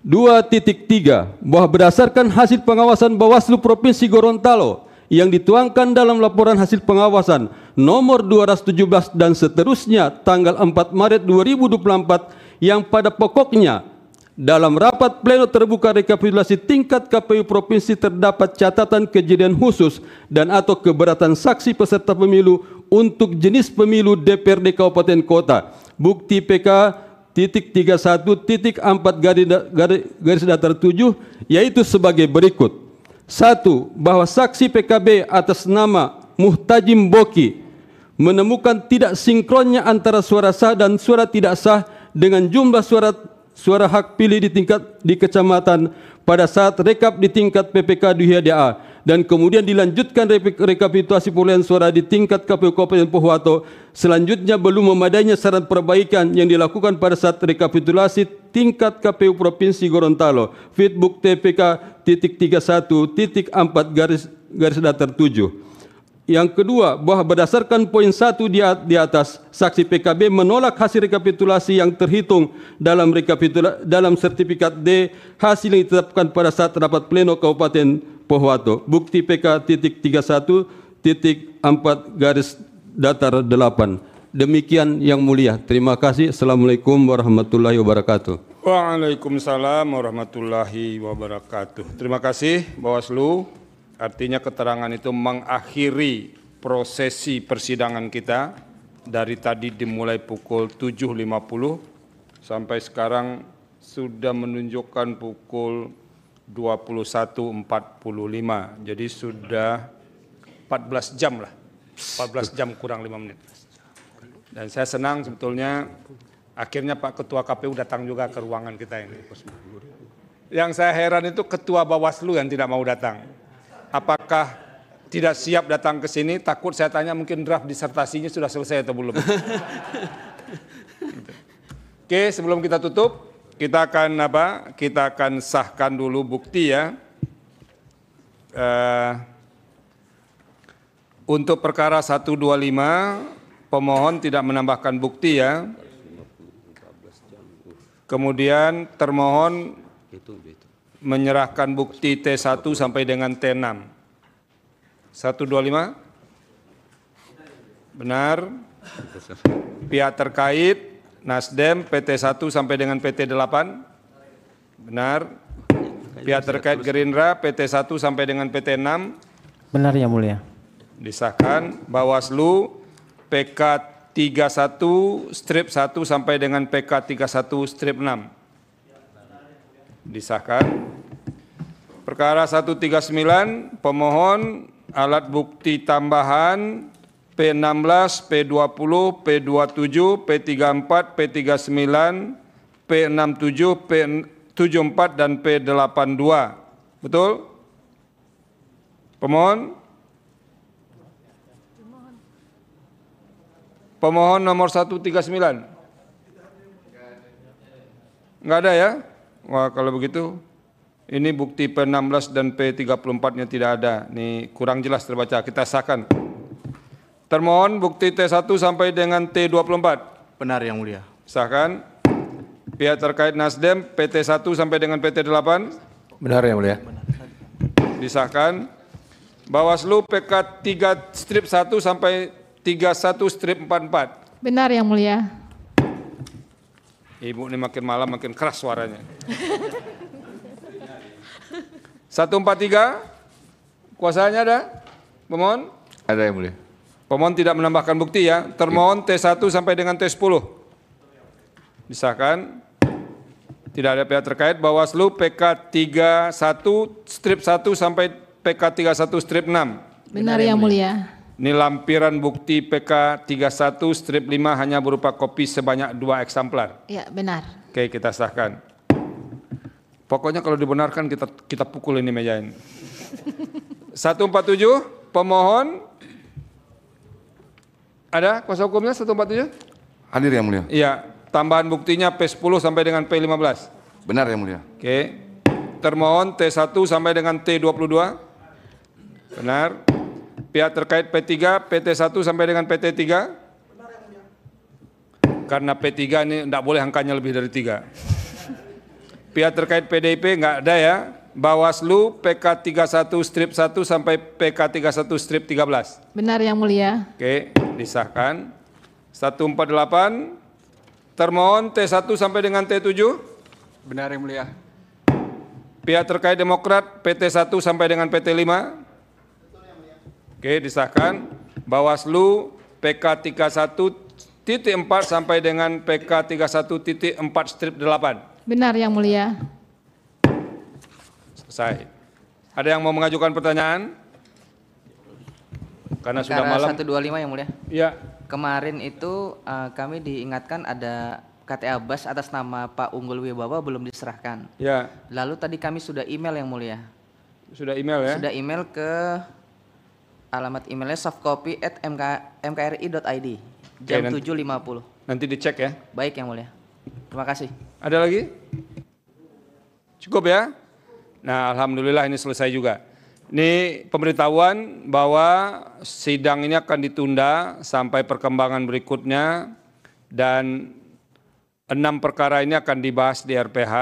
2.3. Bahwa berdasarkan hasil pengawasan Bawaslu Provinsi Gorontalo yang dituangkan dalam laporan hasil pengawasan nomor 217 dan seterusnya tanggal 4 Maret 2024 yang pada pokoknya dalam rapat pleno terbuka rekapitulasi tingkat KPU Provinsi terdapat catatan kejadian khusus dan atau keberatan saksi peserta pemilu untuk jenis pemilu DPRD Kabupaten Kota. Bukti PK.4/7 yaitu sebagai berikut. 1. Bahwa saksi PKB atas nama Muhtajim Boki menemukan tidak sinkronnya antara suara sah dan suara tidak sah dengan jumlah suara hak pilih di kecamatan pada saat rekap di tingkat PPK Duhiada dan kemudian dilanjutkan rekapitulasi perolehan suara di tingkat KPU Kabupaten Pohuwato. Selanjutnya belum memadainya syarat perbaikan yang dilakukan pada saat rekapitulasi tingkat KPU Provinsi Gorontalo. Fitbook TPK .31.4 garis datar 7. Yang kedua, bahwa berdasarkan poin 1 di atas, saksi PKB menolak hasil rekapitulasi yang terhitung dalam sertifikat D hasil yang ditetapkan pada saat rapat pleno Kabupaten Pohuwato. Bukti PK .31.4 garis datar 8. Demikian yang mulia. Terima kasih. Assalamualaikum warahmatullahi wabarakatuh. Waalaikumsalam warahmatullahi wabarakatuh. Terima kasih Bawaslu. Artinya keterangan itu mengakhiri prosesi persidangan kita dari tadi dimulai pukul 7.50 sampai sekarang sudah menunjukkan pukul 21.45. Jadi sudah 14 jam lah. 14 jam kurang 5 menit. Dan saya senang sebetulnya akhirnya Pak Ketua KPU datang juga ke ruangan kita ini. Yang saya heran itu Ketua Bawaslu yang tidak mau datang. Apakah tidak siap datang ke sini? Takut saya tanya mungkin draft disertasinya sudah selesai atau belum. Oke, sebelum kita tutup, kita akan sahkan dulu bukti ya. Untuk perkara 125, pemohon tidak menambahkan bukti ya. Kemudian termohon menyerahkan bukti T1 sampai dengan T6. 125? Benar. Pihak terkait, Nasdem, PT1 sampai dengan PT8? Benar. Pihak terkait Gerindra, PT1 sampai dengan PT6? Benar yang mulia. Disahkan. Bawaslu, PK 31 strip 1 sampai dengan PK 31 strip 6. Disahkan. Perkara 139, pemohon alat bukti tambahan P16, P20, P27, P34, P39, P67, P74, dan P82. Betul? Pemohon? Pemohon nomor 139? Enggak ada ya? Wah, kalau begitu ini bukti P16 dan P34-nya tidak ada. Ini kurang jelas terbaca. Kita sahkan. Termohon bukti T1 sampai dengan T24. Benar yang mulia. Sahkan. Pihak terkait Nasdem PT1 sampai dengan PT8. Benar yang mulia. Disahkan. Bawaslu PK 3 strip 1 sampai 31 strip 44. Benar yang mulia. Ibu ini makin malam makin keras suaranya. 143, kuasanya ada? Pemohon? Ada yang mulia. Pemohon tidak menambahkan bukti ya. Termohon T1 sampai dengan T10. Disahkan. Tidak ada pihak terkait. Bawaslu PK 31 strip 1 sampai PK 31 strip 6. Benar yang mulia. Ini lampiran bukti PK 31 strip 5 hanya berupa kopi sebanyak 2 eksemplar. Ya, benar. Oke, kita sahkan. Pokoknya kalau dibenarkan kita pukul ini meja ini. 147, pemohon. Ada kuasa hukumnya 147? Hadir yang mulia. Iya, tambahan buktinya P10 sampai dengan P15. Benar yang mulia. Oke. Termohon T1 sampai dengan T22. Benar. Pihak terkait P3, PT1 sampai dengan PT3. Karena P3 ini tidak boleh angkanya lebih dari 3. Pihak terkait PDIP enggak ada ya. Bawaslu PK 31 strip 1 sampai PK 31 strip 13. Benar yang mulia. Oke, disahkan. 148. Termohon T1 sampai dengan T7. Benar yang mulia. Pihak terkait Demokrat PT1 sampai dengan PT5. Oke, disahkan. Bawaslu PK 31.4 sampai dengan PK 31.4 strip 8. Benar yang mulia. Selesai. Ada yang mau mengajukan pertanyaan? Karena sudah malam. 125 yang mulia. Iya. Kemarin itu kami diingatkan ada KTA Bas atas nama Pak Unggul Wibawa belum diserahkan. Ya. Lalu tadi kami sudah email Yang Mulia. Sudah email ya? Sudah email ke alamat emailnya softcopy@mkri.id jam 7.50. Nanti dicek ya. Baik Yang Mulia. Terima kasih. Ada lagi? Cukup ya? Nah, alhamdulillah ini selesai juga. Ini pemberitahuan bahwa sidang ini akan ditunda sampai perkembangan berikutnya dan 6 perkara ini akan dibahas di RPH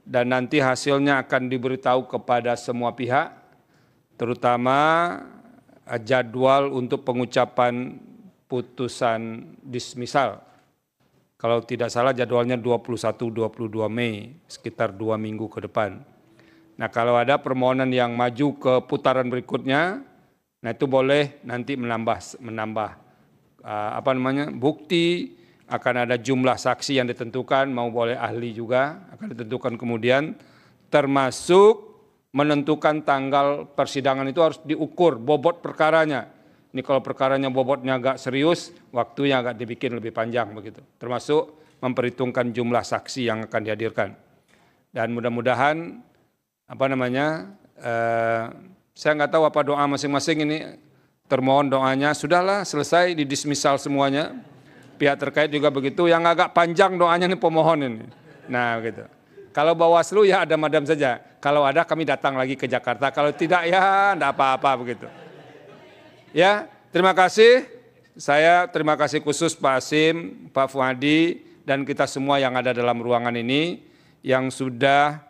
dan nanti hasilnya akan diberitahu kepada semua pihak, terutama jadwal untuk pengucapan putusan dismisal. Kalau tidak salah jadwalnya 21-22 Mei, sekitar 2 minggu ke depan. Nah, kalau ada permohonan yang maju ke putaran berikutnya, nah itu boleh nanti menambah bukti, akan ada jumlah saksi yang ditentukan, mau boleh ahli juga akan ditentukan kemudian, termasuk menentukan tanggal persidangan itu harus diukur bobot perkaranya. Ini kalau perkaranya bobotnya agak serius, waktunya agak dibikin lebih panjang begitu. Termasuk memperhitungkan jumlah saksi yang akan dihadirkan. Dan mudah-mudahan saya nggak tahu apa doa masing-masing ini, termohon doanya, sudahlah selesai didismisal semuanya, pihak terkait juga begitu, yang agak panjang doanya nih pemohon ini. Nah gitu. Kalau Bawaslu ya ada madam saja, kalau ada kami datang lagi ke Jakarta, kalau tidak ya enggak apa-apa begitu. Ya, terima kasih, saya terima kasih khusus Pak Hasim, Pak Fuadi, dan kita semua yang ada dalam ruangan ini, yang sudah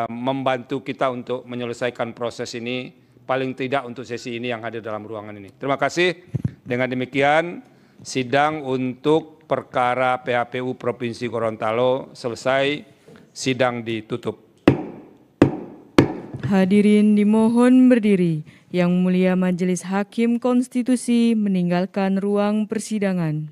membantu kita untuk menyelesaikan proses ini, paling tidak untuk sesi ini yang hadir dalam ruangan ini. Terima kasih. Dengan demikian, sidang untuk perkara PHPU Provinsi Gorontalo selesai, sidang ditutup. Hadirin dimohon berdiri. Yang Mulia Majelis Hakim Konstitusi meninggalkan ruang persidangan.